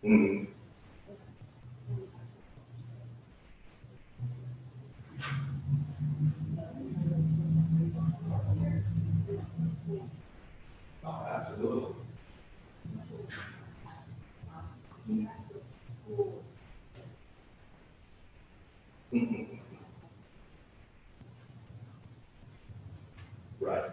Mm-hmm. Oh, absolutely. Mm-hmm. Right.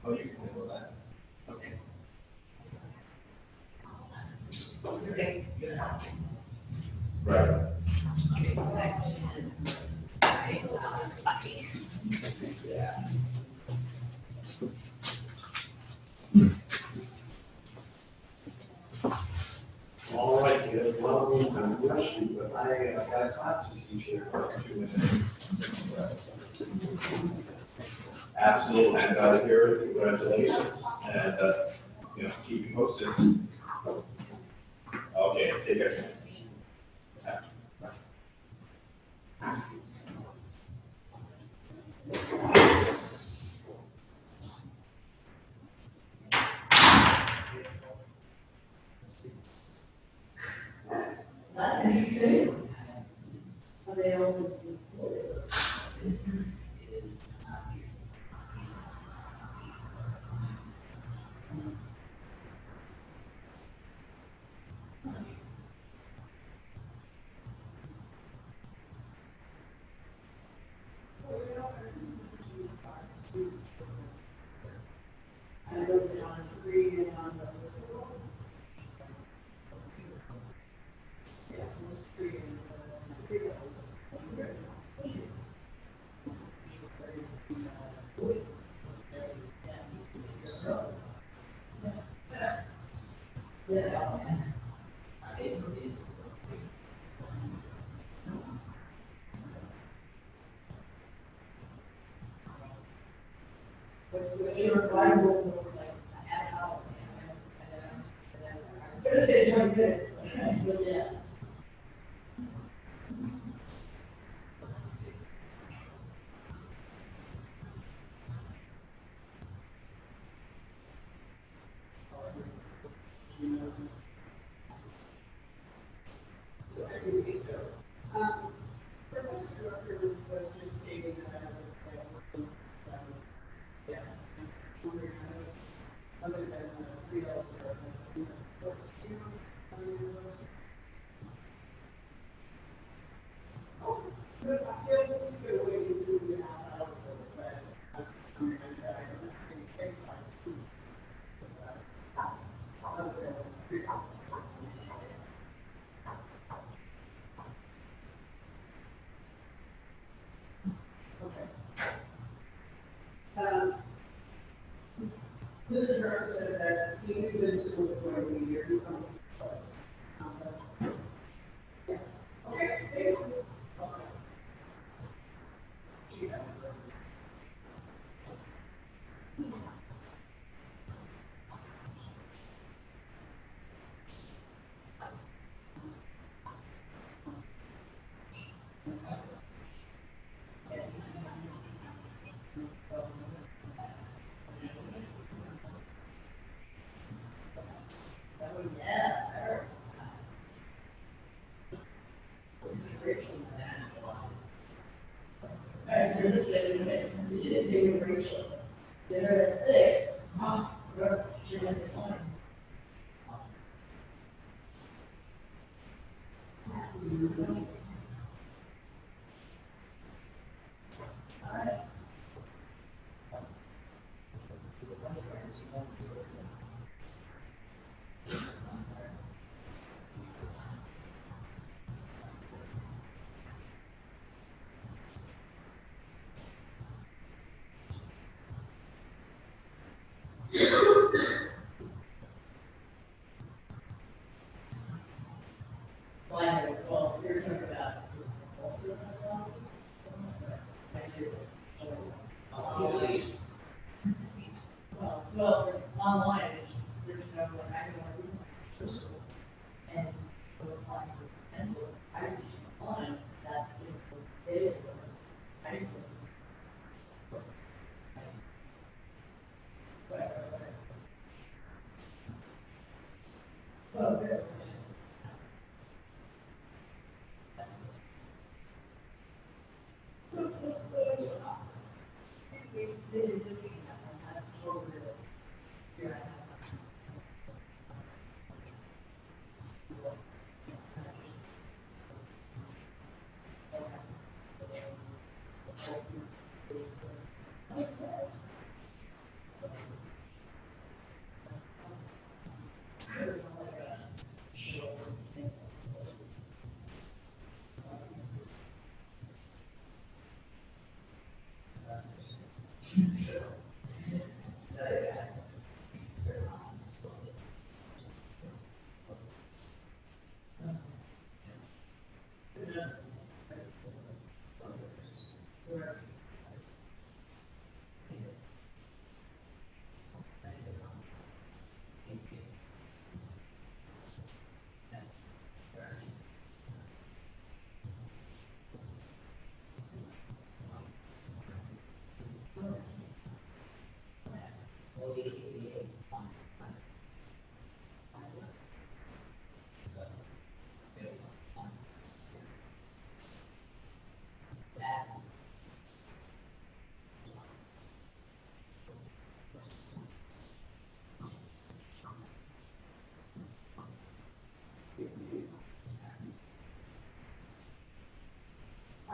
Oh, you can handle that. Okay. Right. Yeah. All right, kids. Well, I'm rushing, but I got a class to teach here for 2 minutes. Absolutely. I'm glad to hear it. Congratulations. And, keep you posted. Okay, take care.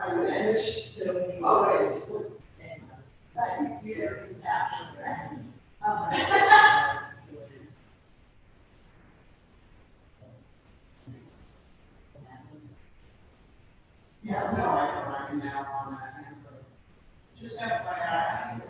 I managed to always put yeah, no, I can now on that. Just FYI.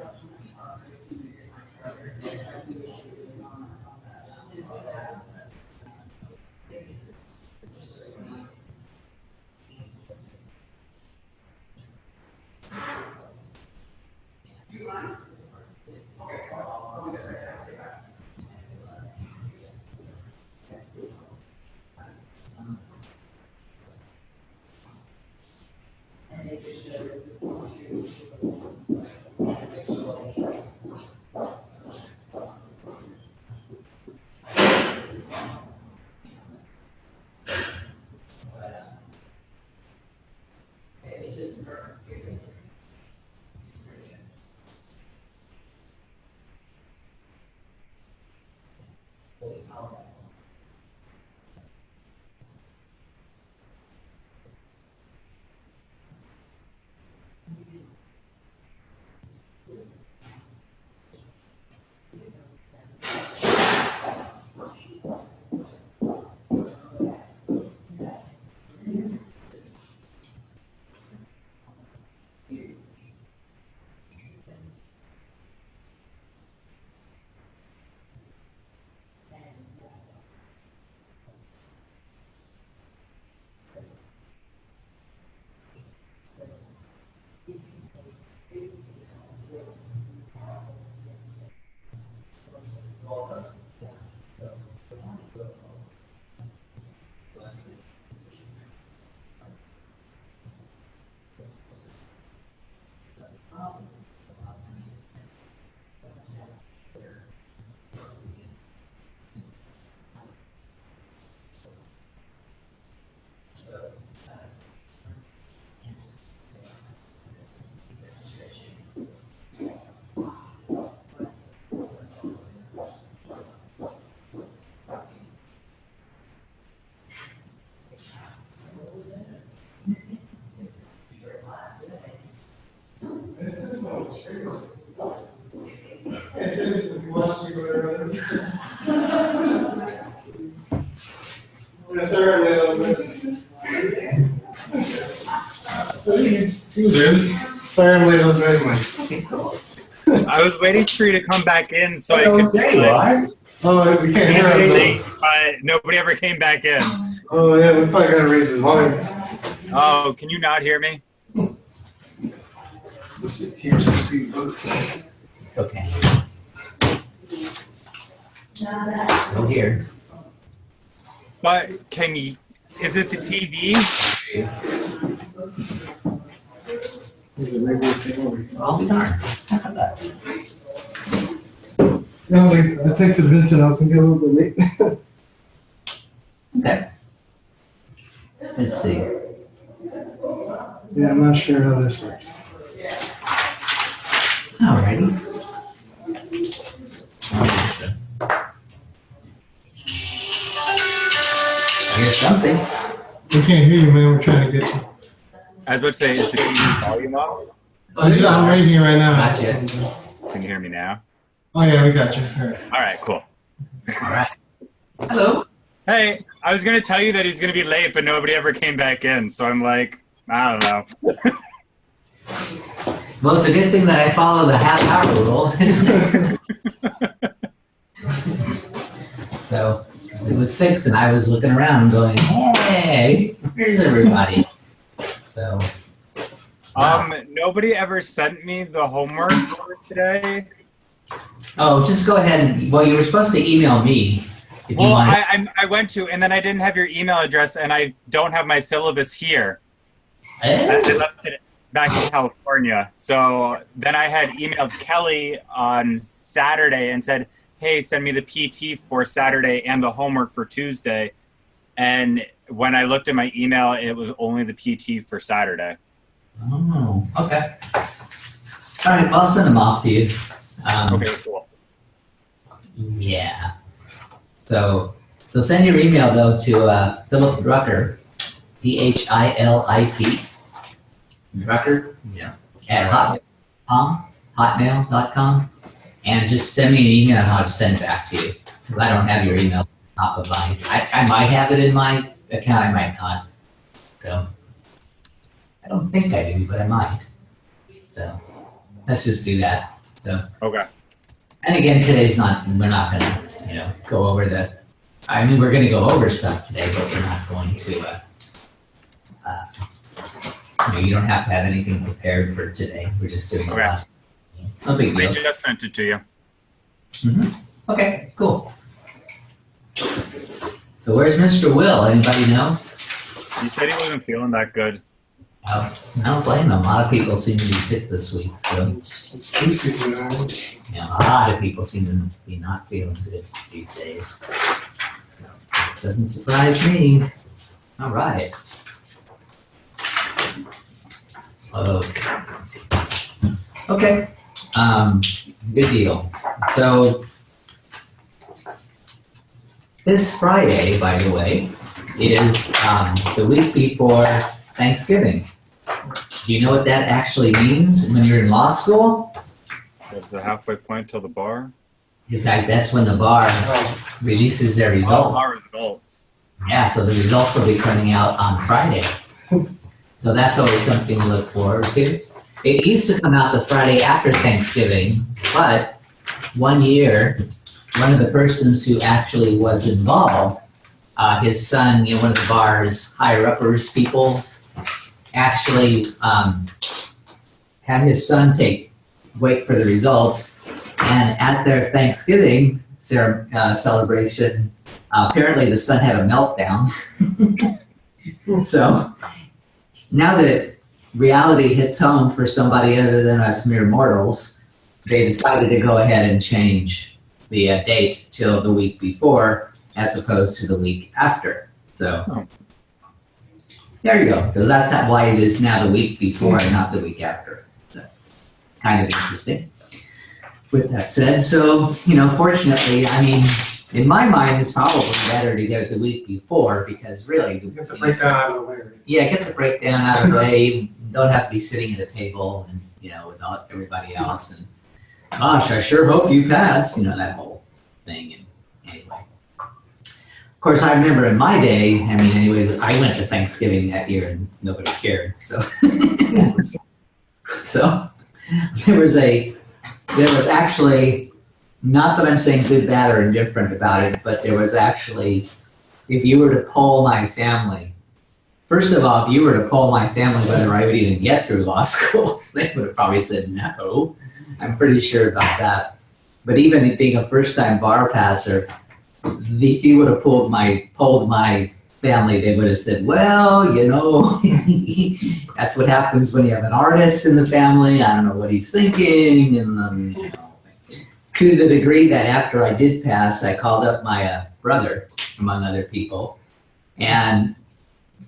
Sorry I'm late, I was ready, Mike. I was waiting for you to come back in so I could. There you are. Oh, we can't hear him. But nobody ever came back in. Oh, yeah, we probably gotta raise his volume. Oh, can you not hear me? Let's see, here's some seat both. It's okay. I'm here. But can you? Is it the TV? Is it maybe a thing over here? I'll be darned. How about that? Yeah, I texted Vincent, I was gonna get a little bit late. Okay. Let's see. Yeah, I'm not sure how this works. Alrighty. Here's something. We can't hear you, man. We're trying to get you. I was about to say, is the TV volume up? I'm raising it right now. Not yet. Can you hear me now? Oh yeah, we got you. All right. All right, cool. All right. Hello. Hey, I was going to tell you that he's going to be late, but nobody ever came back in. So I'm like, I don't know. Well, it's a good thing that I follow the half-hour rule, isn't it? So it was 6, and I was looking around, going, "Hey, where's everybody?" So. Nobody ever sent me the homework for today. Oh, just go ahead and, well, you were supposed to email me. If Well, you want. I went to, and then I didn't have your email address, and I don't have my syllabus here. I left it back in California. So then I had emailed Kelly on Saturday and said, hey, send me the PT for Saturday and the homework for Tuesday. And when I looked at my email, it was only the PT for Saturday. Oh, okay. All right, well, I'll send them off to you. Okay, cool. Yeah. So send your email, though, to Philip Drucker, Philip, Drucker, Yeah. at hotmail.com, and just send me an email and I'll just send it back to you, because I don't have your email top of mine. I might have it in my account, I might not. So I don't think I do, but I might. So let's just do that. So. Okay. And again, we're not gonna, go over we're gonna go over stuff today, but we're not going to, you don't have to have anything prepared for today. We're just doing the Okay. last. No big I deal. just sent it to you. Okay, cool. So where's Mr. Will? Anybody know? He said he wasn't feeling that good. I don't blame him. A lot of people seem to be sick this week. So, It's flu season now. a lot of people seem to be not feeling good these days. This doesn't surprise me. All right. Okay. Good deal. So this Friday, by the way, is the week before Thanksgiving. Do you know what that actually means when you're in law school? What's the halfway point till the bar? In fact, that's when the bar releases their results. Our results. Yeah, so the results will be coming out on Friday. So that's always something to look forward to. It used to come out the Friday after Thanksgiving, but one year, one of the persons who actually was involved, his son, one of the bar's higher-uppers peoples, actually had his son wait for the results, and at their Thanksgiving celebration, apparently the son had a meltdown. So now that reality hits home for somebody other than us mere mortals, they decided to go ahead and change the date till the week before as opposed to the week after. So there you go. So that's not why it is now the week before and not the week after. So, kind of interesting. With that said, so, fortunately, in my mind, it's probably better to get it the week before because really, Get the breakdown out of the way. yeah, get the breakdown out of the way. You don't have to be sitting at a table and, with everybody else. And gosh, I sure hope you pass, that whole thing. And anyway, of course, I remember in my day, anyways, I went to Thanksgiving that year and nobody cared. So, so there was actually, not that I'm saying good, bad, or indifferent about it, but there was actually, if you were to poll my family, first of all, if you were to poll my family whether I would even get through law school, they would have probably said no. I'm pretty sure about that. But even being a first-time bar passer, if you would have polled my family, they would have said, well, that's what happens when you have an artist in the family. I don't know what he's thinking. And to the degree that after I did pass, I called up my brother, among other people, and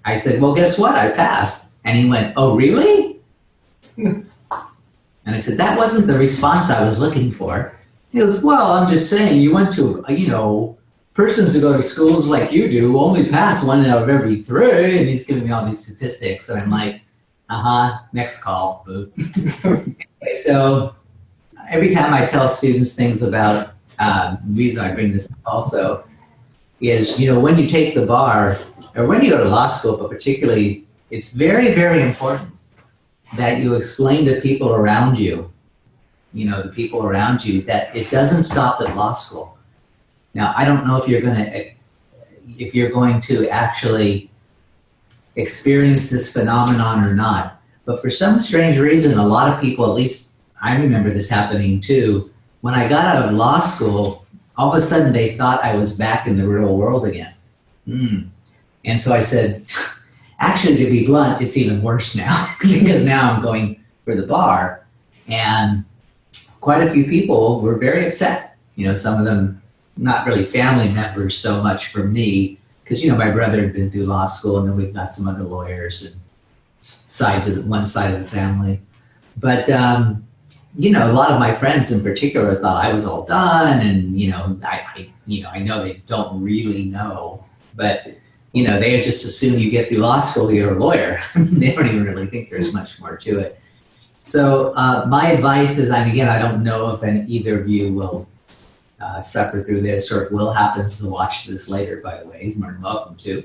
I said, well, guess what? I passed. And he went, oh, really? And I said, that wasn't the response I was looking for. He goes, well, I'm just saying, you went to, persons who go to schools like you do only pass 1 out of every 3. And he's giving me all these statistics. And I'm like, next call, boo. So every time I tell students things about, the reason I bring this up also is, when you take the bar, or when you go to law school, but particularly, it's very, very important that you explain to people around you, the people around you, that it doesn't stop at law school. Now, I don't know if you're going to actually experience this phenomenon or not, but for some strange reason, a lot of people, at least I remember this happening too, when I got out of law school, all of a sudden they thought I was back in the real world again. And so I said, actually, to be blunt, it's even worse now because now I'm going for the bar, and quite a few people were very upset. Some of them not really family members so much for me, because my brother had been through law school, and then we've got some other lawyers and one side of the family. But a lot of my friends in particular thought I was all done, and I know they don't really know, but they just assume you get through law school, you're a lawyer. They don't even really think there's much more to it. So my advice is, and again, I don't know if either of you will suffer through this, or Will happens to watch this later, by the way, he's more than welcome to.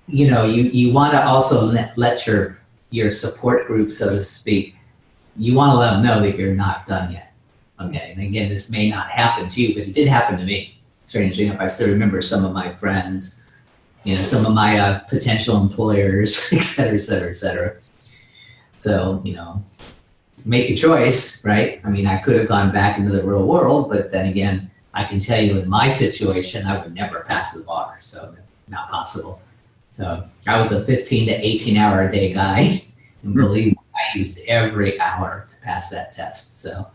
You want to also let your support group, so to speak, you want to let them know that you're not done yet. Okay, and again, this may not happen to you, but it did happen to me. Strangely enough, I still remember some of my friends, some of my potential employers, et cetera, et cetera, et cetera. So, make a choice, right? I mean, I could have gone back into the real world, but then again, I can tell you in my situation, I would never pass the bar, so not possible. So I was a 15 to 18 hour a day guy, and believe me, I used every hour to pass that test. So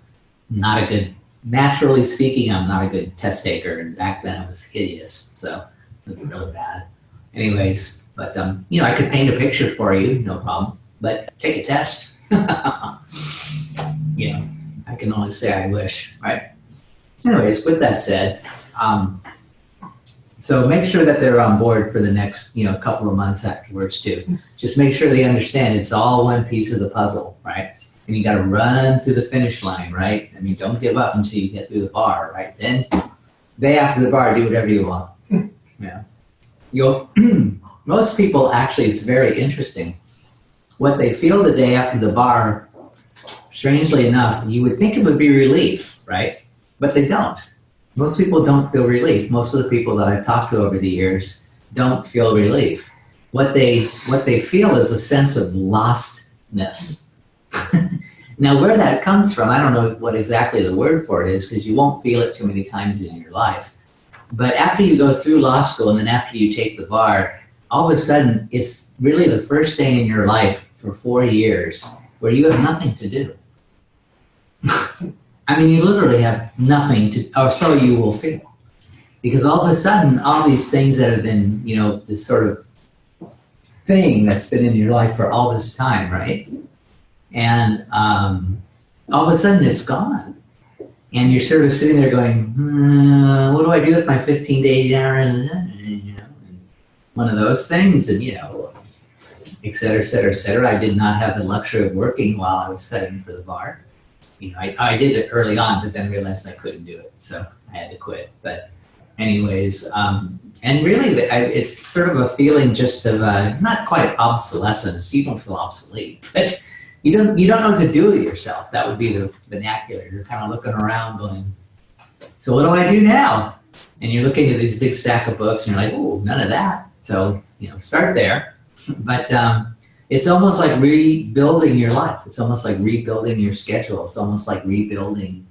naturally speaking, I'm not a good test taker, and back then I was hideous, so it was really bad. Anyways, but I could paint a picture for you, no problem, but take a test. I can only say I wish, right? Anyways, with that said, so make sure that they're on board for the next, couple of months afterwards too. Just make sure they understand it's all one piece of the puzzle, right? And you got to run through the finish line, right? I mean, don't give up until you get through the bar, right? Then, day after the bar, do whatever you want. Most people, actually, it's very interesting. What they feel the day after the bar, strangely enough, you would think it would be relief, right? But they don't. Most people don't feel relief. Most of the people that I've talked to over the years don't feel relief. What they feel is a sense of lostness. Now, where that comes from, I don't know what exactly the word for it is, because you won't feel it too many times in your life. But after you go through law school and then after you take the bar, all of a sudden, it's really the first day in your life for 4 years where you have nothing to do. I mean, you literally have nothing to, or so you will feel. Because all of a sudden, all these things that have been, this sort of thing that's been in your life for all this time, right? And all of a sudden, it's gone. And you're sort of sitting there going, what do I do with my 15 to 18 hours? One of those things, and et cetera, et cetera, et cetera. I did not have the luxury of working while I was studying for the bar. I did it early on, but then realized I couldn't do it, so I had to quit. But anyways, and really, it's sort of a feeling just of not quite obsolescence. You don't feel obsolete, but you don't know what to do with yourself. That would be the vernacular. You're kind of looking around, going, "So what do I do now?" And you're looking at these big stack of books, and you're like, "Oh, none of that." So start there. But it's almost like rebuilding your life. It's almost like rebuilding your schedule. It's almost like rebuilding,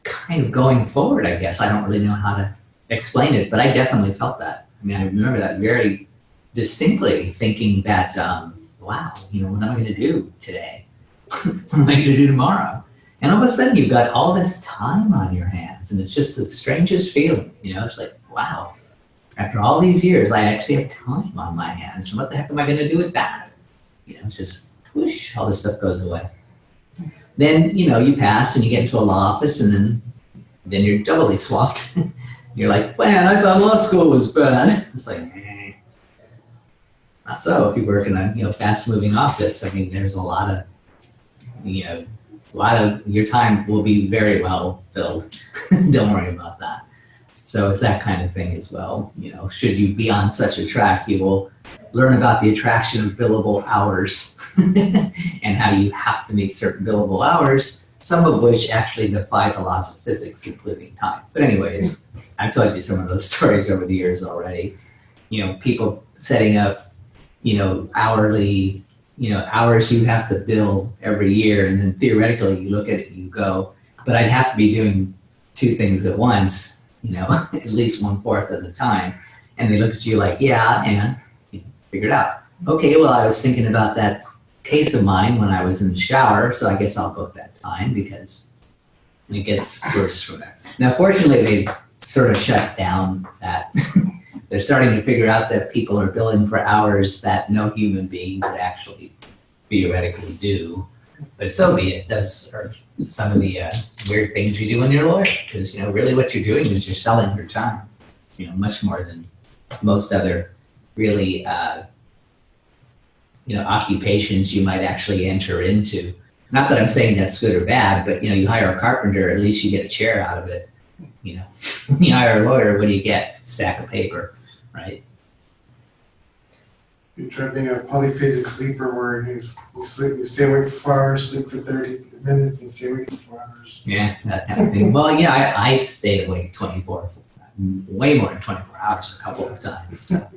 kind of going forward, I guess. I don't really know how to explain it, but I definitely felt that. I mean, I remember that very distinctly, thinking that, wow, what am I going to do today? What am I going to do tomorrow? And all of a sudden, you've got all this time on your hands, and it's just the strangest feeling. It's like, wow, after all these years, I actually have time on my hands. And what the heck am I going to do with that? It's just whoosh, all this stuff goes away. Then, you pass and you get into a law office, and then you're doubly swamped. You're like, man, I thought law school was bad. It's like, not so. If you work in a fast-moving office, I mean, there's a lot of your time will be very well filled. Don't worry about that. So it's that kind of thing as well. Should you be on such a track, you will learn about the attraction of billable hours and how you have to meet certain billable hours, some of which actually defy the laws of physics, including time. But anyways, I've told you some of those stories over the years already. People setting up, hourly, hours you have to bill every year, and then theoretically you look at it and you go, but I'd have to be doing two things at once, at least 1/4 of the time. And they look at you like, yeah, and figure it out. Okay, well, I was thinking about that case of mine when I was in the shower, so I guess I'll book that time because it gets worse from there. Now, fortunately, they sort of shut down that. They're starting to figure out that people are billing for hours that no human being could actually theoretically do. But so be it. Those are some of the weird things you do when you're a lawyer, because really what you're doing is you're selling your time, much more than most other really occupations you might actually enter into. Not that I'm saying that's good or bad, but you hire a carpenter, at least you get a chair out of it. You hire a lawyer, what do you get? A stack of paper, right? You try being a polyphasic sleeper where you stay awake for 4 hours, sleep for 30 minutes, and stay awake for 4 hours. Yeah, that kind of thing. Well, I stayed awake way more than 24 hours a couple of times. So.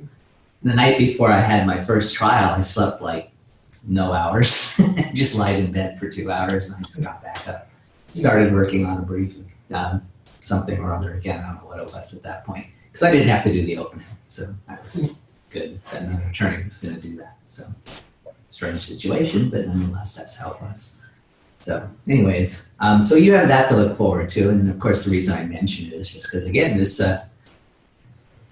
The night before I had my first trial, I slept like no hours. Just lied in bed for 2 hours, and I got back up. Started working on a brief, something or other again. I don't know what it was at that point, because I didn't have to do the opening, so that was good. And another attorney was going to do that. So strange situation, but nonetheless, that's how it was. So, anyways, so you have that to look forward to, and of course, the reason I mentioned it is just because again, this.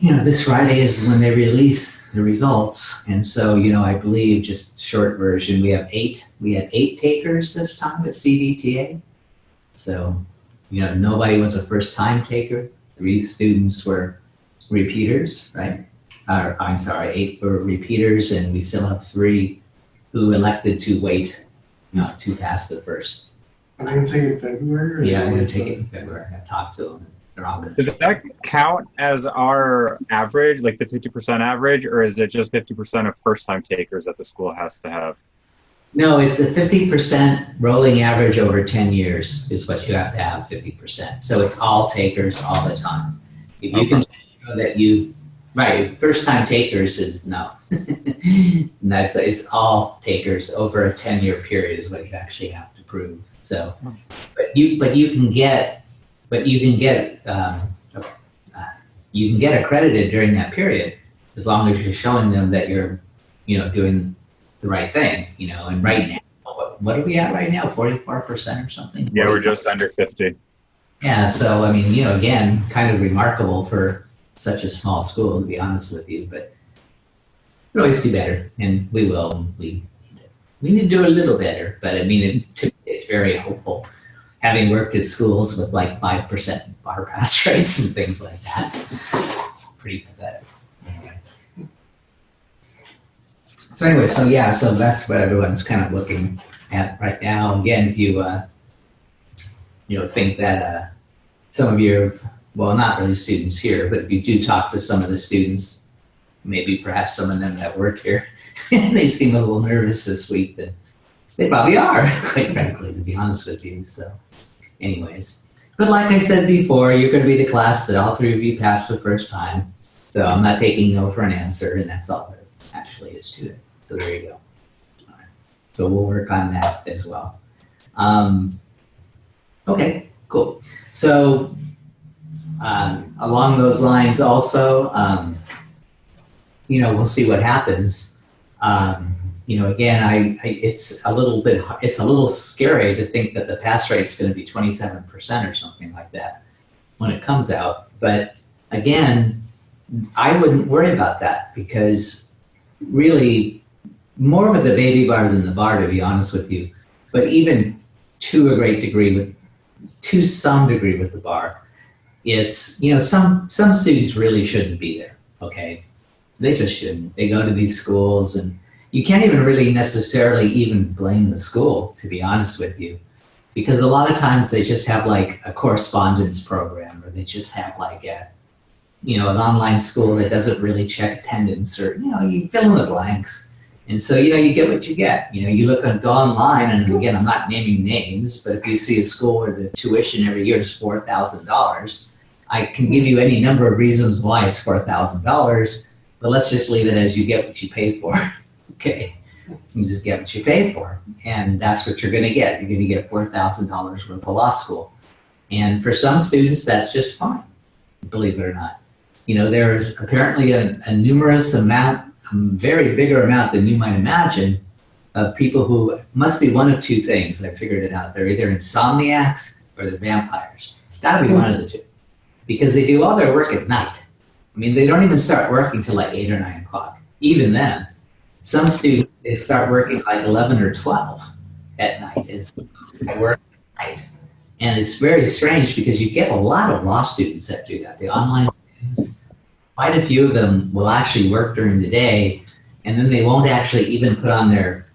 This Friday is when they release the results. And so, I believe, just short version, we had 8 takers this time at CDTA. So, nobody was a first time taker. 3 students were repeaters, right? I'm sorry, 8 were repeaters, and we still have 3 who elected to wait to pass the first. Are they going to take it in February? Yeah, I'm going to take it in February. I talked to them. Does that count as our average, like the 50% average, or is it just 50% of first-time takers that the school has to have? No, it's the 50% rolling average over 10 years is what you have to have, 50%. So it's all takers all the time. If you can show that first-time takers is no. It's all takers over a 10-year period is what you actually have to prove. So, but you can get accredited during that period as long as you're showing them that you're, doing the right thing, and right now, what are we at right now? 44% or something? Yeah, we're just under 50. Yeah, so I mean, again, kind of remarkable for such a small school, to be honest with you, but we always do better, and we will. We need to do a little better, but I mean, to me, it's very hopeful. Having worked at schools with like 5% bar pass rates and things like that, it's pretty pathetic. Anyway. So anyway, so that's what everyone's kind of looking at right now. Again, if you think that some of your, well, not really students here, but if you do talk to some of the students, maybe perhaps some of them that work here, they seem a little nervous this week, then they probably are, quite frankly, to be honest with you. So anyways, but like I said before, you're going to be the class that all 3 of you passed the first time. So I'm not taking no for an answer, and that's all there actually is to it. So there you go. All right. So we'll work on that as well. Okay, cool. So Along those lines also, we'll see what happens. Again, it's a little scary to think that the pass rate is going to be 27% or something like that when it comes out. But again, I wouldn't worry about that because really more with the baby bar than the bar, to be honest with you. But even to some degree with the bar, it's, some students really shouldn't be there, okay? They just shouldn't. They go to these schools and you can't even really necessarily even blame the school, to be honest with you, because a lot of times they just have like a correspondence program, or they just have like an online school that doesn't really check attendance, or, you fill in the blanks. And so, you get what you get. You go online, and again, I'm not naming names, but if you see a school where the tuition every year is $4,000, I can give you any number of reasons why it's $4,000, but let's just leave it as you get what you pay for. Okay, you just get what you pay for, and that's what you're going to get. You're going to get $4,000 worth of law school, and for some students, that's just fine. Believe it or not, there's apparently a numerous amount, a very bigger amount than you might imagine, of people who must be one of two things. I figured it out. They're either insomniacs or they're vampires. It's got to be one of the two, because they do all their work at night. I mean, they don't even start working till like 8 or 9 o'clock. Even then, some students, they start working like 11 or 12 at night. I work at night. And it's very strange because you get a lot of law students that do that. The online students, quite a few of them will actually work during the day, and then they won't actually even put on their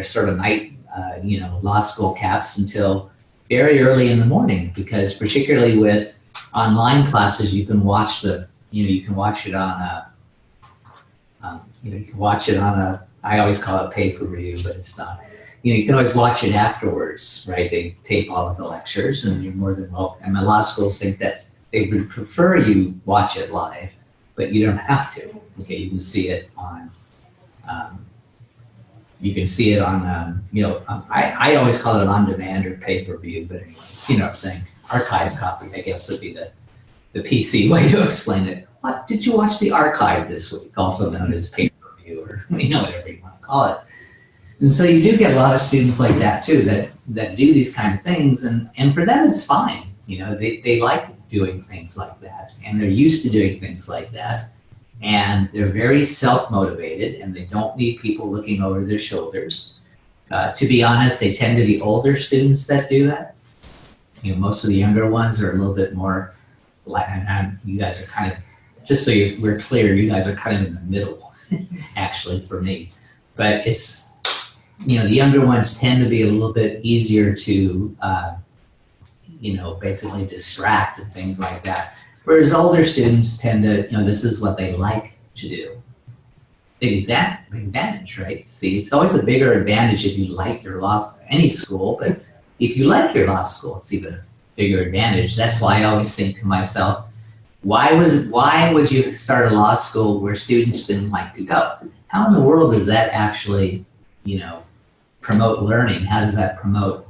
sort of night, law school caps until very early in the morning, because particularly with online classes, you can watch you can watch it on I always call it pay-per-view, but it's not. You can always watch it afterwards, right? They tape all of the lectures, and you're more than welcome. And my law schools think that they would prefer you watch it live, but you don't have to. Okay, you can see it on. I always call it on demand or pay-per-view, but anyways, what I'm saying. Archive copy, I guess, would be the PC way to explain it. What did you watch the archive this week? Also known as pay-per-view, or whatever you want to call it. And so you do get a lot of students like that too, that do these kind of things, and for them it's fine. They like doing things like that, and they're used to doing things like that, and they're very self-motivated, and they don't need people looking over their shoulders. To be honest, they tend to be older students that do that. Most of the younger ones are a little bit more like, you guys are kind of, just so we're clear, you guys are kind of in the middle, actually, for me. But it's, the younger ones tend to be a little bit easier to, basically distract and things like that. Whereas older students tend to, this is what they like to do. Big advantage, right? See, it's always a bigger advantage if you like your any school, but if you like your law school, it's even a bigger advantage. That's why I always think to myself, why would you start a law school where students didn't like to go? How in the world does that actually, promote learning? How does that promote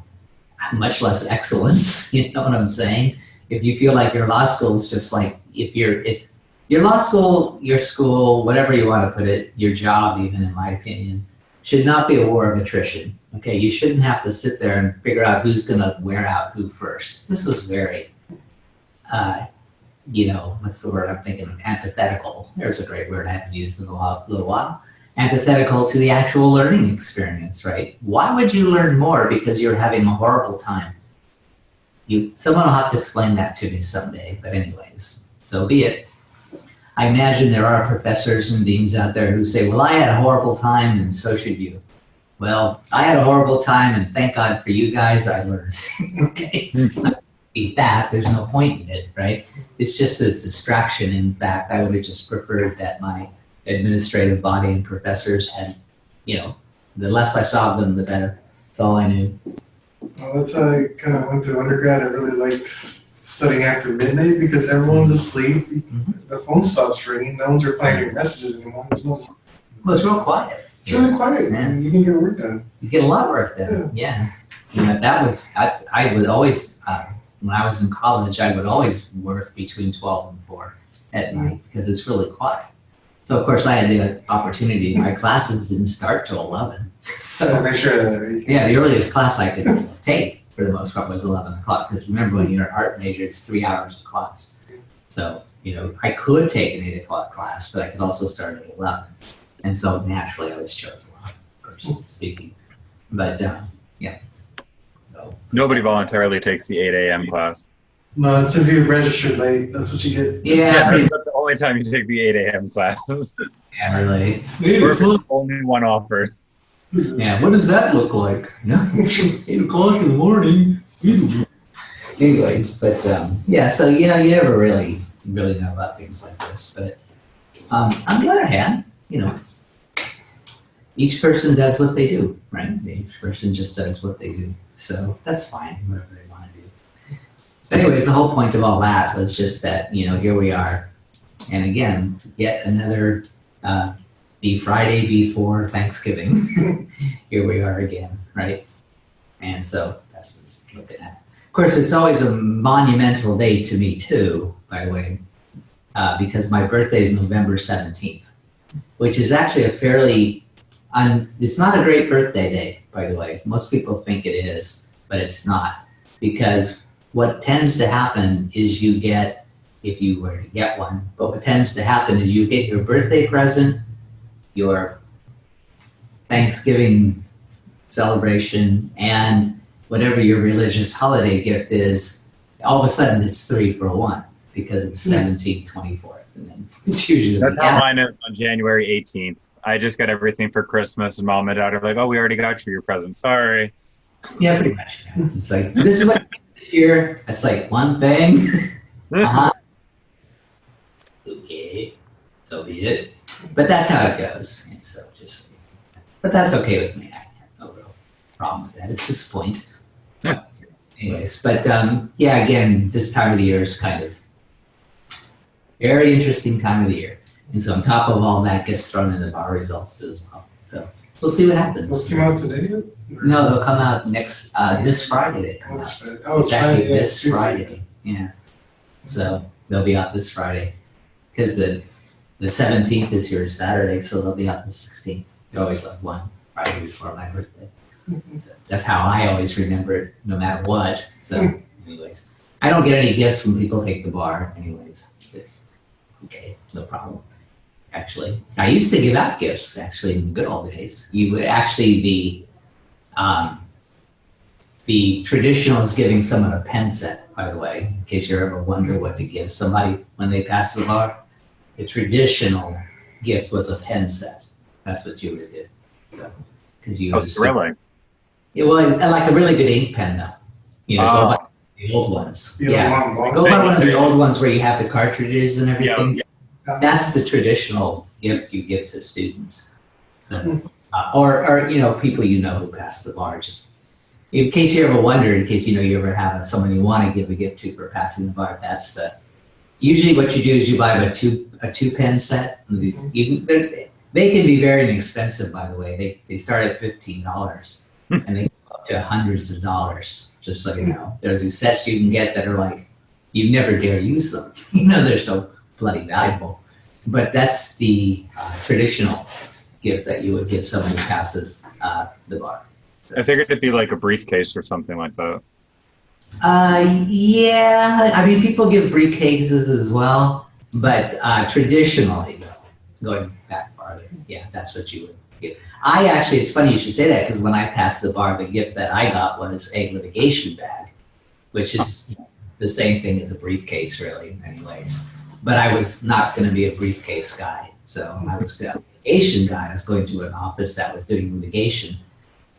much less excellence? You know what I'm saying? If you feel like your law school is just like, it's your law school, your school, whatever you want to put it, your job even, in my opinion, should not be a war of attrition. Okay, you shouldn't have to sit there and figure out who's going to wear out who first. This is very, what's the word I'm thinking of? Antithetical. There's a great word I haven't used in a little while. Antithetical to the actual learning experience, right? Why would you learn more because you're having a horrible time? Someone will have to explain that to me someday, but anyways, so be it. I imagine there are professors and deans out there who say, well, I had a horrible time and so should you. Well, I had a horrible time and thank God for you guys, I learned. Okay, eat that, there's no point in it, right? It's just a distraction. In fact, I would have just preferred that my administrative body and professors had, the less I saw of them, the better. That's all I knew. Well, that's how I kind of went through undergrad. I really liked studying after midnight because everyone's asleep. Mm-hmm. The phone stops ringing. No one's replying to your messages anymore. Well, it's real quiet. It's really quiet. Yeah. You can get work done. You get a lot of work done. Yeah. That was, I would always when I was in college, I would always work between 12 and 4 at night because it's really quiet. So of course I had the opportunity. My classes didn't start till 11. So make sure that Yeah, the earliest class I could take for the most part was 11 o'clock. Because remember, when you're an art major, it's 3 hours of class. So, I could take an 8 o'clock class, but I could also start at 11. And so naturally I was chose 11, personally speaking. But, yeah. So, Nobody voluntarily takes the 8 a.m. class. no, it's if you registered late. That's what you get. yeah, pretty, That's the only time you take the 8 a.m. class. yeah, really. We're the only one offered. Yeah, what does that look like? 8 o'clock in the morning. Anyways, but yeah, so you never really know about things like this. But on the other hand, each person does what they do, right? Each person just does what they do. So that's fine, whatever they want to do. But anyways, the whole point of all that was just that, here we are. And again, yet another the Friday before Thanksgiving. Here we are again, right? And so that's what's looking at. Of course, it's always a monumental day to me too, by the way, because my birthday is November 17th, which is actually a fairly, it's not a great birthday day, by the way. Most people think it is, but it's not. Because what tends to happen is you get, if you were to get one, but what tends to happen is you get your birthday present, your Thanksgiving celebration, and whatever your religious holiday gift is, all of a sudden it's 3 for 1 because it's 17th, 24th, and then it's usually That's how mine is on January 18th. I just got everything for Christmas, and mom and dad are like, "Oh, we already got you your present. Sorry." Yeah, pretty much. It's like, this is what this year. It's like one thing. Okay, so be it. But that's how it goes. And so but that's okay with me. I have no real problem with that at this point. Anyways, but yeah, again, this time of the year is kind of very interesting time of the year. And so on top of all that gets thrown in the bar results as well. So we'll see what happens. Those came out today yet? No, they'll come out next, this Friday they come out. Oh, It's it's actually Friday. Yeah, this it's Friday, yeah. So they'll be out this Friday. Because the 17th is your Saturday, so they'll be out the 16th. They always like one Friday before my birthday. So that's how I always remember it, no matter what. So anyways, I don't get any gifts when people take the bar anyways. It's okay, no problem. Actually, I used to give out gifts actually in the good old days. You would actually the traditional is giving someone a pen set, by the way, in case you're ever wondering what to give somebody when they pass the bar. The traditional gift was a pen set. That's what you would do. So, because you thrilling. It was like a really good ink pen, though. Go by the old ones. Yeah, go by one of the old ones where you have the cartridges and everything. Yeah. That's the traditional gift you give to students, or people who pass the bar. Just in case you ever wonder, in case you ever have someone you want to give a gift to for passing the bar. That's the usually what you do is you buy a two pen set. These they can be very inexpensive, by the way. They start at $15 and they go up to hundreds of dollars. Just so you know, there's these sets you can get that are like you never dare use them. They're so bloody valuable. But that's the traditional gift that you would give someone who passes the bar. I figured it'd be like a briefcase or something like that. Yeah, I mean, people give briefcases as well, but traditionally, going back farther, yeah, that's what you would give. It's funny you should say that, because when I passed the bar, the gift that I got was a litigation bag, which is the same thing as a briefcase, really, in many ways. But I was not going to be a briefcase guy, so I was a litigation guy. I was going to an office that was doing litigation.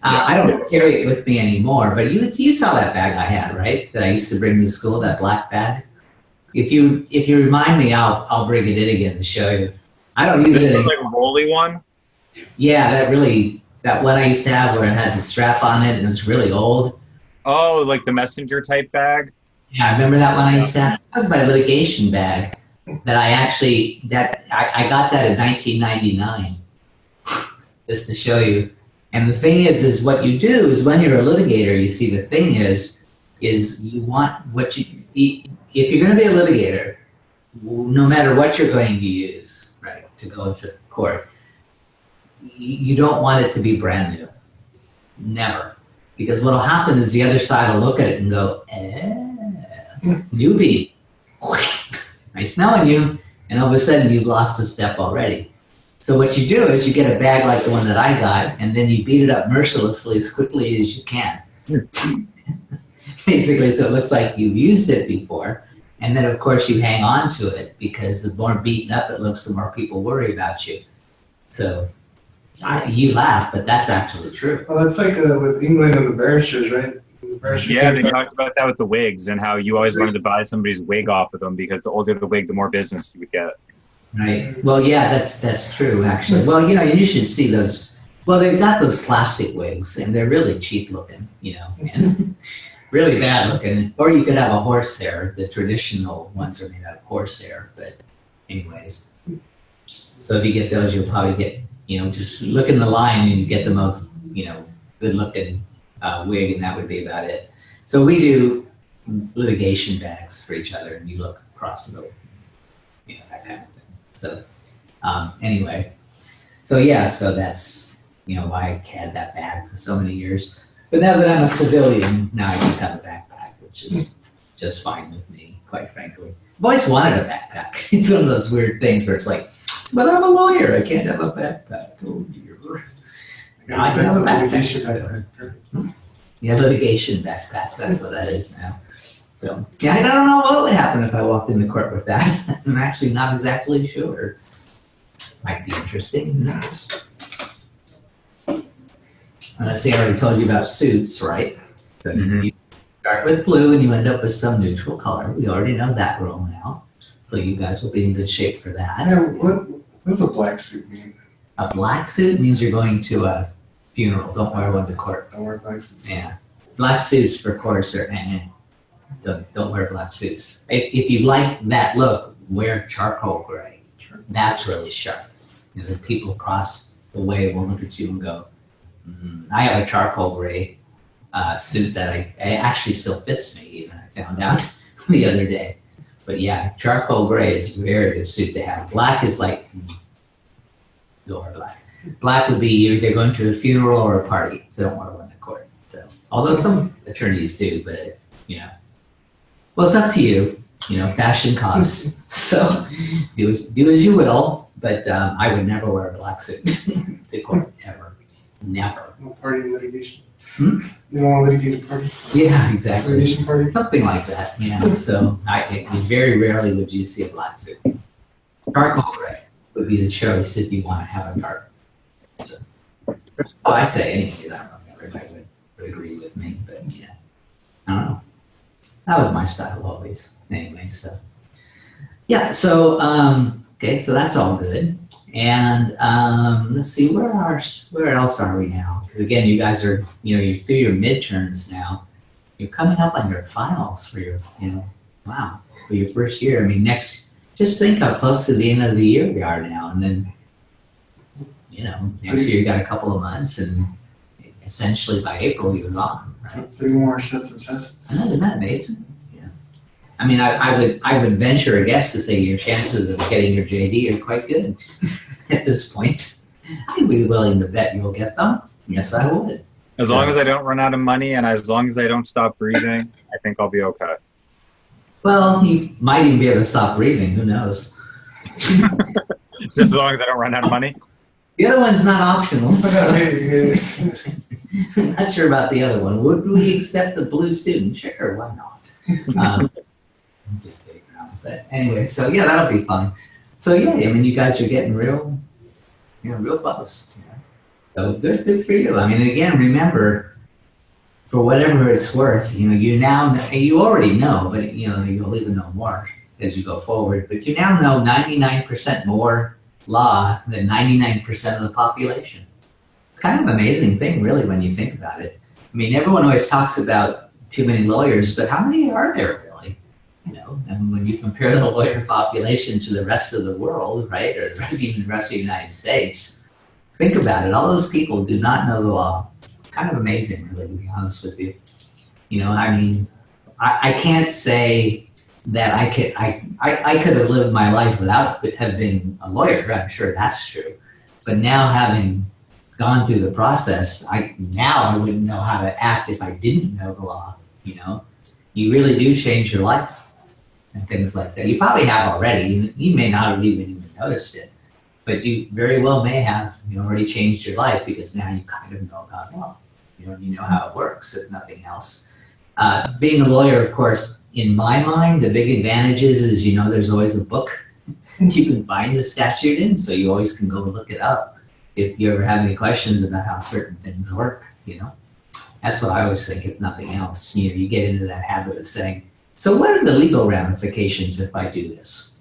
I don't carry it with me anymore, but you saw that bag I had, right? That I used to bring to school, that black bag. If you remind me, I'll bring it in again to show you. I don't use it anymore. Like a rolly one? Yeah, that one I used to have where it had the strap on it and it was really old. Oh, like the messenger type bag? Yeah, I remember that one I used to have. That was my litigation bag that I got that in 1999, just to show you. And the thing is what you do is when you're a litigator, you see, the thing is is you want what you, if you're going to be a litigator, no matter what you're going to use, right, to go into court, you don't want it to be brand new. Never. Because what'll happen is the other side will look at it and go, newbie. Nice knowing you. And all of a sudden you've lost a step already. So what you do is you get a bag like the one that I got, and then you beat it up mercilessly as quickly as you can. Basically, so it looks like you've used it before. And then, of course, you hang on to it because the more beaten up it looks, the more people worry about you. So you laugh, but that's actually true. Well, that's like with England and the barristers, right? Yeah, they talked about that with the wigs and how you always wanted to buy somebody's wig off of them because the older the wig, the more business you would get. Right. Well, yeah, that's true, actually. Well, you know, you should see those. Well, they've got those plastic wigs, and they're really cheap looking, you know, and really bad looking. Or you could have a horsehair. The traditional ones are made out of horsehair. But anyways, so if you get those, you'll probably get, you know, just look in the line and you get the most, you know, good looking wig, and that would be about it. So we do litigation bags for each other, and you look across the middle, you know, that kind of thing. So anyway, so yeah, so that's, you know, why I had that bag for so many years. But now that I'm a civilian, now I just have a backpack, which is just fine with me, quite frankly. I've always wanted a backpack. It's one of those weird things where it's like, but I'm a lawyer, I can't have a backpack. Oh dear. Now I can have a backpack. Yeah, litigation backpack, that's what that is now. So, yeah, I don't know what would happen if I walked into court with that. I'm actually not exactly sure. Might be interesting, who knows? See, I already told you about suits, right? So you start with blue and you end up with some neutral color. We already know that rule now. So you guys will be in good shape for that. Yeah, what does a black suit mean? A black suit means you're going to a funeral. Don't wear one to court. Don't wear a black suit. Yeah. Black suits for courts are Don't wear black suits. If you like that look, wear charcoal gray. That's really sharp. You know, the people across the way will look at you and go, I have a charcoal gray suit that I actually still fits me, even I found out the other day. But yeah, charcoal gray is a very good suit to have. Black is like, don't wear black. Black would be you're either going to a funeral or a party, so don't wear one to court. So, although some attorneys do, but you know. Well, it's up to you. You know, fashion costs. So do as you will, but I would never wear a black suit to court, ever. Never. No party in litigation. You don't want to litigate a party? Yeah, exactly. Litigation party? Something like that, yeah. So very rarely would you see a black suit. Charcoal gray would be the choice if you want to have a dark. So, I say anyways, I don't know if everybody would agree with me, but yeah, I don't know. That was my style always. Anyway, so yeah, so okay, so that's all good. And let's see, where else are we now? Because again, you guys are, you know, you're through your midterms now. You're coming up on your finals for your, you know, wow, for your first year. I mean, just think how close to the end of the year we are now, and then, you know, next year you got a couple of months, and essentially by April you're gone, right? 3 more sets of tests. I know, isn't that amazing? Yeah. I mean, I would venture a guess to say your chances of getting your JD are quite good at this point. I'd be willing to bet you'll get them. Yes, I would. As long as I don't run out of money and as long as I don't stop breathing, I think I'll be okay. Well, you might even be able to stop breathing. Who knows? Just as long as I don't run out of money. The other one's not optional. So. Hey, I'm not sure about the other one. Would we accept the blue student? Sure, why not? I'm just kidding around. But anyway, so yeah, that'll be fun. So yeah, I mean, you guys are getting real close. You know? So good for you. I mean, again, remember, for whatever it's worth, you know, you already know, but you know, you'll even know more as you go forward. But you now know 99% more law than 99% of the population. It's kind of an amazing thing, really, when you think about it. I mean, everyone always talks about too many lawyers, but how many are there really? You know, and when you compare the lawyer population to the rest of the world, right, or even the rest of the United States, think about it. All those people do not know the law. Kind of amazing, really, to be honest with you. You know, I mean, I can't say that I could have lived my life without having a lawyer. I'm sure that's true. But now having gone through the process, I wouldn't know how to act if I didn't know the law, you know? You really do change your life and things like that. You probably have already. You may not have even noticed it, but you very well may have, already changed your life because now you kind of know about law. You know how it works, if nothing else. Being a lawyer, of course, in my mind, the big advantage is there's always a book you can find the statute in, so you always can go look it up if you ever have any questions about how certain things work, That's what I always think, if nothing else. You get into that habit of saying, so what are the legal ramifications if I do this?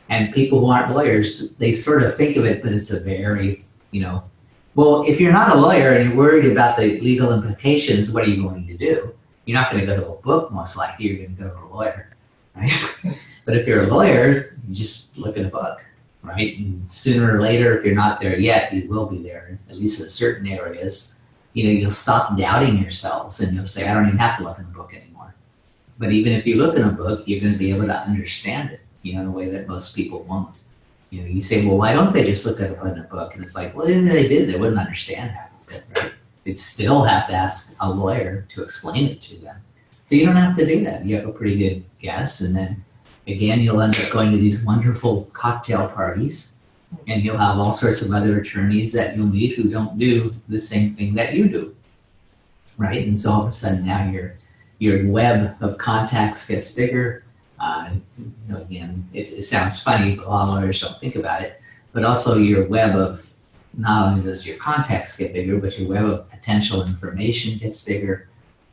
And people who aren't lawyers, they sort of think of it, but it's a very, well, if you're not a lawyer and you're worried about the legal implications, what are you going to do? You're not going to go to a book, most likely. You're going to go to a lawyer, right? But if you're a lawyer, you just look at a book, right? And sooner or later, if you're not there yet, you will be there, at least in certain areas. You'll stop doubting yourselves and you'll say, I don't even have to look in a book anymore. But even if you look in a book, you're going to be able to understand it, in a way that most people won't. You say, well, why don't they just look at it in a book? And it's like, well, even if they did, they wouldn't understand half of it, right? They'd still have to ask a lawyer to explain it to them. So you don't have to do that. You have a pretty good guess. And then again, you'll end up going to these wonderful cocktail parties and you'll have all sorts of other attorneys that you'll meet who don't do the same thing that you do, right? And so all of a sudden now your web of contacts gets bigger. Again, it sounds funny, but a lot of lawyers don't think about it, but also your web of, not only does your contacts get bigger, but your web of potential information gets bigger,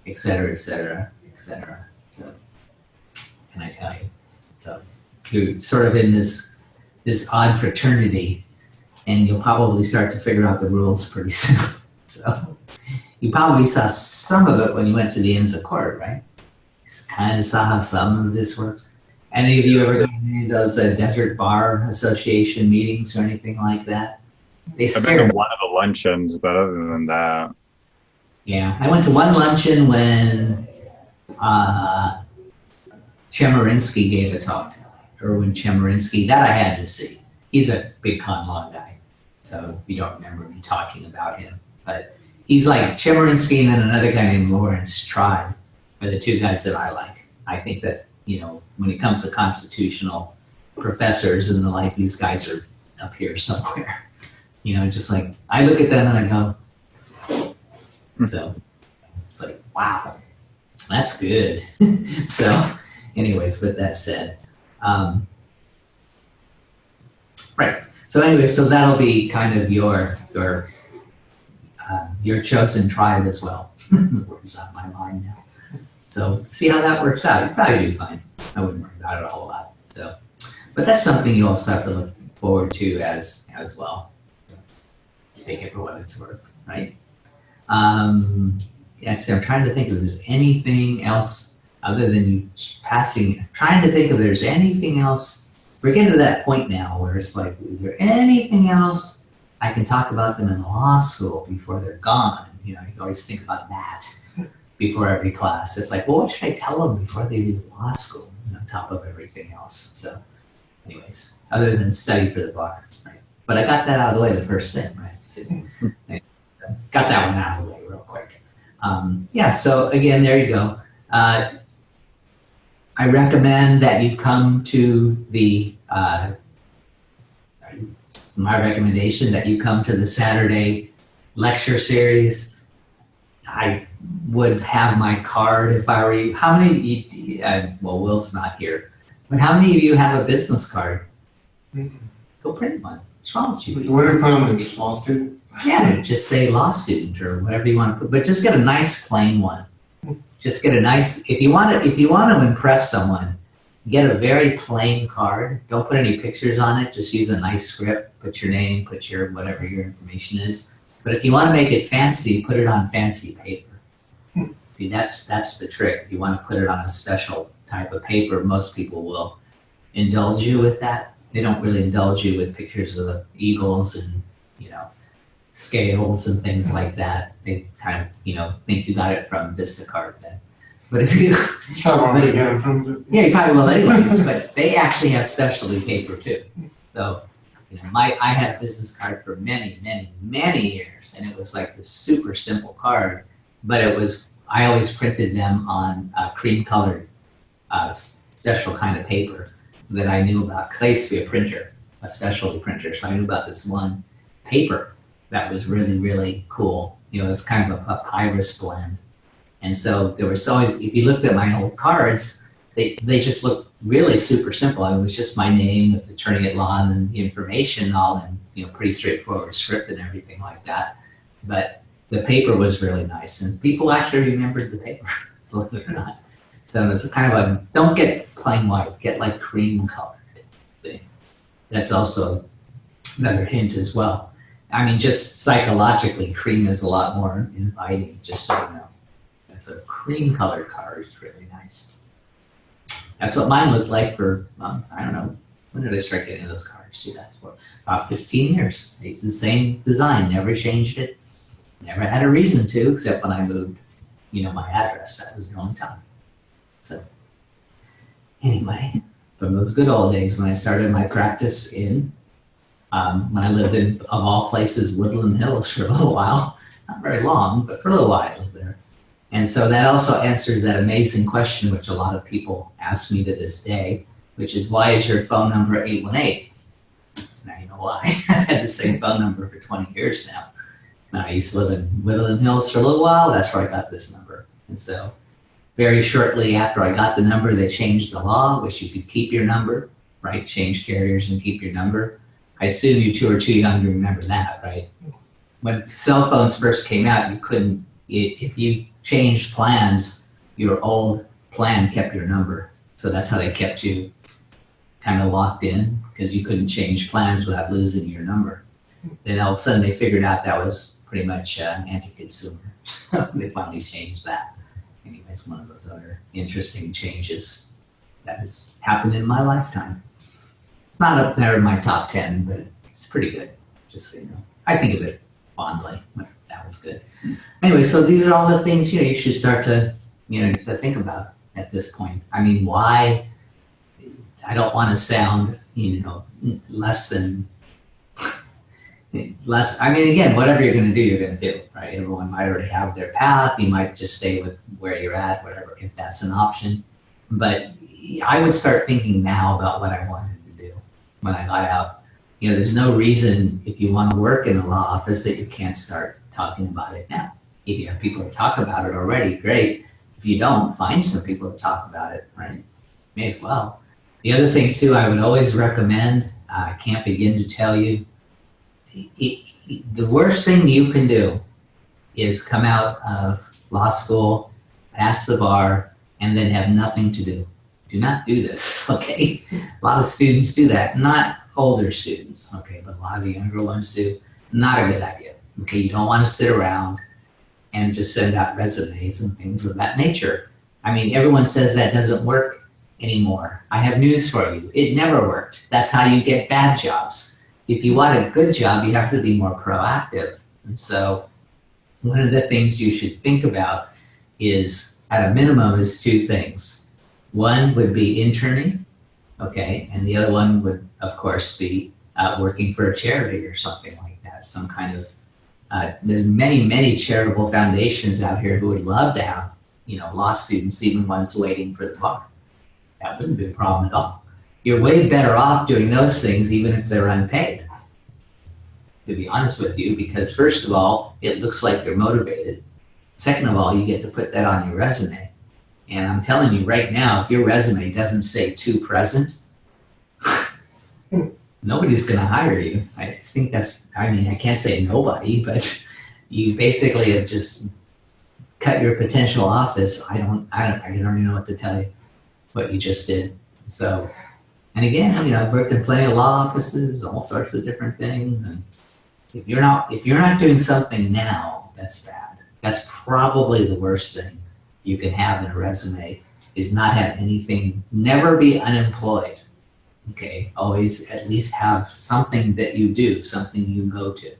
et cetera, et cetera, et cetera. So, can I tell you? So, you're sort of in this odd fraternity, and you'll probably start to figure out the rules pretty soon. So, you probably saw some of it when you went to the Inns of Court, right? Kind of saw how some of this works. Any of you ever go to any of those Desert Bar Association meetings or anything like that? I've been to one of the luncheons, but other than that. Yeah, I went to one luncheon when Chemerinsky gave a talk. Erwin Chemerinsky, that I had to see. He's a big con law guy, so you don't remember me talking about him. But he's like Chemerinsky and then another guy named Lawrence Tribe are the two guys that I like. I think that, when it comes to constitutional professors and the like, these guys are up here somewhere. Just like, I look at them and I go, so it's like, wow, that's good. So anyways, with that said, right. So anyway, so that'll be kind of your chosen tribe as well. The word's on my mind now. So see how that works out. You probably do fine. I wouldn't worry about it a whole lot. So, but that's something you also have to look forward to as well. Take it for what it's worth, right? Yes, I'm trying to think if there's anything else other than you passing. I'm trying to think if there's anything else. We're getting to that point now where it's like, is there anything else I can talk about them in law school before they're gone? You always think about that before every class. It's like, well, what should I tell them before they leave law school on top of everything else? So anyways, other than study for the bar, right? But I got that out of the way the first thing, right? So, got that one out of the way real quick. Yeah, so again, there you go. I recommend that you come to the, my recommendation that you come to the Saturday lecture series. I would have my card if I were you. How many, well, Will's not here, but how many of you have a business card? Go print one. What's wrong with you? What do we put on there? Just law student? Yeah, just say law student or whatever you want to put, but just get a nice plain one. Just get a nice, if you want to impress someone, get a very plain card. Don't put any pictures on it. Just use a nice script. Put your name, put your whatever your information is. But if you want to make it fancy, put it on fancy paper. See, that's the trick. If you want to put it on a special type of paper, most people will indulge you with that. They don't really indulge you with pictures of the eagles and, scales and things like that. They kind of, think you got it from Vistacart then. But if you, It's probably one way to get them from the. yeah, you probably will anyways, but they actually have specialty paper too. So, you know, I had a business card for many, many, many years, and it was like this super simple card, but it was, I always printed them on cream colored, special kind of paper that I knew about, because I used to be a printer, a specialty printer, so I knew about this one paper that was really, really cool. You know, it's kind of a papyrus blend. And so there was always, if you looked at my old cards, they just looked really super simple. It was just my name with attorney at law and then the information all in, you know, pretty straightforward script and everything like that. But the paper was really nice, and people actually remembered the paper, believe it or not. So it's kind of a, don't get plain white, get like cream colored thing. That's also another hint as well. I mean, just psychologically, cream is a lot more inviting, just so you know. So cream colored card is really nice. That's what mine looked like for, I don't know, when did I start getting those cards? Gee, that's for about 15 years. It's the same design, never changed it. Never had a reason to, except when I moved, you know, my address. That was the only time. So anyway, from those good old days when I started my practice in, when I lived in, of all places, Woodland Hills for a little while. Not very long, but for a little while I lived there. And so that also answers that amazing question, which a lot of people ask me to this day, which is, why is your phone number 818? Now you know why. I've had the same phone number for 20 years now. And I used to live in Woodland Hills for a little while. That's where I got this number. And so very shortly after I got the number, they changed the law, which you could keep your number, right? Change carriers and keep your number. I assume you two are too young to remember that, right? When cell phones first came out, you couldn't, if you changed plans, your old plan kept your number. So that's how they kept you kind of locked in, because you couldn't change plans without losing your number. Then all of a sudden they figured out that was pretty much anti-consumer. They finally changed that. Anyways, one of those other interesting changes that has happened in my lifetime. It's not up there in my top 10, but it's pretty good, just so you know. I think of it fondly. That was good. Anyway, so these are all the things, you know, you should start to, you know, to think about at this point. I mean, why? I don't want to sound, you know, less than, I mean, again, whatever you're going to do, you're going to do, right? Everyone might already have their path. You might just stay with where you're at, whatever, if that's an option. But I would start thinking now about what I wanted to do when I got out. You know, there's no reason, if you want to work in a law office, that you can't start talking about it now. If you have people to talk about it already, great. If you don't, find some people to talk about it, right? May as well. The other thing too, I would always recommend, I can't begin to tell you, the worst thing you can do is come out of law school, pass the bar, and then have nothing to do. Do not do this, okay? A lot of students do that, not older students, okay, but a lot of the younger ones do. Not a good idea, okay? You don't want to sit around and just send out resumes and things of that nature. I mean, everyone says that doesn't work anymore. I have news for you. It never worked. That's how you get bad jobs. If you want a good job, you have to be more proactive. And so one of the things you should think about is, at a minimum, is two things. One would be interning, okay, and the other one would, of course, be working for a charity or something like that. Some kind of, there's many, many charitable foundations out here who would love to have, you know, law students, even ones waiting for the bar. That wouldn't be a problem at all. You're way better off doing those things, even if they're unpaid, to be honest with you, because first of all, it looks like you're motivated. Second of all, you get to put that on your resume. And I'm telling you right now, if your resume doesn't say to present, nobody's going to hire you. I think that's, I mean, I can't say nobody, but you basically have just cut your potential office. I don't even know what to tell you, what you just did. So, and again, you know, I've worked in plenty of law offices, all sorts of different things. And if you're not doing something now, that's bad. That's probably the worst thing you can have in a resume, is not have anything, never be unemployed. Okay, always at least have something that you do, something you go to,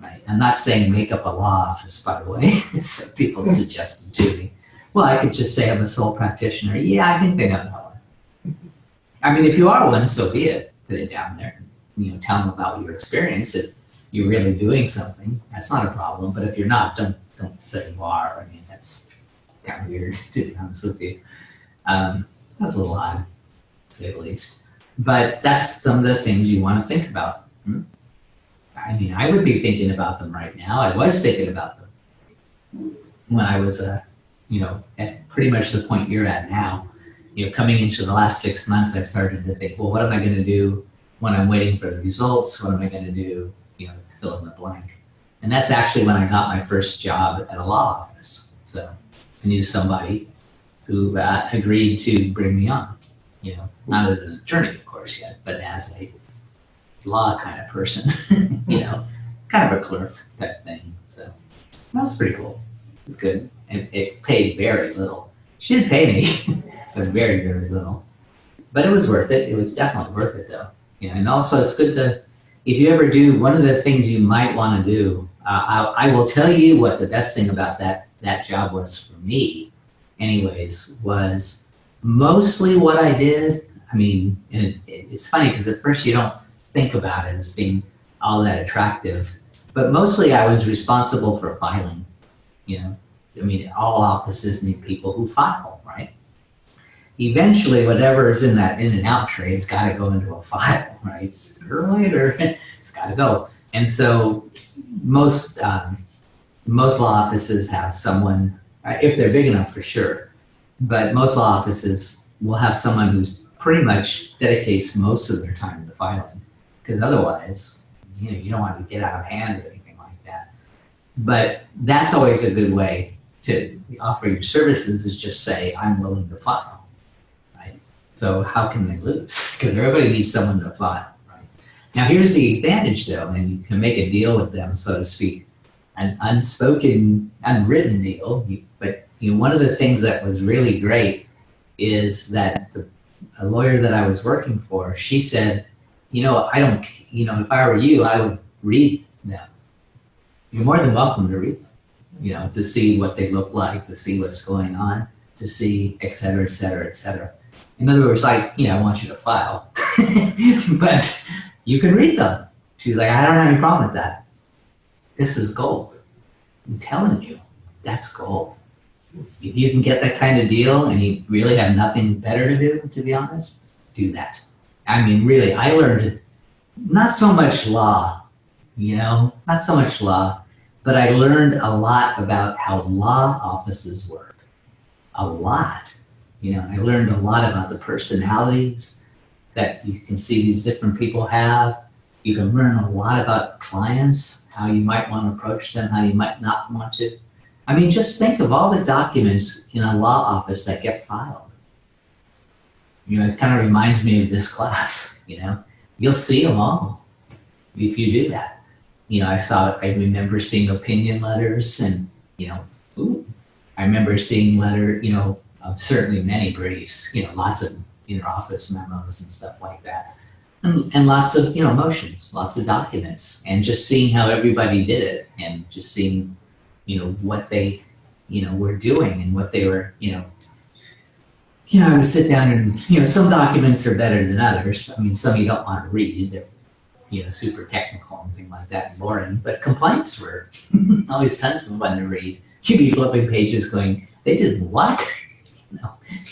right? I'm not saying make up a law office, by the way. Some people suggested to me, Well, I could just say I'm a sole practitioner. Yeah, I think they know that one. I mean, if you are one, so be it. Put it down there. Tell them about your experience. If you're really doing something, that's not a problem. But if you're not, don't say you are. I mean, that's kind of weird, to be honest with you. That's a little odd, to say the least. But that's some of the things you want to think about. I mean, I would be thinking about them right now. I was thinking about them when I was, at pretty much the point you're at now. Coming into the last 6 months, I started to think, well, what am I going to do when I'm waiting for the results? What am I going to do, fill in the blank? And that's actually when I got my first job at a law office. So I knew somebody who agreed to bring me on, not as an attorney, of course, yet, but as a law kind of person, kind of a clerk type thing. So that was pretty cool. It was good. And it paid very little. She didn't pay me, but very, very little. But it was worth it. It was definitely worth it, though. And also it's good to, if you ever do, one of the things you might want to do, I will tell you what the best thing about that job was for me, anyways, was mostly what I did. I mean, and it's funny because at first you don't think about it as being all that attractive, but mostly I was responsible for filing. I mean, all offices need people who file, right? Eventually, whatever is in that in and out tray has got to go into a file, right? Sooner or later, it's got to go. And so most law offices have someone, if they're big enough for sure, but most law offices will have someone who's pretty much dedicates most of their time to filing, because otherwise, you don't want to get out of hand or anything like that. But that's always a good way to offer your services, is just say, I'm willing to file, right? So how can they lose? Because everybody needs someone to file, right? Now here's the advantage though, and you can make a deal with them, so to speak, an unspoken, unwritten deal. But one of the things that was really great is that a lawyer that I was working for, she said, I don't, if I were you, I would read them. You're more than welcome to read them, to see what they look like, to see what's going on, to see, et cetera, et cetera, et cetera. In other words, I want you to file, but you can read them. She's like, I don't have any problem with that. This is gold. I'm telling you, that's gold. If you can get that kind of deal and you really have nothing better to do, to be honest, do that. I mean, really, I learned not so much law, not so much law, but I learned a lot about how law offices work. A lot. I learned a lot about the personalities that you can see these different people have. You can learn a lot about clients, how you might want to approach them, how you might not want to. I mean, just think of all the documents in a law office that get filed. It kind of reminds me of this class, You'll see them all if you do that. I remember seeing opinion letters and, I remember seeing certainly many briefs, lots of inter-office memos and stuff like that. And lots of, motions, lots of documents, and just seeing how everybody did it, and just seeing, what they, were doing and what they were, I would sit down and, some documents are better than others. I mean, some you don't want to read. They're, super technical and things like that, and boring. But complaints were always tons of fun to read. You'd be flipping pages going, they did what?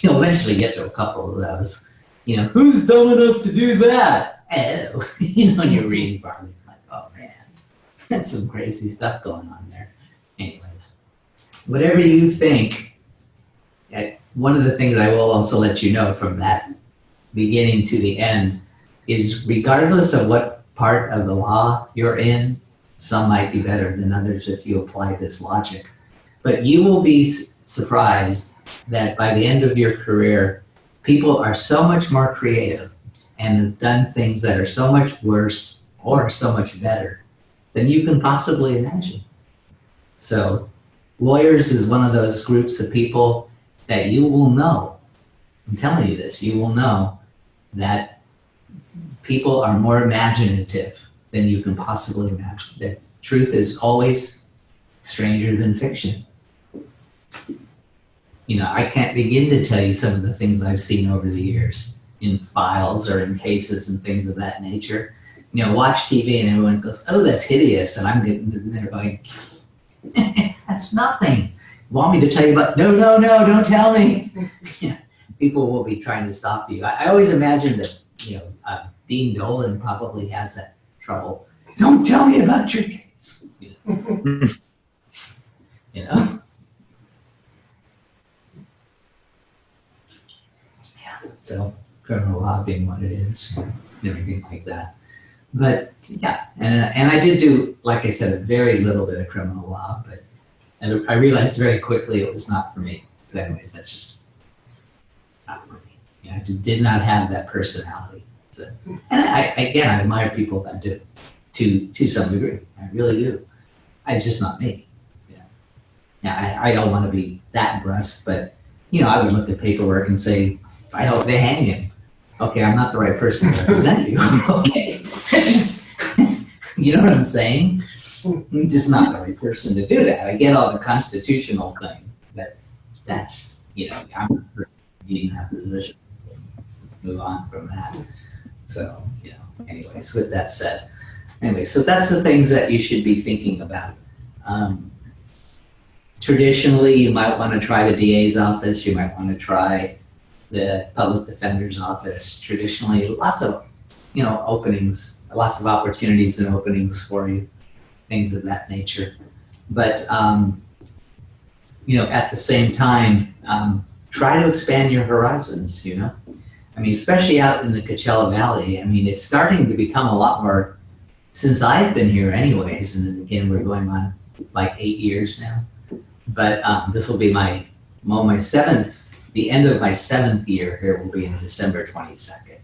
You'll eventually get to a couple of those. Who's dumb enough to do that? Oh, and you're reading probably like, oh man, that's some crazy stuff going on there. Anyways, whatever you think, one of the things I will also let you know from that beginning to the end is, regardless of what part of the law you're in, some might be better than others if you apply this logic. But you will be surprised that by the end of your career, people are so much more creative and have done things that are so much worse or so much better than you can possibly imagine. So lawyers is one of those groups of people that you will know, I'm telling you this, you will know that people are more imaginative than you can possibly imagine. That truth is always stranger than fiction. I can't begin to tell you some of the things I've seen over the years in files or in cases and things of that nature. Watch TV and everyone goes, "Oh, that's hideous," and I'm getting there going, "That's nothing." Want me to tell you about? No, don't tell me. People will be trying to stop you. I always imagine that Dean Dolan probably has that trouble. Don't tell me about your case. So criminal law being what it is, and everything like that. But yeah, and I did do, like I said, a very little bit of criminal law, but I realized very quickly it was not for me. So anyways, that's just not for me. I just did not have that personality. So, and I admire people that do, to some degree. I really do. It's just not me. Now I don't want to be that brusque, but I would look at paperwork and say, I hope they hang him. Okay, I'm not the right person to represent you. Okay, just you know what I'm saying? I'm just not the right person to do that. I get all the constitutional things, but that's I'm not being in that position. So let's move on from that. So anyways, with that said, so that's the things that you should be thinking about. Traditionally, you might want to try the DA's office. You might want to try the public defender's office. Traditionally, lots of openings, lots of opportunities and openings for you, things of that nature. But at the same time, try to expand your horizons. Especially out in the Coachella Valley. It's starting to become a lot more, since I've been here anyways, and then again we're going on like 8 years now. But this will be my seventh. The end of my 7th year here will be in December 22nd.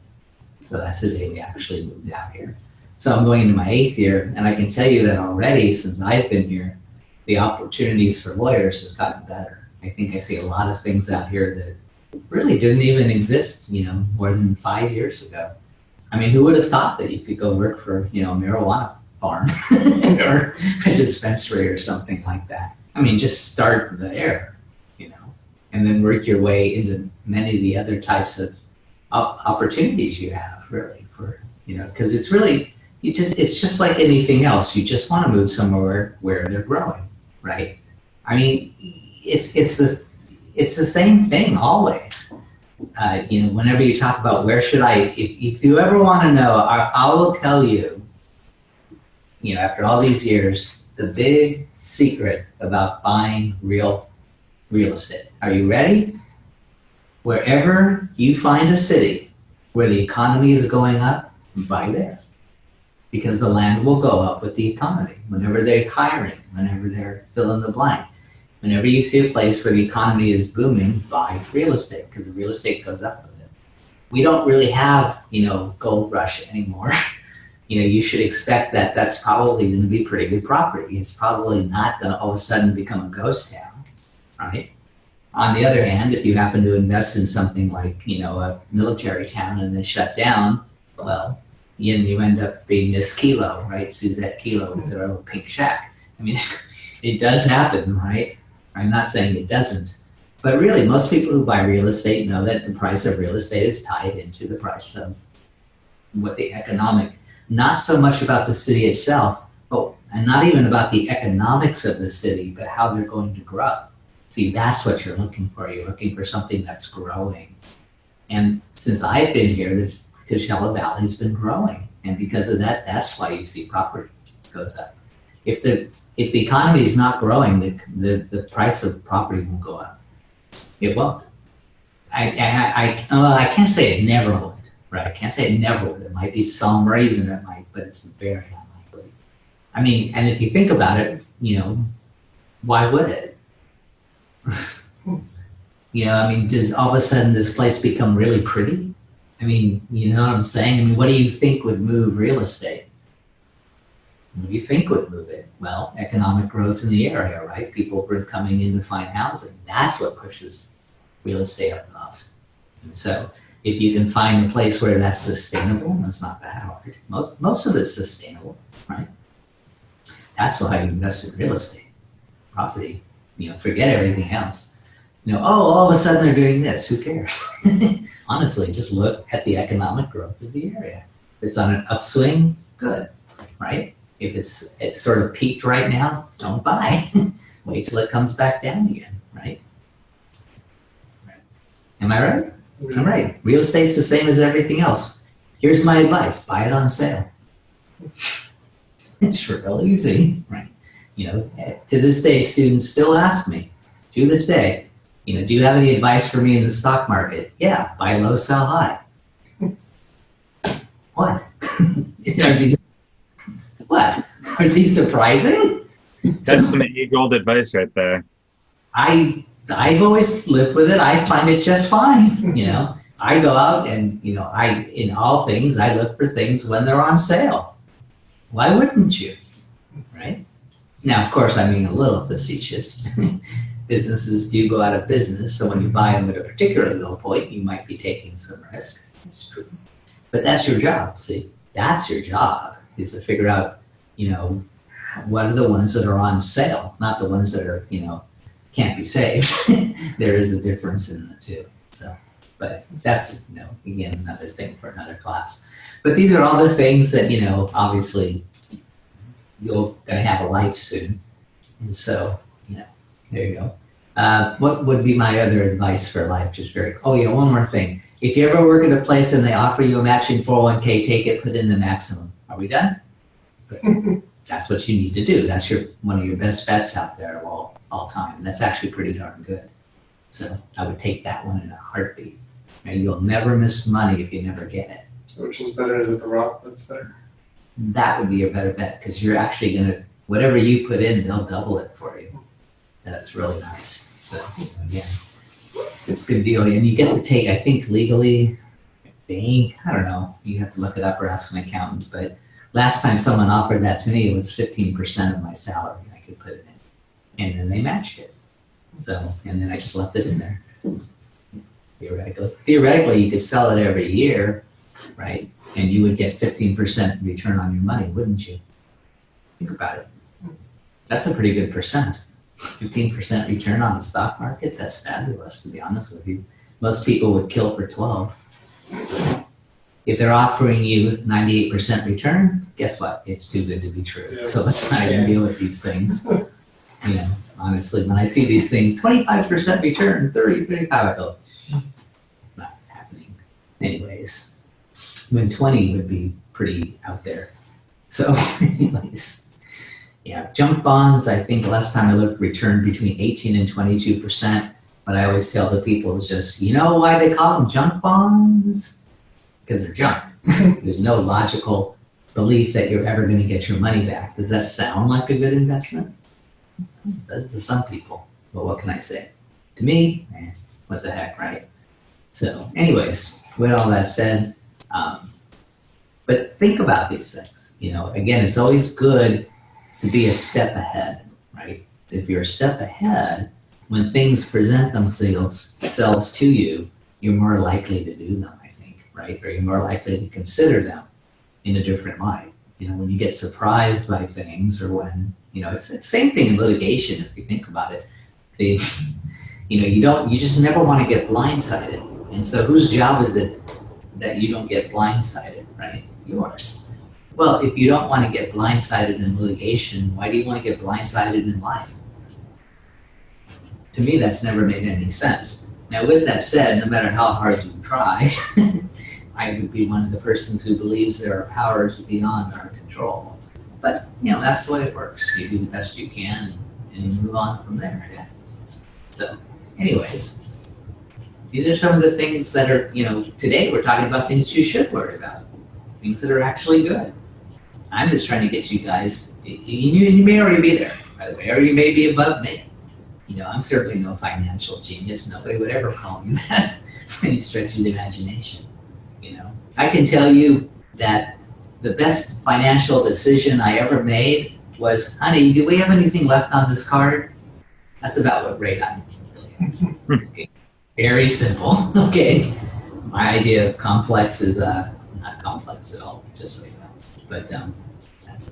So that's the day we actually moved out here. So I'm going into my 8th year, and I can tell you that already, since I've been here, the opportunities for lawyers has gotten better. I think I see a lot of things out here that really didn't even exist, more than 5 years ago. Who would have thought that you could go work for, a marijuana farm or a dispensary or something like that? Just start there. And then work your way into many of the other types of opportunities you have, really, for because it's really it's just like anything else. You just want to move somewhere where they're growing, right? It's the same thing always. Whenever you talk about where should I, if you ever want to know, I will tell you. After all these years, the big secret about buying real estate. Are you ready? Wherever you find a city where the economy is going up, buy there. Because the land will go up with the economy. Whenever they're hiring, whenever they're fill in the blank. Whenever you see a place where the economy is booming, buy real estate, because the real estate goes up with it. We don't really have, gold rush anymore. You should expect that that's probably going to be pretty good property. It's probably not going to all of a sudden become a ghost town. Right. On the other hand, if you happen to invest in something like, a military town and then shut down, well, you end up being this Kilo, right? Suzette Kilo with their little pink shack. It does happen, right? I'm not saying it doesn't. But really, most people who buy real estate know that the price of real estate is tied into the price of what the economic, not so much about the city itself, and not even about the economics of the city, but how they're going to grow. See, that's what you're looking for. You're looking for something that's growing. And since I've been here, the Coachella Valley has been growing. And because of that, that's why you see property goes up. If the economy is not growing, the price of property won't go up. It won't. I can't say it never would, right? I can't say it never would. There might be some reason it might, but it's very unlikely. And if you think about it, why would it? Does all of a sudden this place become really pretty? You know what I'm saying? What do you think would move real estate? What do you think would move it? Well, economic growth in the area, right? People were coming in to find housing. That's what pushes real estate up cost. And so if you can find a place where that's sustainable, that's not that hard. Most of it's sustainable, right? That's why you invest in real estate, property. Forget everything else. oh, all of a sudden they're doing this. Who cares? Honestly, just look at the economic growth of the area. If it's on an upswing, good, right? If it's sort of peaked right now, don't buy. Wait till it comes back down again, right? Am I right? I'm right. Real estate's the same as everything else. Here's my advice: buy it on sale. It's real easy, right? To this day, students still ask me, to this day, do you have any advice for me in the stock market? Yeah, buy low, sell high. What? What? Are these surprising? That's some age-old advice right there. I've always lived with it. I find it just fine. I go out and, in all things, I look for things when they're on sale. Why wouldn't you? Right? Now, of course, I'm being a little facetious. Businesses do go out of business, so when you buy them at a particularly low point, you might be taking some risk. That's true. But that's your job, see? That's your job, is to figure out, what are the ones that are on sale, not the ones that are, can't be saved. There is a difference in the two. So, but that's, again, another thing for another class. But these are all the things that, obviously you're going to have a life soon. And so, there you go. What would be my other advice for life? One more thing. If you ever work at a place and they offer you a matching 401k, take it, put in the maximum. Are we done? Good. That's what you need to do. That's one of your best bets out there of all time. That's actually pretty darn good. So I would take that one in a heartbeat. You'll never miss money if you never get it. Which is better? Is it the Roth that's better? That would be a better bet, because you're actually going to, whatever you put in, they'll double it for you. That's really nice. So again, it's a good deal. And you get to take, I think legally, bank, I don't know, you have to look it up or ask an accountant, but last time someone offered that to me, it was 15% of my salary I could put it in. And then they matched it. So, and then I just left it in there. Theoretically, you could sell it every year, right? And you would get 15% return on your money, wouldn't you? Think about it. That's a pretty good percent. 15% return on the stock market, that's fabulous, to be honest with you. Most people would kill for 12. So if they're offering you 98% return, guess what? It's too good to be true. Yes. So let's not even deal with these things. Honestly, when I see these things, 25% return, 35, I go, not happening. Anyways, when 20 would be pretty out there. So anyways. Yeah, junk bonds, I think last time I looked, returned between 18 and 22%. But I always tell the people, it's just, why they call them junk bonds? Because they're junk. There's no logical belief that you're ever going to get your money back. Does that sound like a good investment? It does to some people. But what can I say? To me, what the heck, right? So anyways, with all that said, but think about these things. Again, it's always good to be a step ahead, right? If you're a step ahead, when things present themselves to you, you're more likely to do them, I think, right? Or you're more likely to consider them in a different light. When you get surprised by things, or when, it's the same thing in litigation, if you think about it. You just never want to get blindsided. And so whose job is it that you don't get blindsided, right? Yours. Well, if you don't want to get blindsided in litigation, why do you want to get blindsided in life? To me, that's never made any sense. Now, with that said, no matter how hard you try, I would be one of the persons who believes there are powers beyond our control. But, that's the way it works. You do the best you can and you move on from there. Yeah. So, anyways, these are some of the things that are, today we're talking about things you should worry about, things that are actually good. I'm just trying to get you guys, you may already be there, by the way, or you may be above me. I'm certainly no financial genius. Nobody would ever call me that by any stretch of the imagination. I can tell you that the best financial decision I ever made was, honey, do we have anything left on this card? That's about what rate I'm really at. Okay. Very simple, okay? My idea of complex is not complex at all, just so you know. But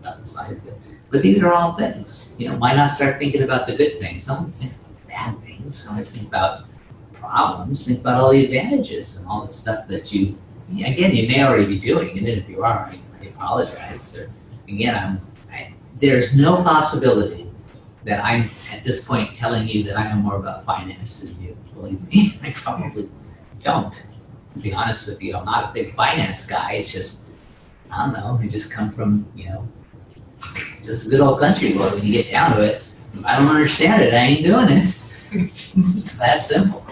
about the size of it. But these are all things. Why not start thinking about the good things? Someone's thinking, bad things. Always think about problems. Think about all the advantages and all the stuff that you, again, you may already be doing. And if you are, I apologize. Or, again, there's no possibility that I'm at this point telling you that I know more about finance than you. Believe me, I probably don't. To be honest with you, I'm not a big finance guy. It's just, I don't know, I just come from, just a good old country boy. When you get down to it, if I don't understand it, I ain't doing it. It's that simple,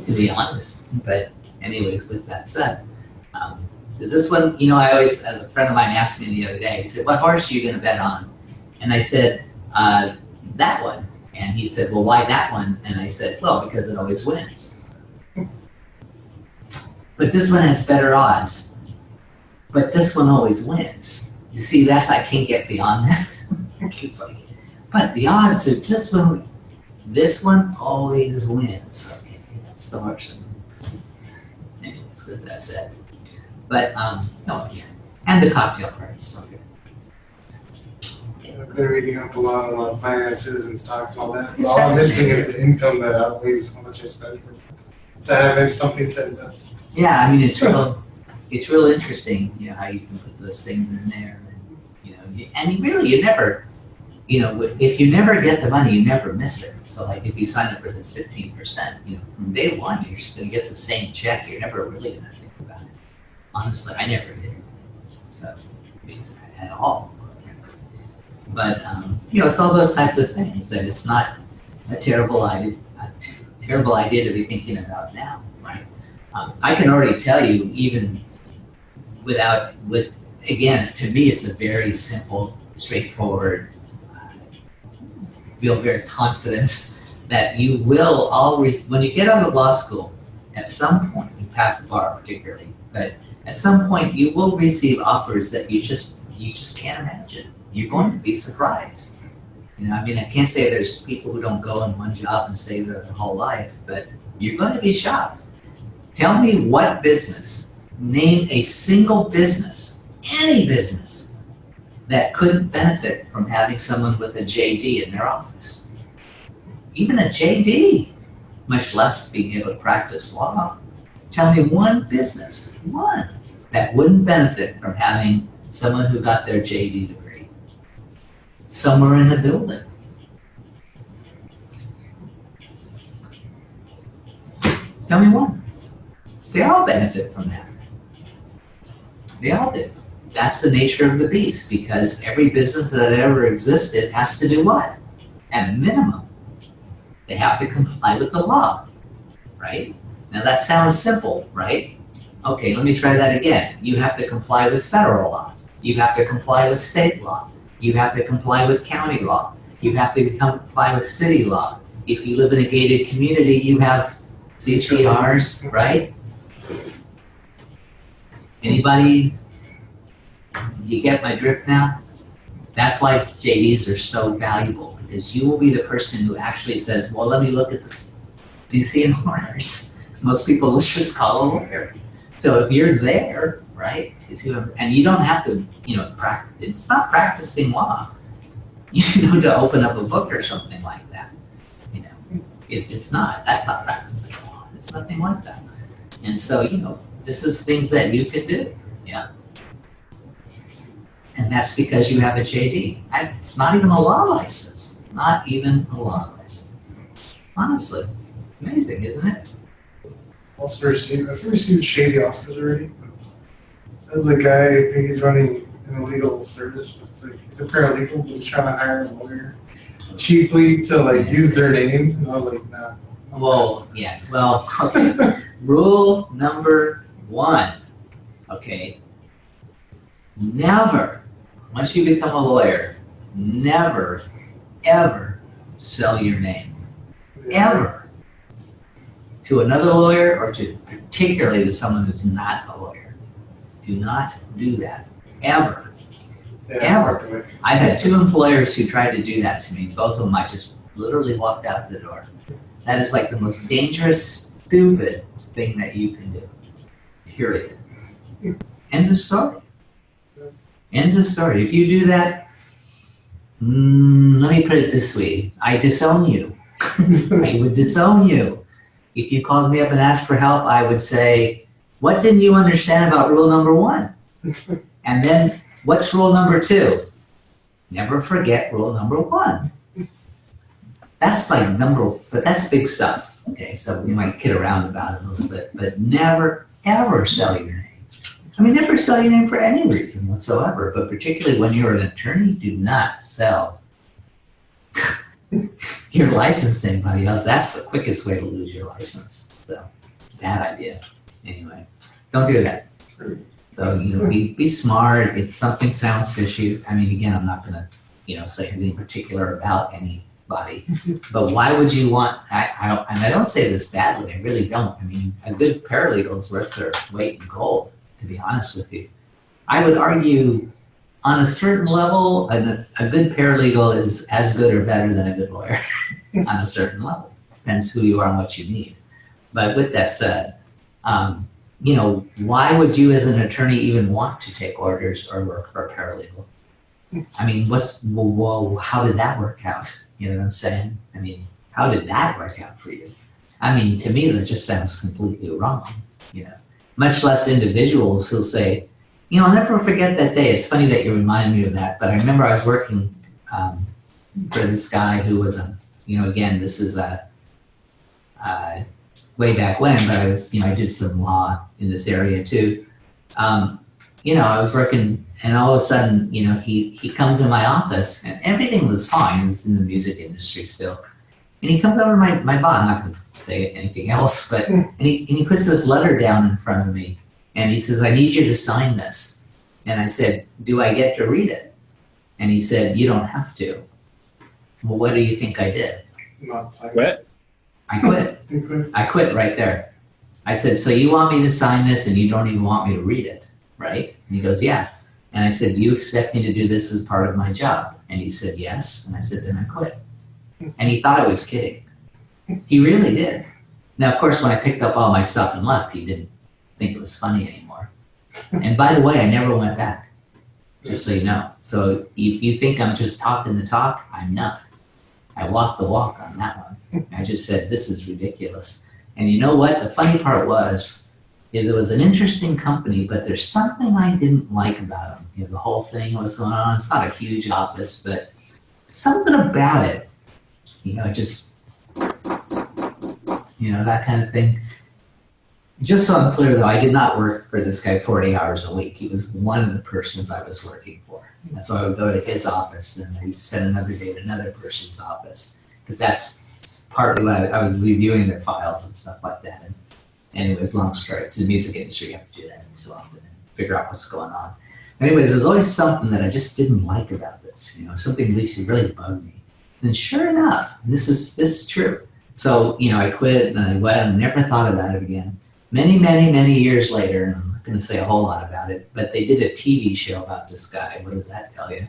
to be honest. But anyways, with that said, is this one, I always, as a friend of mine asked me the other day, he said, what horse are you going to bet on? And I said, that one. And he said, well, why that one? And I said, well, because it always wins. But this one has better odds. But this one always wins. You see, I can't get beyond that. It's like, but the odds are this one always wins. Okay, that's the horse. Anyways, with that said. But, and the cocktail parties. So good. I've been reading up a lot on finances and stocks and all that. All I'm missing is the income that outweighs how much I spend for it. So having something to invest. Yeah, I mean, it's real interesting, how you can put those things in there. And, you never, if you never get the money, you never miss it. So like if you sign up for this 15%, from day one, you're just going to get the same check. You're never really going to think about it. Honestly, I never did. So, at all. But, it's all those types of things that it's not a terrible idea to be thinking about now, right? I can already tell you, even again, to me, it's a very simple, straightforward, feel very confident that you will always, when you get out of law school, at some point, you pass the bar particularly, but at some point you will receive offers that you just can't imagine. You're going to be surprised. I can't say there's people who don't go in one job and stay there their whole life, but you're going to be shocked. Tell me what business, name a single business, any business, that couldn't benefit from having someone with a JD in their office. Even a JD, much less being able to practice law. Tell me one business, one, that wouldn't benefit from having someone who got their JD degree somewhere in the building. Tell me one. They all benefit from that. They all do. That's the nature of the beast, because every business that ever existed has to do what? At a minimum, they have to comply with the law, right? Now that sounds simple, right? Okay, let me try that again. You have to comply with federal law. You have to comply with state law. You have to comply with county law. You have to comply with city law. If you live in a gated community, you have CCRs, right? Anybody, you get my drift now? That's why JDs are so valuable, because you will be the person who actually says, well, let me look at this CCNRs. Most people will just call a lawyer. So if you're there, right, and you don't have to, practice, it's not practicing law, to open up a book or something like that. It's not, that's not practicing law. It's nothing like that. And so, this is things that you can do, And that's because you have a JD. It's not even a law license. Not even a law license. Honestly, amazing, isn't it? I've received shady offers already. There's a guy, he's running an illegal service, but he's a paralegal, but he's trying to hire a lawyer cheaply to use their name. And I was like, nah. Well, yeah. Well, okay. Rule number 1. Okay. Never, once you become a lawyer, never, ever sell your name. Ever. To another lawyer, or particularly to someone who's not a lawyer. Do not do that. Ever. Yeah, Ever. I've had 2 employers who tried to do that to me. Both of them, I just literally walked out the door. That is like the most dangerous, stupid thing that you can do. Period. End of story. End of story. If you do that, let me put it this way. I disown you. I would disown you. If you called me up and asked for help, I would say, what didn't you understand about rule number 1? And then, what's rule number 2? Never forget rule number 1. That's like but that's big stuff. Okay, so we might kid around about it a little bit, but never, ever sell your name. I mean, never sell your name for any reason whatsoever, but particularly when you're an attorney, do not sell your license to anybody else. That's the quickest way to lose your license. So, bad idea. Anyway, don't do that. So, be smart. If something sounds fishy, I mean, again, I'm not going to, say anything particular about anybody, but why would you want, I don't say this badly, I really don't. I mean, a good paralegal is worth their weight in gold, to be honest with you. I would argue on a certain level, a good paralegal is as good or better than a good lawyer on a certain level. Depends who you are and what you need. But with that said, why would you as an attorney even want to take orders or work for a paralegal? I mean, how did that work out? You know what I'm saying? I mean, how did that work out for you? I mean, to me, that just sounds completely wrong, much less individuals who'll say, I'll never forget that day. It's funny that you remind me of that, but I remember I was working for this guy who was again, this is way back when, but I was, I did some law in this area too. I was working, and all of a sudden, he comes in my office, and everything was fine. He was in the music industry still. And he comes over to my boss. I'm not going to say anything else, but and he puts this letter down in front of me, and he says, "I need you to sign this." And I said, "Do I get to read it?" And he said, "You don't have to." Well, what do you think I did? Not sign. What? I quit. You quit? I quit right there. I said, "So you want me to sign this, and you don't even want me to read it, right?" And he goes, "Yeah." And I said, "Do you expect me to do this as part of my job?" And he said, "Yes." And I said, "Then I quit." And he thought I was kidding. He really did. Now, of course, when I picked up all my stuff and left, he didn't think it was funny anymore. And by the way, I never went back, just so you know. So if you think I'm just talking the talk, I'm not. I walked the walk on that one. I just said, this is ridiculous. And you know what? The funny part is it was an interesting company, but there's something I didn't like about them. The whole thing was going on. It's not a huge office, but something about it. Just, that kind of thing. Just so I'm clear, though, I did not work for this guy 40 hours a week. He was one of the persons I was working for. And so I would go to his office, and I'd spend another day at another person's office, because that's partly why I was reviewing their files and stuff like that. And it was long story. It's the music industry. You have to do that every so often and figure out what's going on. Anyways, there's always something that I just didn't like about this. Something that really bugged me. And sure enough, this is true. So, I quit and I went and never thought about it again. Many, many, many years later, and I'm not going to say a whole lot about it, but they did a TV show about this guy. What does that tell you?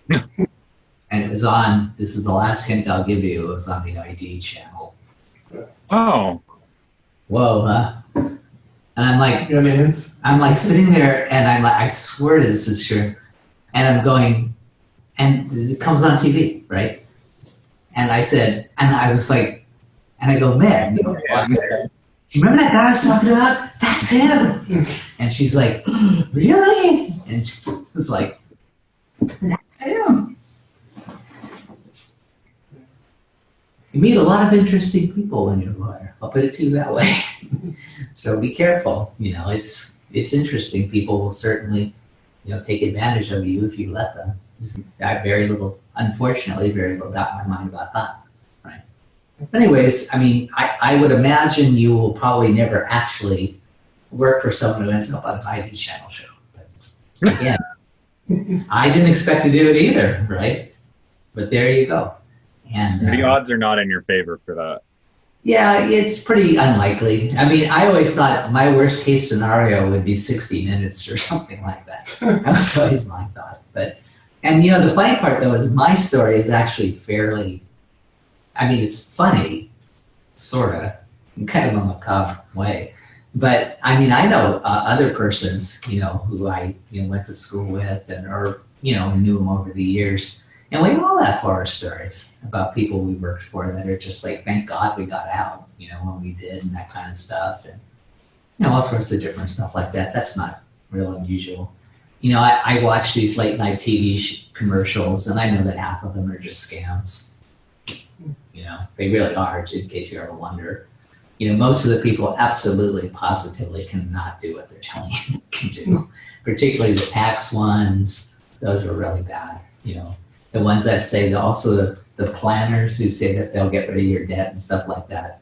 And it was on, this is the last hint I'll give you, it was on the ID channel. Oh. Whoa, huh? And I'm like, You got any hints? I'm like sitting there and I'm like, I swear to this is true. And I'm going, and it comes on TV, right? And I said, and I was like, and I go, man, remember that guy I was talking about? That's him. And she's like, really? And she was like, that's him. You meet a lot of interesting people when you're a lawyer. I'll put it to you that way. So be careful. It's interesting. People will certainly, take advantage of you if you let them. I have unfortunately, very little doubt in my mind about that. Right. But anyways, I would imagine you will probably never actually work for someone who ends up on an ID channel show. But again, I didn't expect to do it either, right? But there you go. And the odds are not in your favor for that. Yeah, it's pretty unlikely. I always thought my worst case scenario would be 60 minutes or something like that. That was always my thought. And the funny part though is my story is actually fairly, it's funny, sorta, in kind of a macabre way. But I know other persons, who I went to school with or knew them over the years. And we all have horror stories about people we worked for that are just like, thank God we got out, you know, when we did and that kind of stuff. And, you know, all sorts of different stuff like that. That's not real unusual. You know, I watch these late night TV commercials and I know that half of them are just scams. You know, they really are, in case you ever wonder. You know, most of the people absolutely, positively cannot do what they're telling you they can do. Particularly the tax ones, those are really bad, you know. The ones that say that also the planners who say that they'll get rid of your debt and stuff like that.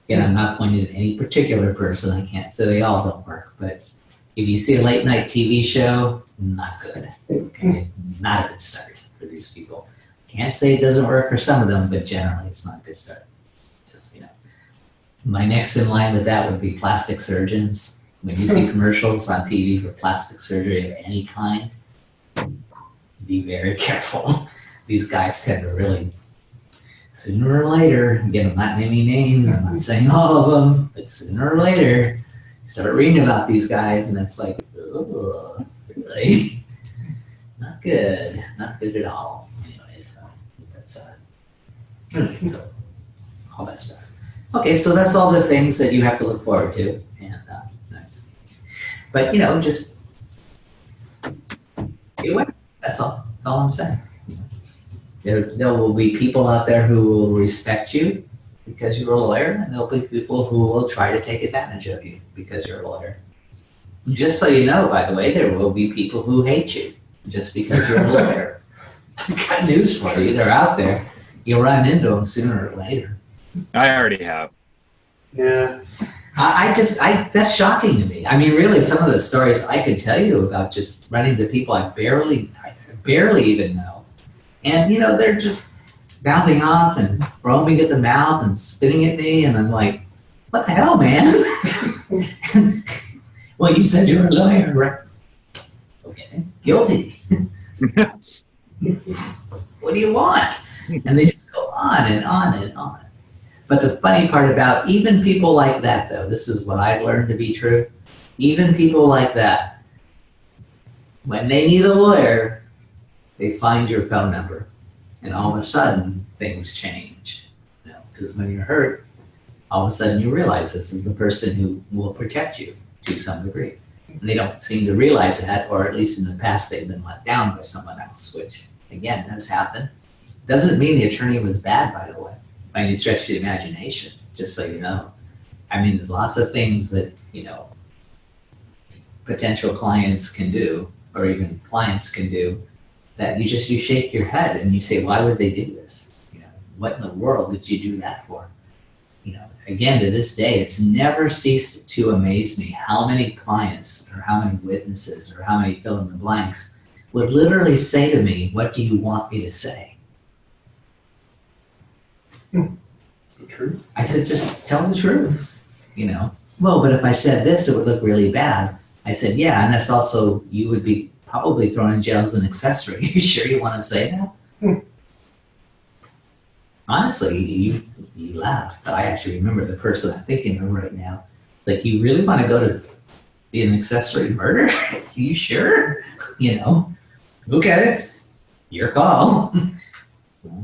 Again, I'm not pointing at any particular person. I can't say they all don't work, but if you see a late night TV show, not good. Okay, not a good start for these people. Can't say it doesn't work for some of them, but generally it's not a good start. Just, you know. My next in line with that would be plastic surgeons. When you see commercials on TV for plastic surgery of any kind, be very careful. These guys tend to really, sooner or later, again, I'm not naming names, I'm not saying all of them, but sooner or later, you start reading about these guys and it's like, ugh, really? Not good at all. Anyway, so that's, so, all that stuff. Okay, so that's all the things that you have to look forward to. And, but, you know, just be aware. That's all I'm saying. There will be people out there who will respect you because you're a lawyer, and there'll be people who will try to take advantage of you because you're a lawyer. Just so you know, by the way, there will be people who hate you just because you're a lawyer. I've got news for you. They're out there. You'll run into them sooner or later. I already have. Yeah. That's shocking to me. I mean, really, some of the stories I could tell you about just running into people I barely even know. And, you know, they're just mouthing off and foaming at the mouth and spitting at me. And I'm like, what the hell, man? Well, you said you're a lawyer, right? Okay, guilty. What do you want? And they just go on and on and on. But the funny part about even people like that, though, this is what I've learned to be true. Even people like that, when they need a lawyer, they find your phone number. And all of a sudden, things change. You know, because when you're hurt, all of a sudden you realize this is the person who will protect you to some degree. And they don't seem to realize that, or at least in the past they've been let down by someone else, which, again, does happen. Doesn't mean the attorney was bad, by the way, by any stretch of the imagination, just so you know. I mean, there's lots of things that, you know, potential clients can do, or even clients can do, that you shake your head and you say, why would they do this? You know, what in the world did you do that for? You know, again, to this day, it's never ceased to amaze me how many clients or how many witnesses or how many fill in the blanks would literally say to me, what do you want me to say? The truth? I said, just tell the truth, you know. Well, but if I said this, it would look really bad. I said, yeah, and that's also, you would be probably thrown in jail as an accessory. You sure you want to say that? Honestly, you laugh, but I actually remember the person I'm thinking of right now. Like, you really want to go to be an accessory murder? You sure? You know, okay, your call.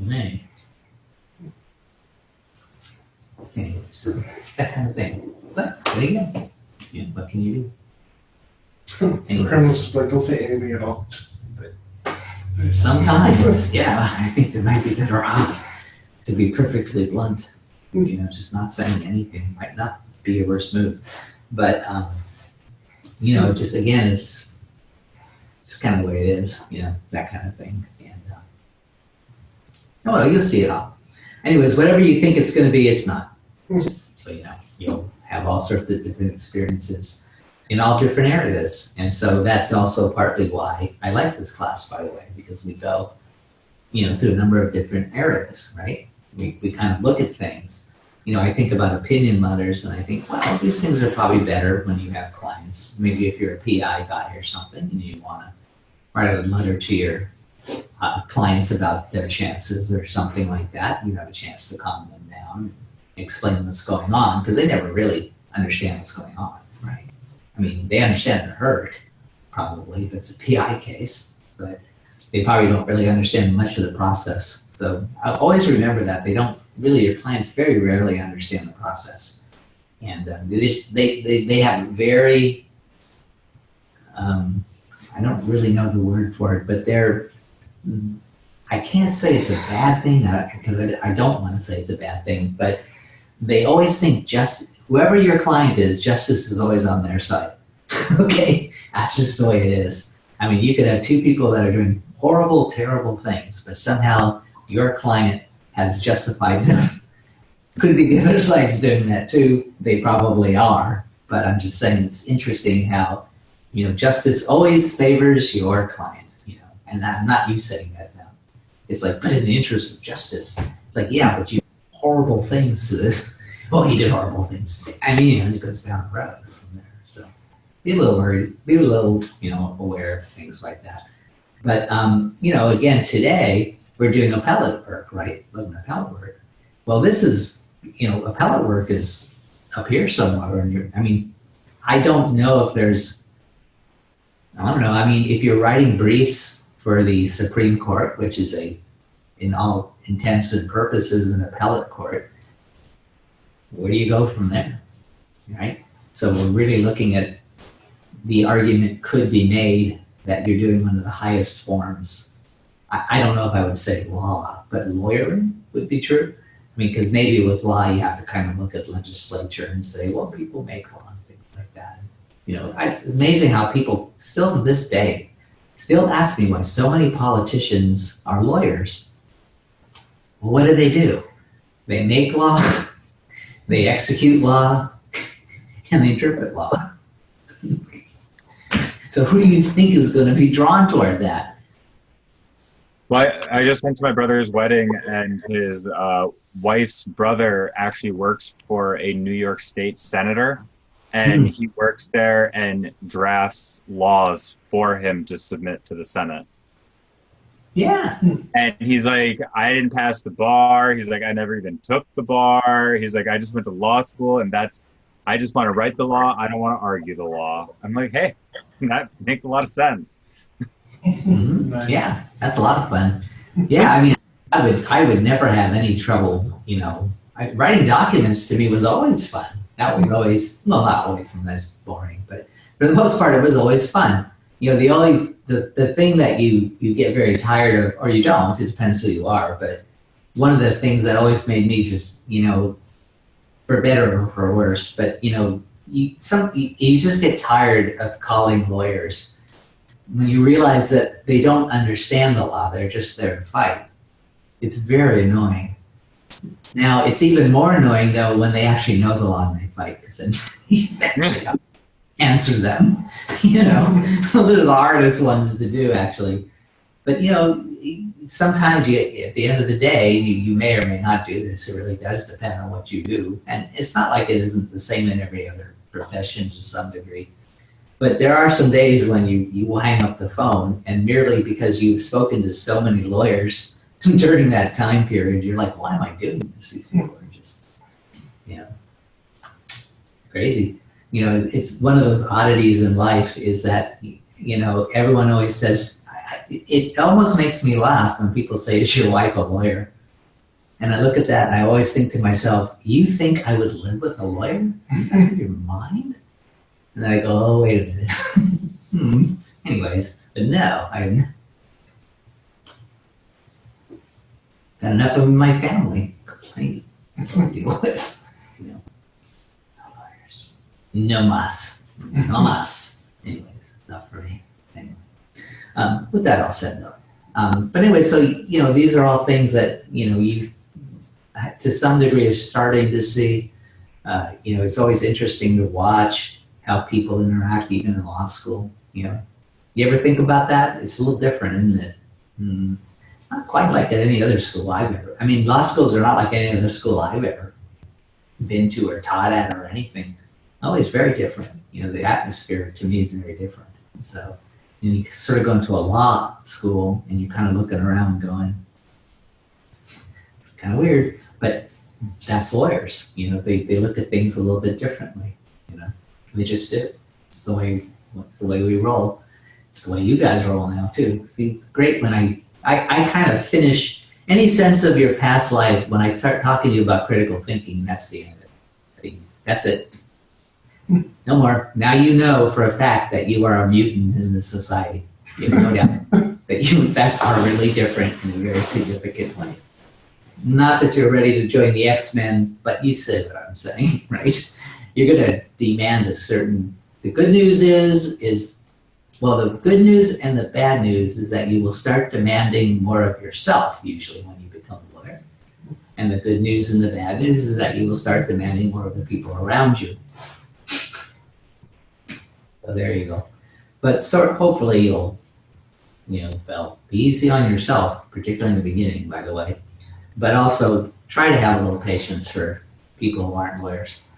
Okay. Anyway, so that kind of thing. But again, you know, what can you do? Criminals like don't say anything at all. Just Sometimes, yeah, I think they might be better off, to be perfectly blunt. You know, just not saying anything might not be your worst move. But, you know, just again, it's just kind of the way it is, you know, that kind of thing. And, oh, you'll see it all. Anyways, whatever you think it's going to be, it's not. Just so you know, you'll have all sorts of different experiences in all different areas. And so that's also partly why I like this class, by the way, because we go, you know, through a number of different areas, right? We kind of look at things. You know, I think about opinion letters and I think, well, these things are probably better when you have clients. Maybe if you're a PI guy or something and you want to write a letter to your clients about their chances or something like that, you have a chance to calm them down and explain what's going on, because they never really understand what's going on, right? I mean, they understand they're hurt, probably, if it's a PI case, but they probably don't really understand much of the process. So I always remember that your clients very rarely understand the process. And they have very, I don't really know the word for it, but I can't say it's a bad thing because I don't want to say it's a bad thing, but they always think whoever your client is, justice is always on their side. Okay, that's just the way it is. I mean, you could have two people that are doing horrible, terrible things, but somehow your client has justified them. Could be the other side's doing that too. They probably are, but I'm just saying it's interesting how, justice always favors your client, and I'm not you saying that now. It's like, but in the interest of justice, it's like, yeah, but you did horrible things to this. Oh, he did horrible things. I mean, it goes down the road from there. So be a little worried, be a little, aware of things like that. But, again, today we're doing appellate work, right? Appellate work. Well, this is, appellate work is up here somewhere. I don't know if there's, if you're writing briefs for the Supreme Court, which is in all intents and purposes, an appellate court, where do you go from there, right? So we're really looking at the argument could be made that you're doing one of the highest forms. I don't know if I would say law, but lawyering would be true. Because maybe with law, you have to kind of look at legislature and say, well, people make law and things like that. It's amazing how people still to this day still ask me why so many politicians are lawyers. Well, what do? They make law, they execute law, and they interpret law. So who do you think is going to be drawn toward that? Well, I just went to my brother's wedding, and his wife's brother actually works for a New York State senator, and he works there and drafts laws for him to submit to the Senate. Yeah. And he's like, I didn't pass the bar. He's like, I never even took the bar. He's like, I just went to law school, and I just want to write the law. I don't want to argue the law. I'm like, hey, that makes a lot of sense. Mm-hmm. Nice. Yeah, that's a lot of fun. Yeah, I would never have any trouble, writing documents to me was always fun. That was always, well, not always, sometimes boring, but for the most part, it was always fun. The thing that you get very tired of, or you don't, it depends who you are, but one of the things that always made me just, for better or for worse, but, you just get tired of calling lawyers when you realize that they don't understand the law, they're just there to fight. It's very annoying. Now, it's even more annoying, though, when they actually know the law and they fight, because then you actually have to answer them. Those are the hardest ones to do, actually. But, sometimes at the end of the day, you may or may not do this. It really does depend on what you do. And it's not like it isn't the same in every other profession to some degree. But there are some days when you will hang up the phone, and merely because you've spoken to so many lawyers during that time period, you're like, why am I doing this? These people are just, crazy. It's one of those oddities in life is that, everyone always says, it almost makes me laugh when people say, is your wife a lawyer? And I look at that and I always think to myself, you think I would live with a lawyer? Are you out of your mind? And I go, oh, wait a minute. Anyways, but no, I got enough of my family complaining to deal with. No lawyers. No mas. No mas. Anyways, not for me. Anyway. With that all said, though. But anyway, so, these are all things that, you, to some degree, are starting to see. It's always interesting to watch how people interact even in law school. You ever think about that? It's a little different, isn't it? Not quite like at any other school I've ever. Law schools are not like any other school I've ever been to or taught at or anything. Always very different. The atmosphere to me is very different. So you sort of go into a law school and you're kind of looking around going, it's kind of weird, but that's lawyers. They look at things a little bit differently. They just do. It's the way we roll. It's the way you guys roll now too. See, it's great when I kind of finish any sense of your past life when I start talking to you about critical thinking. That's the end of it. That's it. No more. Now you know for a fact that you are a mutant in this society. You have no doubt that you in fact are really different in a very significant way. Not that you're ready to join the X-Men, but you said what I'm saying, right? You're going to demand a certain. The good news is. Well, the good news and the bad news is that you will start demanding more of yourself, usually when you become a lawyer. And the good news and the bad news is that you will start demanding more of the people around you. So there you go. But hopefully you'll, well, be easy on yourself, particularly in the beginning, by the way. But also try to have a little patience for people who aren't lawyers.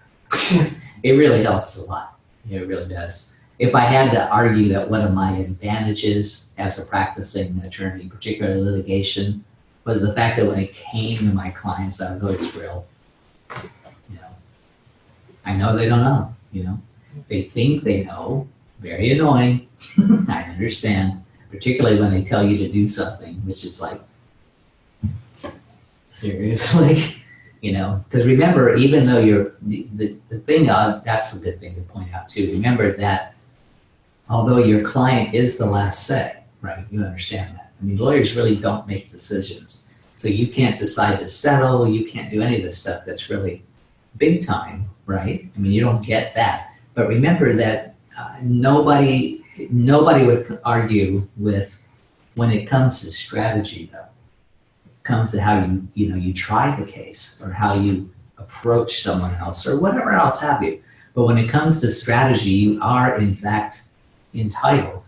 It really helps a lot. It really does. If I had to argue that one of my advantages as a practicing attorney, particularly litigation, was the fact that when it came to my clients, I was always thrilled. I know they don't know, They think they know. Very annoying. I understand. Particularly when they tell you to do something, which is like, seriously, because remember, even though you're, the thing, that's a good thing to point out too. Remember that although your client is the last say, right? You understand that. I mean, lawyers really don't make decisions. So you can't decide to settle. You can't do any of this stuff that's really big time, right? I mean, you don't get that. But remember that nobody would argue with when it comes to strategy, though. It comes to how you try the case or how you approach someone else or whatever else have you. But when it comes to strategy, you are in fact entitled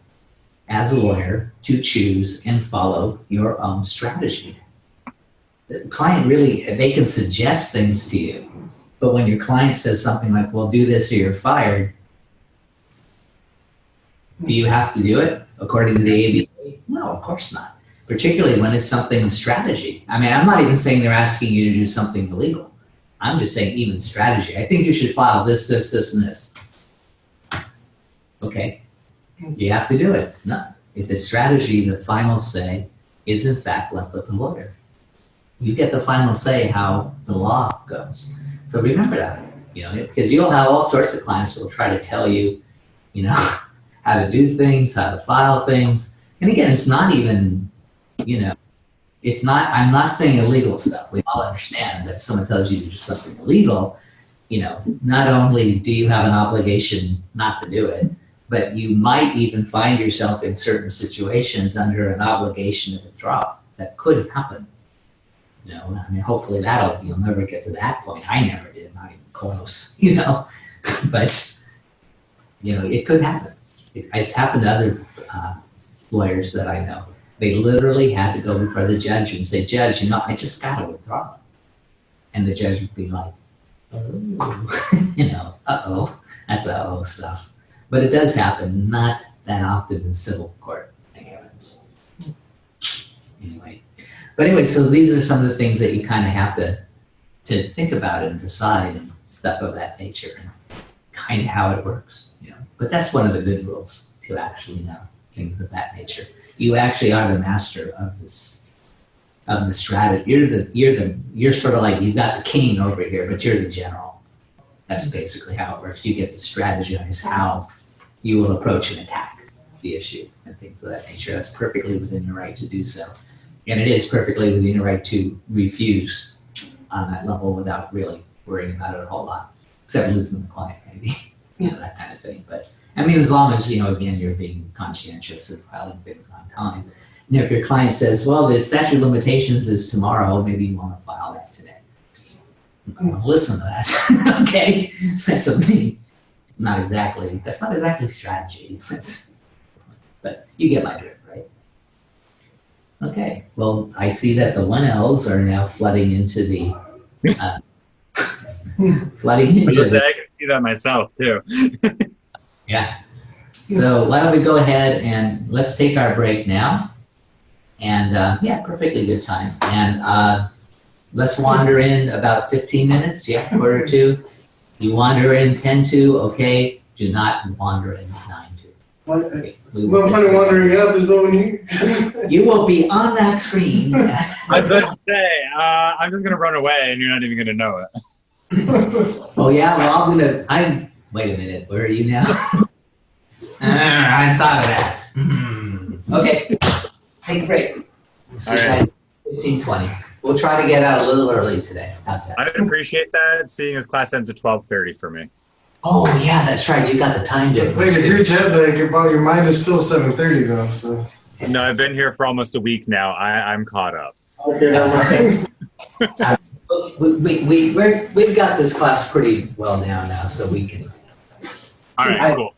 as a lawyer to choose and follow your own strategy. The client really, they can suggest things to you, but when your client says something like, well, do this or you're fired, do you have to do it according to the ABA? No, of course not. Particularly when it's something of strategy. I mean, I'm not even saying they're asking you to do something illegal. I'm just saying even strategy. I think you should file this, this, this, and this. Okay. You have to do it. No. If it's strategy, the final say is in fact left with the lawyer. You get the final say how the law goes. So remember that, because you'll have all sorts of clients that will try to tell you, how to do things, how to file things. And again, it's not even, it's not, I'm not saying illegal stuff. We all understand that if someone tells you to do something illegal, not only do you have an obligation not to do it, but you might even find yourself in certain situations under an obligation to withdraw. That could happen. I mean, hopefully you'll never get to that point. I never did, not even close, but, it could happen. It's happened to other lawyers that I know. They literally had to go before the judge and say, Judge, I just got to withdraw. And the judge would be like, oh, uh-oh, that's uh-oh stuff. But it does happen, not that often in civil court, thank heavens. Anyway, so these are some of the things that you kind of have to think about and decide and stuff of that nature and kind of how it works, But that's one of the good rules, to actually know things of that nature. You actually are the master of the strategy. You're sort of like, you've got the king over here, but you're the general. That's basically how it works. You get to strategize how you will approach and attack the issue and things of that nature. That's perfectly within your right to do so. And it is perfectly within your right to refuse on that level without really worrying about it a whole lot, except losing the client maybe, that kind of thing. But I mean, as long as, again, you're being conscientious and filing things on time. If your client says, well, the statute of limitations is tomorrow, maybe you want to file that today. Listen to that. Okay, that's something. That's not exactly strategy. But you get my drift, right? Okay, well, I see that the 1Ls are now flooding into the, I can see that myself too. Yeah. So why don't we go ahead and let's take our break now. And perfectly good time. And let's wander in about 15 minutes, quarter to. You wander in 10 to, okay. Do not wander in 9 to. What? We No will fun in wandering out. There's no one here. You will be on that screen. I was about to say, I'm just gonna run away, and you're not even gonna know it. Oh yeah, well wait a minute, where are you now? I hadn't thought of that. Okay, take a break. See you All guys at 15:20. We'll try to get out a little early today. How's that? I would appreciate that, seeing as class ends at 12:30 for me. Oh yeah, that's right. You got the time Wait, difference. if you're jet lagged, your mind is still 7:30 though. So. No, I've been here for almost a week now. I'm caught up. Okay, never mind. We've got this class pretty well now, so we can. All right, cool.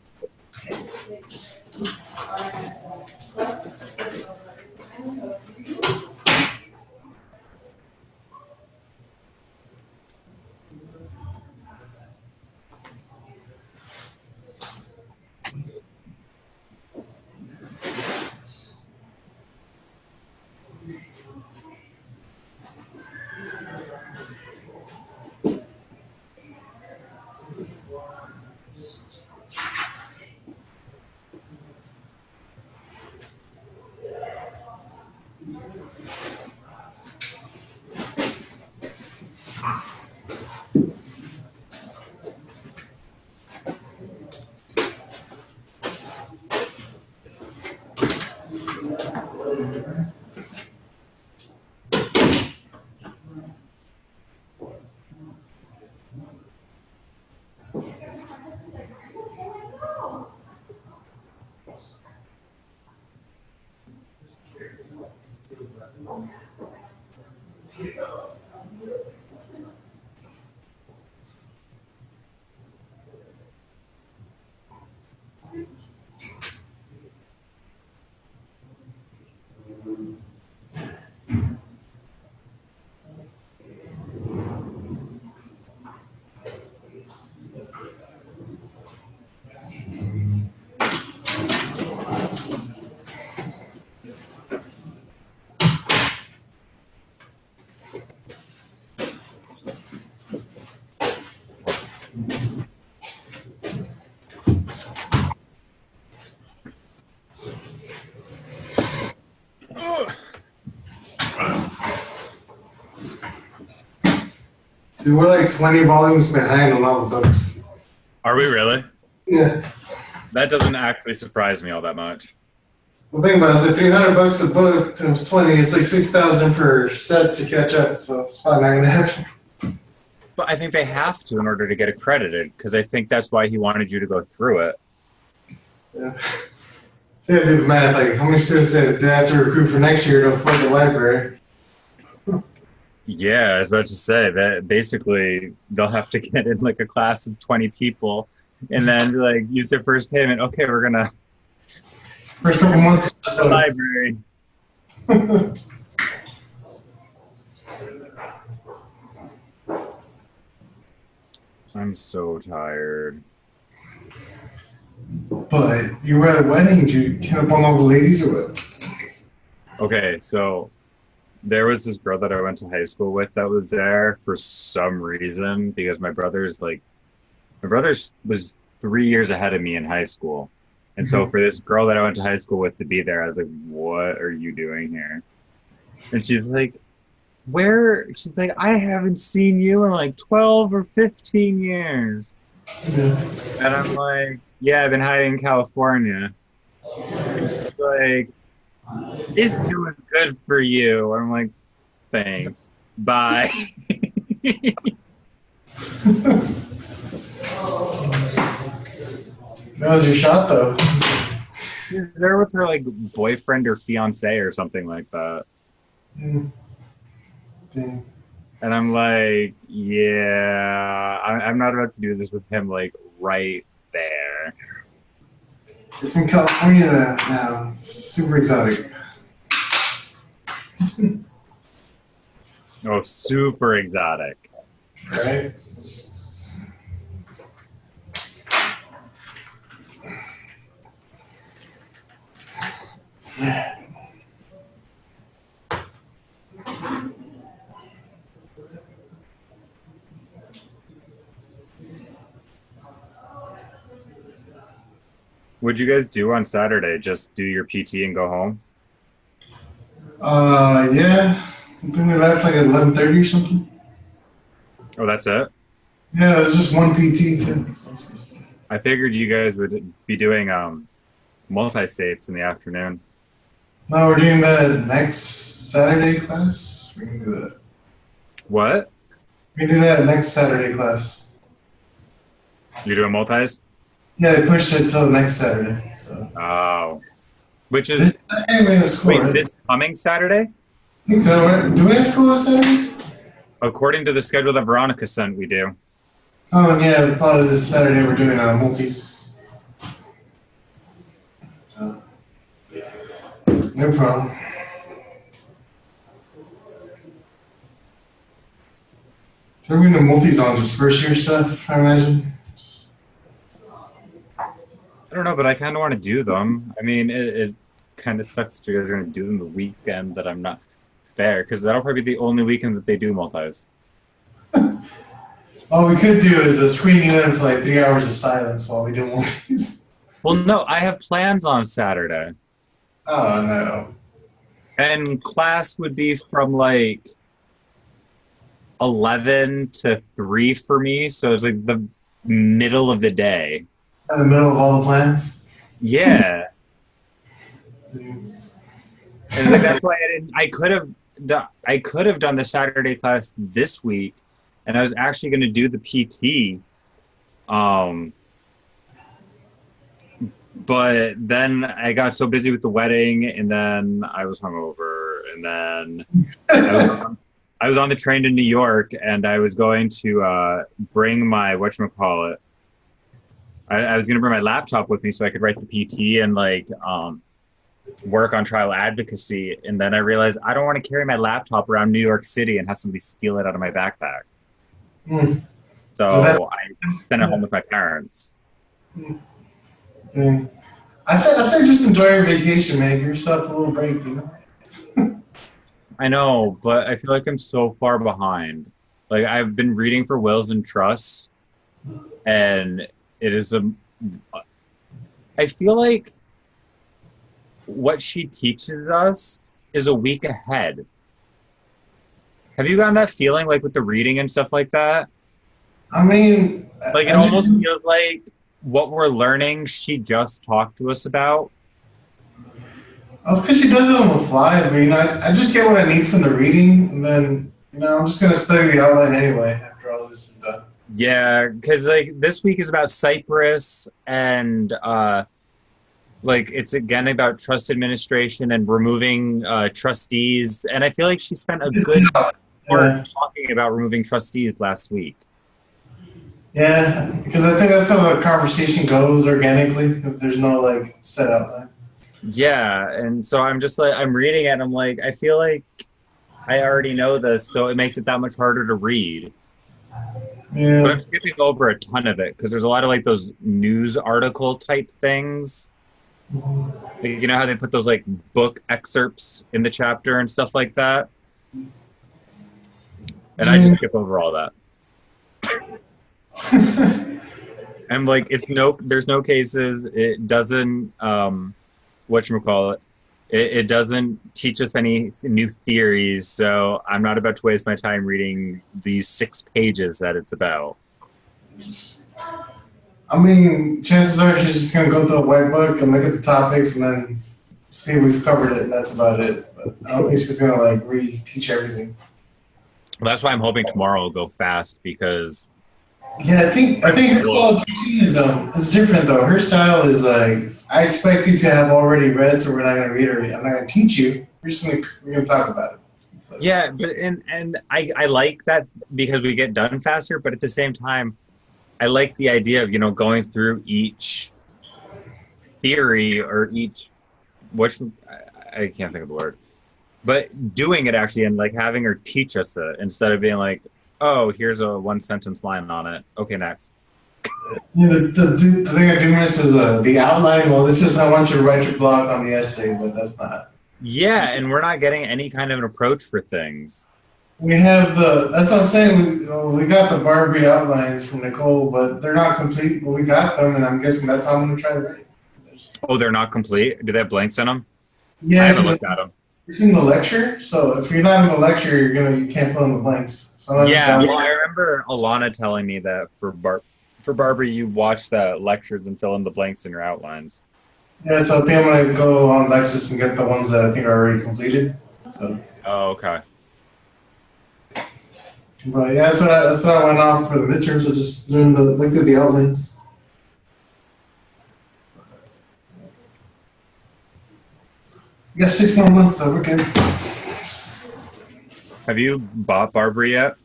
Dude, we're like 20 volumes behind on all the books. Are we really? Yeah. That doesn't actually surprise me all that much. The thing about it is like $300 a book times 20, it's like 6,000 per set to catch up. So it's probably not gonna happen. But I think they have to in order to get accredited, because I think that's why he wanted you to go through it. Yeah. So I do the math, like how many students did they have to recruit for next year to afford the library? Yeah, I was about to say that basically they'll have to get in like a class of 20 people and then like use their first payment. Okay, we're gonna First couple months. the library. I'm so tired. But you were at a wedding, did you hit up on all the ladies or what? Okay, so there was this girl that I went to high school with that was there for some reason because my brother was 3 years ahead of me in high school. And so for this girl that I went to high school with to be there, I was like, what are you doing here? And she's like, she's like, I haven't seen you in like 12 or 15 years. Yeah. And I'm like, yeah, I've been hiding in California. And she's like, it's doing good for you. And I'm like, thanks. Bye. That was your shot though. She's there with her like boyfriend or fiance or something like that. Mm. Dang. And I'm like, yeah, I'm not about to do this with him like right there. You're from California now. It's super exotic. Oh, super exotic. Right? Yeah. What'd you guys do on Saturday? Just do your PT and go home? Yeah. I think we left like at 11:30 or something. Oh, that's it? Yeah, it was just one PT too. I figured you guys would be doing multi-states in the afternoon. No, we're doing that next Saturday class. We can do that. What? We can do that next Saturday class. You're doing multis? Yeah, they pushed it till next Saturday. So. Oh. Which is This Saturday we have school, wait, right? this coming Saturday? I think so, right? Do we have school this Saturday? According to the schedule that Veronica sent, we do. Oh, yeah, probably this Saturday we're doing multis. No problem. So we're going to multis on just first year stuff, I imagine. I don't know, but I kind of want to do them. I mean, it kind of sucks that you guys are going to do them the weekend that I'm not there, because that'll probably be the only weekend that they do multis. All we could do is screen you in for like 3 hours of silence while we do multis. Well, no, I have plans on Saturday. Oh, no. And class would be from like 11 to 3 for me, so it's like the middle of the day. In the middle of all the plans? Yeah. And like, that's why I could have done the Saturday class this week, and I was actually going to do the PT. But then I got so busy with the wedding, and then I was hungover, and then I was on the train to New York, and I was going to bring my whatchamacallit. I was going to bring my laptop with me so I could write the PT and like work on trial advocacy. And then I realized I don't want to carry my laptop around New York City and have somebody steal it out of my backpack. So I sent it home with my parents. I said just enjoy your vacation, man. Give yourself a little break, you know? I know, but I feel like I'm so far behind. Like, I've been reading for wills and trusts, and it is I feel like what she teaches us is a week ahead. Have you gotten that feeling, like, with the reading and stuff like that? I mean... Like, it almost feels like what we're learning, she just talked to us about. That's because she does it on the fly. I mean, I just get what I need from the reading, and then, you know, I'm just going to study the outline anyway after all this is done. Yeah, because, like, this week is about Cyprus, and, like, it's, again, about trust administration and removing trustees, and I feel like she spent a good part talking about removing trustees last week. Yeah, because I think that's how the conversation goes organically, if there's no, like, set outline. Yeah, and so I'm just like, I'm reading it, and I'm like, I feel like I already know this, so it makes it that much harder to read. Yeah. But I'm skipping over a ton of it, because there's a lot of, like, those news article type things. Like, you know how they put those, like, book excerpts in the chapter and stuff like that? And I just skip over all that. I'm like, there's no cases. It doesn't, whatchamacallit, it doesn't teach us any new theories. So I'm not about to waste my time reading these 6 pages that it's about. I mean, chances are she's just going to go through a white book and look at the topics and then see we've covered it, and that's about it. But I don't think she's going to, like, re-teach everything. Well, that's why I'm hoping tomorrow will go fast, because... Yeah, I think her style of teaching is different, though. Her style is, like, I expect you to have already read, so we're not going to reiterate. I'm not going to teach you. We're going to talk about it. So. Yeah, but and I like that because we get done faster, but at the same time, I like the idea of, you know, going through each theory or each, I can't think of the word, but doing it actually and, like, having her teach us it instead of being like, oh, here's a 1-sentence line on it. Okay, next. Yeah, the thing I do miss is the outline. Well, this is I want you to write your blog on the essay, but that's not. Yeah, and we're not getting any kind of an approach for things. We have that's what I'm saying. We got the Barbie outlines from Nicole, but they're not complete. But we got them, and I'm guessing that's how I'm going to try to write. Oh, they're not complete? Do they have blanks in them? I Yeah, haven't 'cause looked at them. you're in the lecture, so if you're not in the lecture, you can't fill in the blanks. So I just Yeah, got- well, I remember Alana telling me that for Barbara, you watch the lectures and fill in the blanks in your outlines. yeah, so I think I'm gonna go on Lexus and get the ones that I think are already completed. So, Oh, okay. but yeah, that's what I went off for the midterms. I just looked at the outlines. We got 6 more months though. We're good. Have you bought Barbara yet?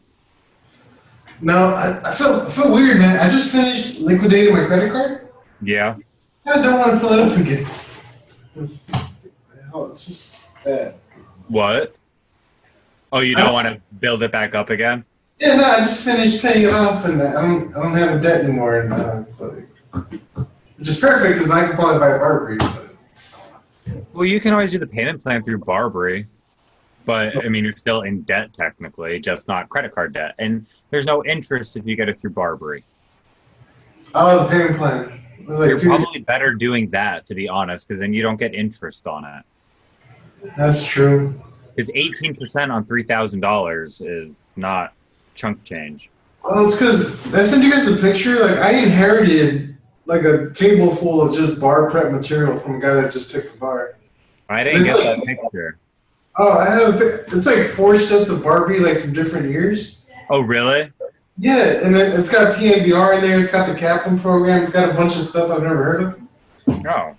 No, I feel weird, man. I just finished liquidating my credit card. Yeah. I don't want to fill it up again. It's just bad. What? Oh, you don't want to build it back up again? Yeah, no, I just finished paying it off, and I don't have a debt anymore, and it's like, which is perfect because I can probably buy a Barbary. But Well, you can always do the payment plan through Barbary, but I mean, you're still in debt technically, just not credit card debt. And there's no interest if you get it through Barbary. oh, the payment plan. It was like You're two. probably better doing that, to be honest, because then you don't get interest on it. That's true. Because 18% on $3,000 is not chunk change. Well, it's because I sent you guys a picture. Like I inherited like a table full of just bar prep material from a guy that just took the bar. I didn't get that picture. Oh, I have. It's like 4 sets of Barbie, like from different years. Oh, really? Yeah, and it's got PABR in there. It's got the Kaplan program. It's got a bunch of stuff I've never heard of. Oh.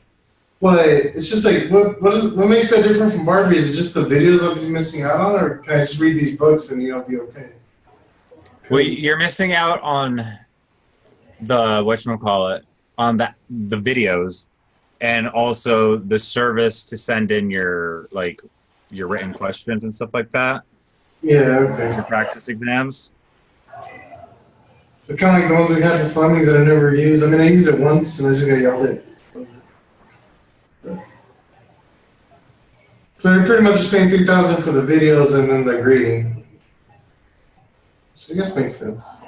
But it's just like, what makes that different from Barbie? Is it just the videos I'll be missing out on, or can I just read these books and be okay? Well, you're missing out on the whatchamacallit, on the videos, and also the service to send in your written questions and stuff like that. Yeah, okay. Your practice exams. So kind of like the ones we had for Fleming's that I never used. I mean, I used it once and I just got yelled at. So you're pretty much just paying $3,000 for the videos and then the grading. So I guess makes sense.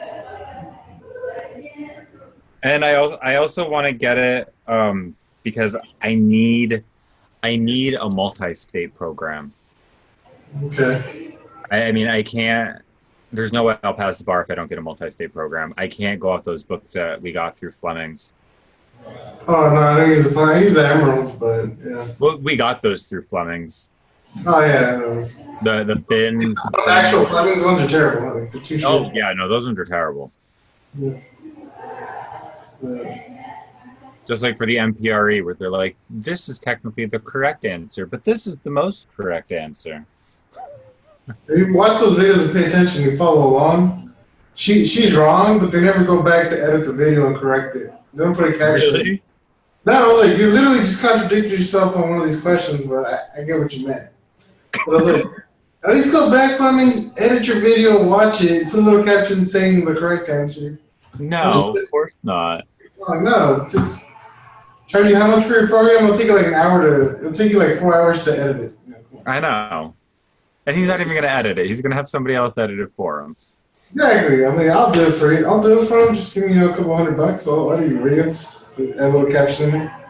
And I also want to get it because I need a multi-state program. Okay. I mean, I can't. There's no way I'll pass the bar if I don't get a multi-state program. I can't go off those books that we got through Fleming's. Oh no, I don't use the Fleming. I use the Emeralds, but yeah. Well, we got those through Fleming's. Oh yeah, those. The fins. The actual Fleming's ones are terrible. Like, they're too short. Oh yeah, no, those ones are terrible. Yeah. Yeah. Just like for the MPRE, where they're like, this is technically the correct answer, but this is the most correct answer. If you watch those videos and pay attention, you follow along. She's wrong, but they never go back to edit the video and correct it. They don't put a caption. Really? No, I was like, you literally just contradicted yourself on one of these questions, but I get what you meant. But I was like, at least go back, Fleming, edit your video, watch it, put a little caption saying the correct answer. No, of course not. Oh, no, it's charge you how much for your program? It'll take you like an hour to. It'll take you like 4 hours to edit it. I know. And he's not even going to edit it. He's going to have somebody else edit it for him. Exactly. I mean, I'll do it for you. I'll do it for him. Just give me a couple $100. I'll edit your videos. Add a little caption in there.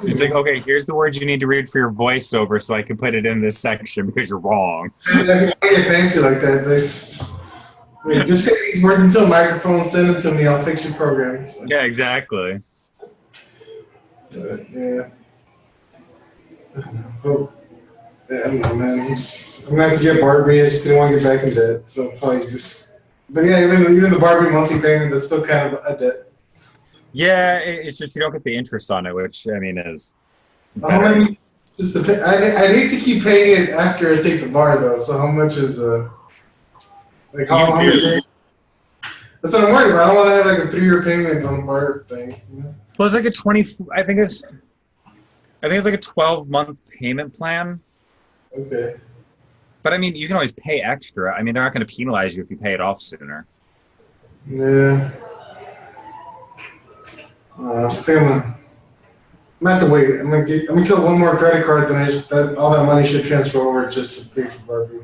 It's like, okay, here's the words you need to read for your voiceover so I can put it in this section because you're wrong. If you want to get fancy like that, just say these words into a microphone, send them to me. I'll fix your program. Yeah, exactly. Yeah. Oh, yeah, I don't know, man. I'm gonna have to get Barbie. I just didn't want to get back in debt, so probably just. But yeah, even the Barbie monthly payment, that's still kind of a debt. Yeah, it's just you don't get the interest on it, which I mean is. How better. many? I hate to keep paying it after I take the bar though. So how much is like how You much? do. That's what I'm worried about. I don't want to have like a 3-year payment on the bar thing. You know? Well, it's like a 20. I think it's like a 12-month payment plan. Okay. But I mean, you can always pay extra. I mean, they're not going to penalize you if you pay it off sooner. Yeah. I think I'm gonna have to wait. I'm gonna kill one more credit card, then all that money should transfer over just to pay for Barbie.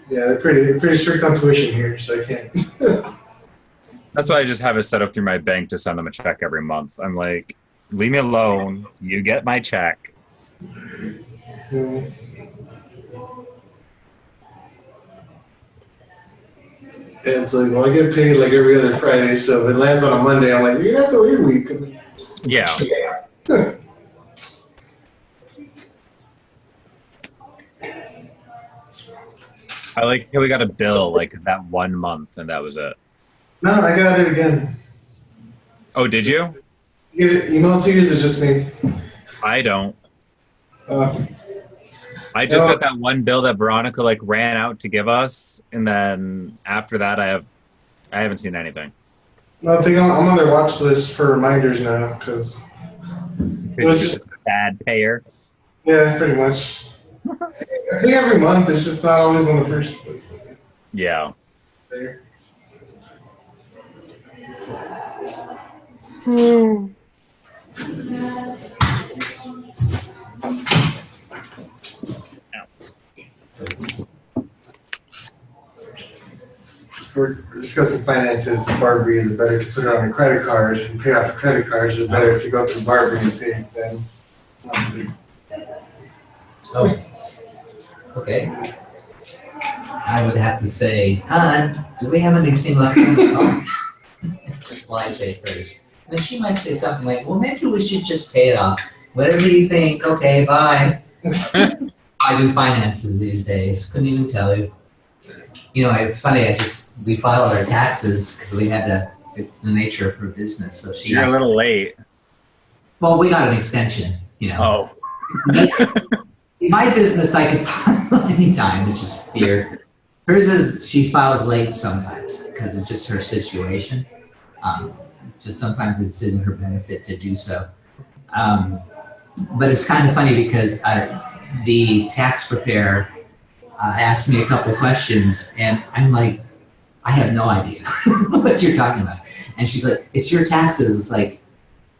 Yeah, they're pretty strict on tuition here, so I can't. That's why I just have it set up through my bank to send them a check every month. I'm like, leave me alone. You get my check. Yeah. And it's like, well, I get paid like every other Friday, so if it lands on a Monday, I'm like, you're gonna have to wait a week. I mean, Yeah. I like how we got a bill like that 1 month and that was it. No, I got it again. Oh, did you? You get it emailed to you, or is it just me? I don't. Uh, I just No. got that one bill that Veronica like ran out to give us, and then after that, I haven't seen anything. no, I think I'm on their watch list for reminders now, because it was just, a bad payer. yeah, pretty much. I think every month, it's just not always on the first Yeah. there. We're discussing finances. Barbary, is it better to put it on a credit card and pay off a credit card? Is it better to go to Barbary and pay than not to? Oh, okay. I would have to say, hon, do we have anything left on the phone? That's what I say first. And then she might say something like, well, maybe we should just pay it off. Whatever you think, okay, bye. I do finances these days. Couldn't even tell you. You know, it's funny, we filed our taxes because we had to, it's the nature of her business, so she You're a has, little late. well, we got an extension, you know. Oh. In my business, I could file anytime, it's just fear. Hers is, she files late sometimes because of just her situation. Just sometimes it's in her benefit to do so. But it's kind of funny because the tax preparer asked me a couple of questions, and I'm like, I have no idea what you're talking about. And she's like, it's your taxes. It's like,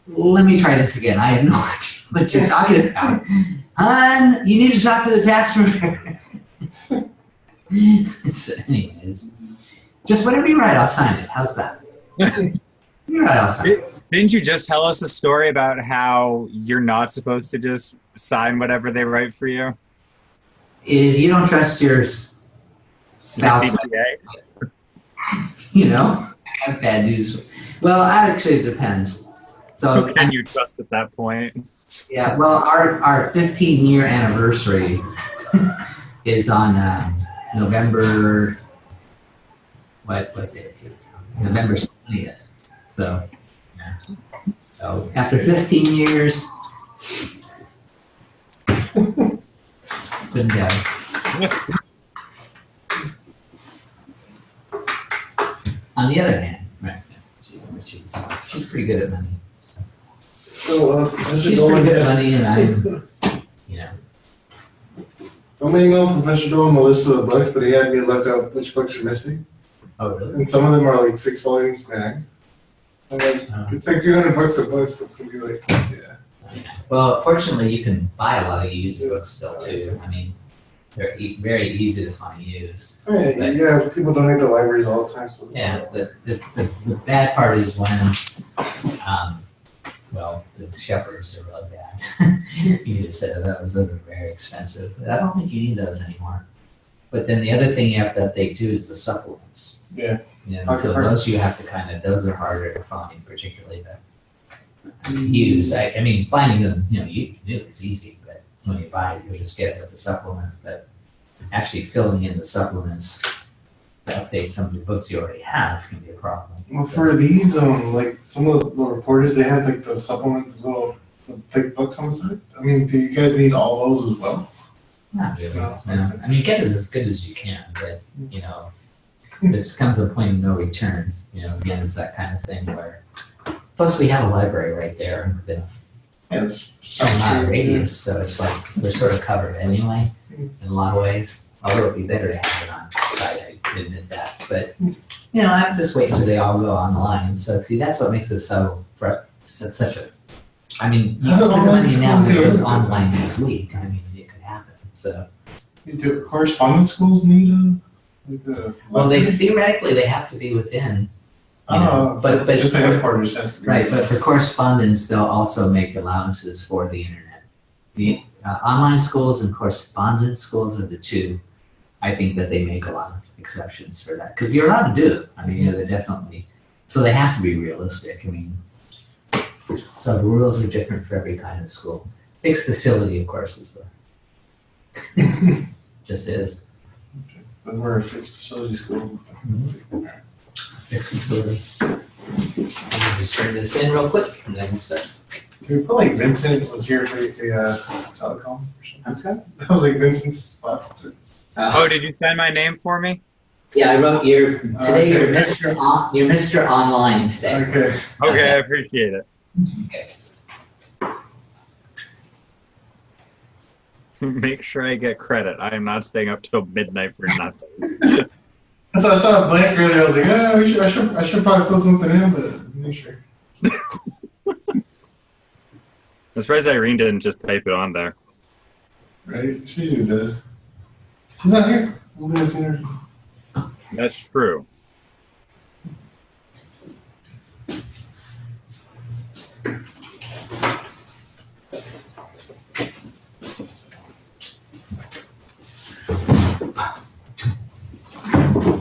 let me try this again. I have no idea what you're talking about. Hon, you need to talk to the tax preparer. So anyways, just whatever you write, I'll sign it. How's that? You're right, I'll sign it. Didn't you just tell us a story about how you're not supposed to just sign whatever they write for you? If you don't trust your spouse, CDTA? you know, I have bad news. Well, actually, it depends. So, Who can you trust at that point? yeah, well, our 15-year anniversary is on November, what day is it? November 20th. So, yeah. So after 15 years, couldn't go. On the other hand, right, she's pretty good at money. So, She's pretty good at money, and I'm, you know. So I'm emailing Professor Dole on the list of the books, but he had me look up which books are missing. Oh, really? And some of them are like 6 volumes back. I'm like, it's like 300 bucks a book, so it's gonna be like, yeah. Well, fortunately, you can buy a lot of used books still too. I mean, they're very easy to find used. Yeah, people donate to libraries all the time. So Yeah, the bad part is when, well, the shepherds are really bad. You need a set of those. Those are very expensive. But I don't think you need those anymore. But then the other thing you have to update too is the supplements. Yeah. You know, so those you have to those are harder to find, particularly to use. I mean, finding them, you know, you can do it, it's easy, but when you buy it, you'll just get it with the supplement. But actually filling in the supplements to update some of the books you already have can be a problem. Well, for these, like some of the reporters, they have like the supplement, little thick books on the side. I mean, do you guys need all those as well? Not really. No. No. I mean, get as good as you can, but you know, there comes a point of no return. You know, again, it's that kind of thing where. Plus, we have a library right there within It's some amount of radius, so it's like we're sort of covered anyway in a lot of ways. Although it'd be better to have it on site, I admit that. But you know, I have to just wait until they all go online. So see, that's what makes it such a. I mean, you How put the long money is now school goes there? online next week. I mean, it could happen. So. Do correspondence schools need a Well, theoretically, they have to be within Oh, but just the headquarters has to be. right, but for correspondence, they'll also make allowances for the internet. The online schools and correspondence schools are the two. I think that they make a lot of exceptions for that because you're allowed to do it. I mean, they're definitely, so they have to be realistic. I mean, so the rules are different for every kind of school. Fixed facility, of course, is the, just is. So we're a fixed facility school. Fixed facility. I'll just turn this in real quick and then we'll start. Do we feel like Vincent was here for a telecom or something? I'm sorry? That was like Vincent's spot. Oh, did you sign my name for me? Yeah, I wrote today Okay. you're Mr. Online today. Okay. Okay, I appreciate it. Okay. Make sure I get credit. I am not staying up till midnight for nothing. So I saw a blank earlier. I was like, I should probably fill something in, but I'm not sure. I'm surprised Irene didn't just type it on there. Right? She usually does. She's not here. We'll do this interview. That's true.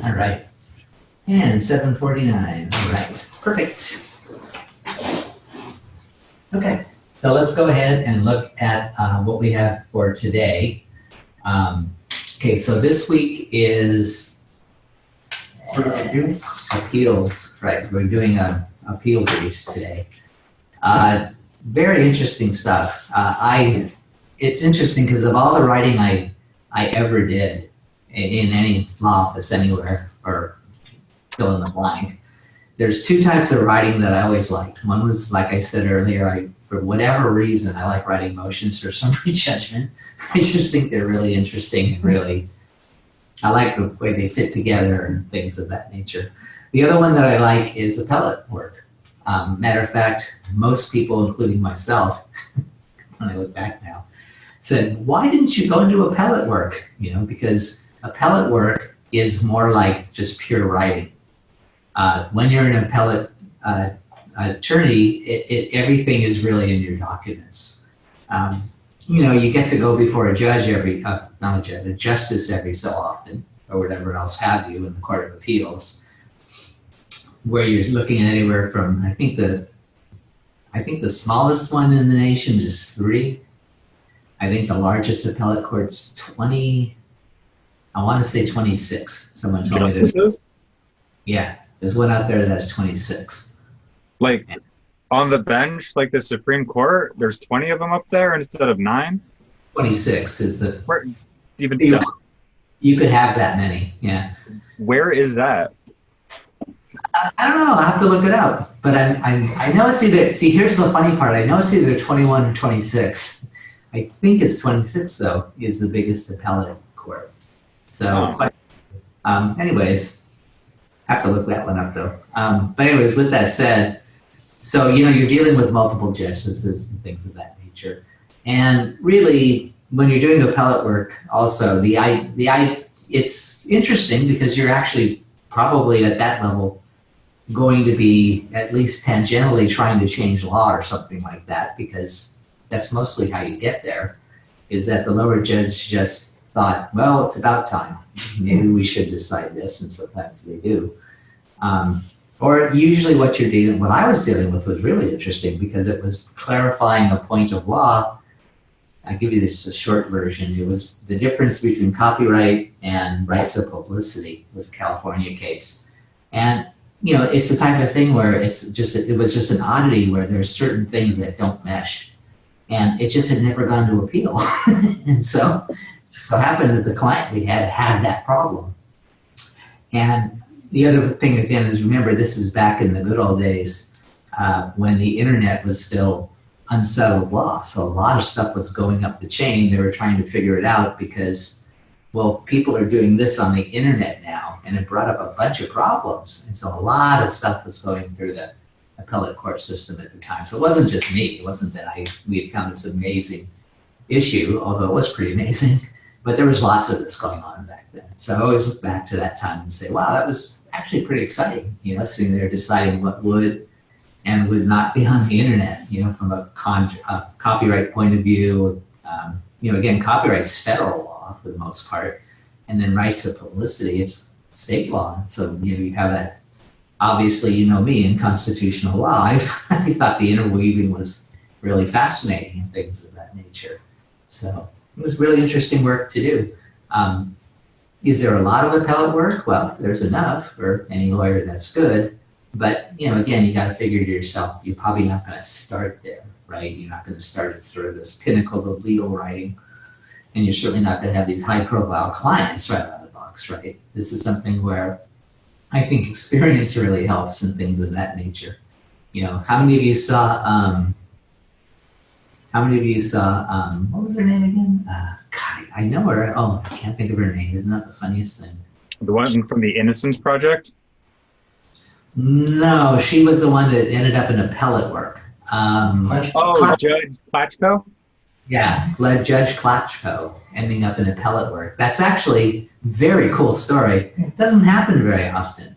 All right. And 7:49. All right. Perfect. Okay. So let's go ahead and look at what we have for today. Okay, so this week is appeals, right? We're doing appeal briefs today. Very interesting stuff. It's interesting because of all the writing I ever did in any law office anywhere, or fill in the blank, there's two types of writing that I always liked. One was, like I said earlier, for whatever reason, I like writing motions for summary judgment. I just think they're really interesting and really, I like the way they fit together and things of that nature. The other one that I like is appellate work. Matter of fact, most people, including myself, when I look back now, said, why didn't you go into appellate work? You know, because appellate work is more like just pure writing. When you're an appellate attorney, everything is really in your documents. You know, you get to go before a judge not a judge, a justice every so often, or whatever else have you in the Court of Appeals, where you're looking at anywhere from, I think the smallest one in the nation is 3. I think the largest appellate court's 20, I want to say 26. Someone told me this. Yeah, there's one out there that's 26. Like on the bench, like the Supreme Court, there's 20 of them up there instead of 9? 26 is the... Where, even you, still. You could have that many, yeah. Where is that? I don't know, I'll have to look it up. But I know it's either, see, here's the funny part. I know it's either 21 or 26. I think it's 26, though, is the biggest appellate court. So, anyways, have to look that one up, though. But anyways, with that said, so, you know, you're dealing with multiple justices and things of that nature. And really, when you're doing appellate work, also, it's interesting because you're actually probably at that level going to be at least tangentially trying to change law or something like that, because that's mostly how you get there, is that the lower judge just thought, well, it's about time. Maybe we should decide this, and sometimes they do. Or usually what I was dealing with was really interesting because it was clarifying a point of law. I'll give you just a short version. It was the difference between copyright and rights of publicity was a California case. And, you know, it's the type of thing where it was just an oddity where there's certain things that don't mesh. And it just had never gone to appeal. And so it just so happened that the client we had that problem. And the other thing, again, is remember, this is back in the good old days when the internet was still unsettled law. So a lot of stuff was going up the chain. They were trying to figure it out because, well, people are doing this on the internet now, and it brought up a bunch of problems. And so a lot of stuff was going through the appellate court system at the time. So it wasn't just me. It wasn't that we had found this amazing issue, although it was pretty amazing. But there was lots of this going on back then. So I always look back to that time and say, wow, that was actually pretty exciting, sitting there deciding what would and would not be on the internet, from a copyright point of view. Again, copyright's federal law for the most part, and then rights to publicity, it's state law. So, you have that, obviously, me in constitutional law. I thought the interweaving was really fascinating and things of that nature. So it was really interesting work to do. Is there a lot of appellate work? Well, there's enough for any lawyer that's good. But, again, you got to figure to yourself, you're probably not going to start there, right? You're not going to start at sort of this pinnacle of legal writing. And you're certainly not going to have these high-profile clients right out of the box, right? This is something where I think experience really helps and things of that nature. How many of you saw, what was her name again? God, I know her. Oh, I can't think of her name. Isn't that the funniest thing? The one from the Innocence Project? No, she was the one that ended up in appellate work. Judge Klatchko? Yeah, Judge Klatchko ending up in appellate work. That's actually a very cool story. It doesn't happen very often.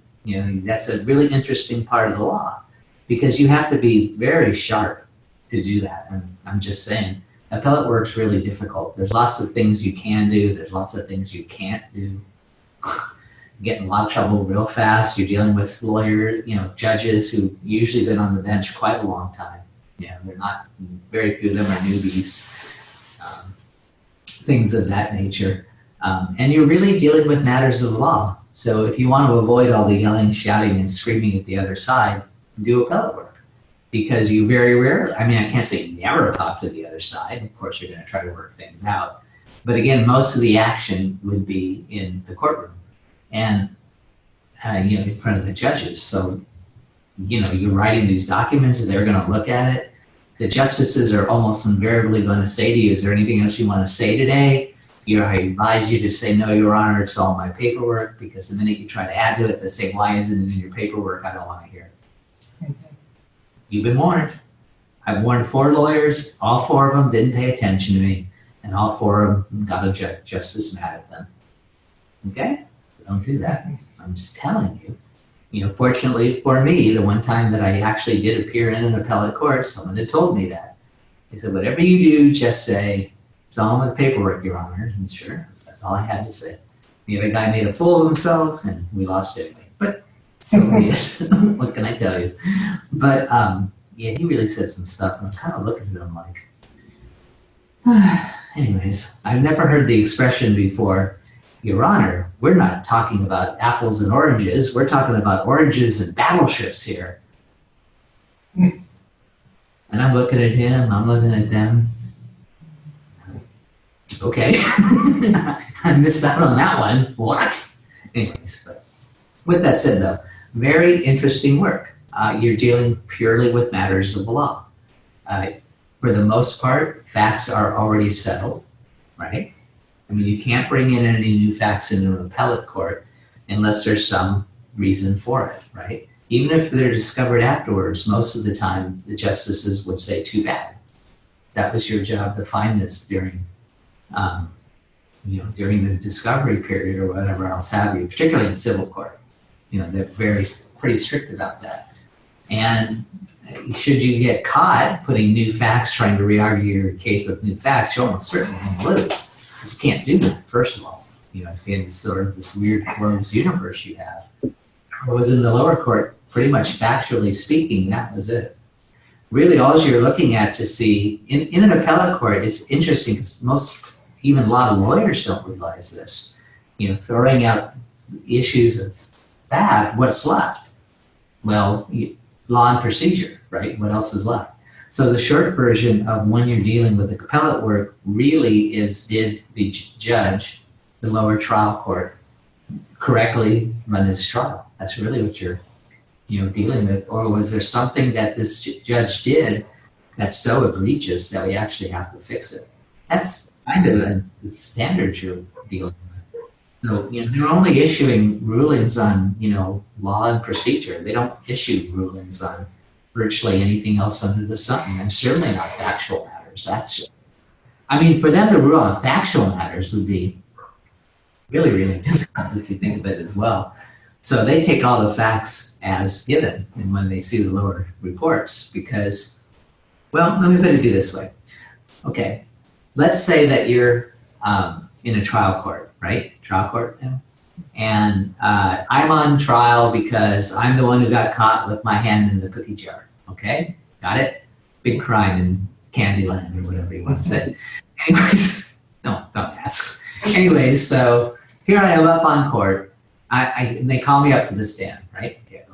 That's a really interesting part of the law because you have to be very sharp to do that. And I'm just saying, appellate work's really difficult. There's lots of things you can do. There's lots of things you can't do. Get in a lot of trouble real fast. You're dealing with lawyers, judges who usually been on the bench quite a long time. They're not, very few of them are newbies, things of that nature. And you're really dealing with matters of law. So if you want to avoid all the yelling, shouting, and screaming at the other side, do appellate work. Because you very rarely, I can't say never talk to the other side. Of course, you're going to try to work things out. But again, most of the action would be in the courtroom and, in front of the judges. So, you're writing these documents, they're going to look at it. The justices are almost invariably going to say to you, is there anything else you want to say today? I advise you to say, no, Your Honor, it's all my paperwork, because the minute you try to add to it, they say, why isn't it in your paperwork? I don't want to hear it. You've been warned. I've warned 4 lawyers. All 4 of them didn't pay attention to me, and all 4 of them got a justice mad at them. Okay? So don't do that. I'm just telling you. Fortunately for me, the one time that I actually did appear in an appellate court, someone had told me that. They said, whatever you do, just say, it's all in the paperwork, Your Honor. And sure, that's all I had to say. The other guy made a fool of himself, and we lost anyway. But so be it. What can I tell you? But he really said some stuff, and I'm kind of looking at him like, anyways, I've never heard the expression before, Your Honor, we're not talking about apples and oranges. We're talking about oranges and battleships here. And I'm looking at him, I'm looking at them. Okay, I missed out on that one. What? Anyways, but with that said though, very interesting work. You're dealing purely with matters of law. For the most part, facts are already settled, right? You can't bring in any new facts into an appellate court unless there's some reason for it, right? Even if they're discovered afterwards, most of the time the justices would say, too bad. That was your job to find this during during the discovery period or whatever else have you, particularly in civil court. They're pretty strict about that. And should you get caught putting new facts, trying to re-argue your case with new facts, you're almost certainly going to lose. Because you can't do that, first of all. It's getting sort of this weird closed universe you have. What was in the lower court, pretty much factually speaking, that was it. Really, all you're looking at to see, in an appellate court, it's interesting because even a lot of lawyers don't realize this. Throwing out issues of fact, what's left? Well, law and procedure, right? What else is left? So the short version of when you're dealing with appellate work really is, did the judge, the lower trial court, correctly run his trial? That's really what you're dealing with. Or was there something that this judge did that's so egregious that we actually have to fix it? That's kind of the standard you're dealing with. So, they're only issuing rulings on, law and procedure. They don't issue rulings on virtually anything else under the sun, and certainly not factual matters. For them to rule on factual matters would be really, really difficult if you think of it as well. So they take all the facts as given and when they see the lower reports because, well, let me put it this way. Okay, let's say that you're in a trial court, right? Trial court now. And I'm on trial because I'm the one who got caught with my hand in the cookie jar. Okay, got it? Big crime in Candyland or whatever you want to say. Anyways, no, don't ask. Anyways, so here I am up on court. And they call me up to the stand, right? Okay,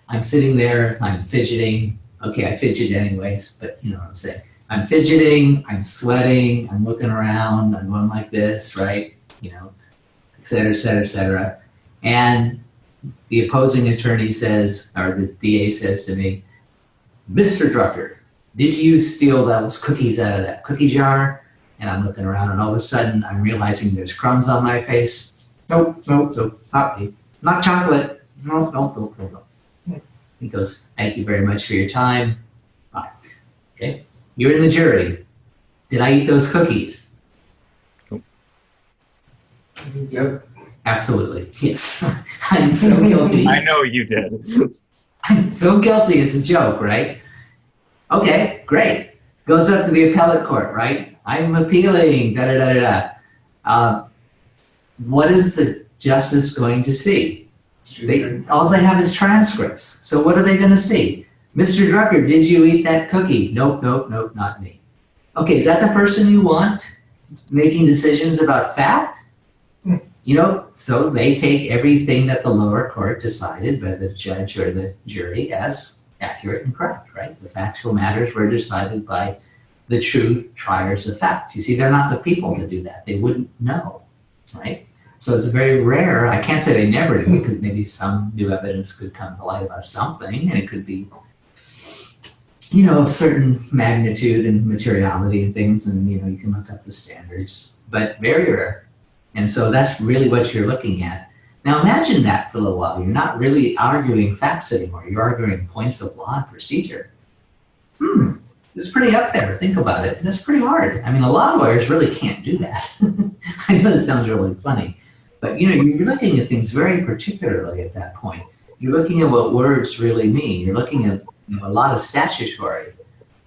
I'm sitting there, I'm fidgeting. Okay, I fidget anyways, but you know what I'm saying. I'm fidgeting, I'm sweating, I'm looking around, I'm going like this, right? You know, et cetera, et cetera, et cetera. And the opposing attorney says, or the DA says to me, Mr. Drucker, did you steal those cookies out of that cookie jar? And I'm looking around and all of a sudden I'm realizing there's crumbs on my face. Nope, not me. Not chocolate. No. He goes, thank you very much for your time. Bye. Okay, you're in the jury. Did I eat those cookies? Yep. Absolutely, yes. I'm so guilty. I know you did. I'm so guilty, it's a joke, right? Okay, great. Goes up to the appellate court, right? I'm appealing, da-da-da-da-da. What is the justice going to see? All they have is transcripts. So what are they going to see? Mr. Drucker, did you eat that cookie? Nope, not me. Okay, is that the person you want making decisions about fact? You know, so they take everything that the lower court decided by the judge or the jury as accurate and correct, right? The factual matters were decided by the true triers of fact. You see, they're not the people to do that. They wouldn't know, right? So it's very rare. I can't say they never do because maybe some new evidence could come to light about something, and it could be, you know, a certain magnitude and materiality and things, and you know, you can look up the standards, but very rare. And so that's really what you're looking at. Now imagine that for a little while. You're not really arguing facts anymore. You're arguing points of law and procedure. It's pretty up there. Think about it. That's pretty hard. I mean, a lot of lawyers really can't do that. I know this sounds really funny, but you know, you're looking at things very particularly at that point. You're looking at what words really mean. You're looking at, you know, a lot of statutory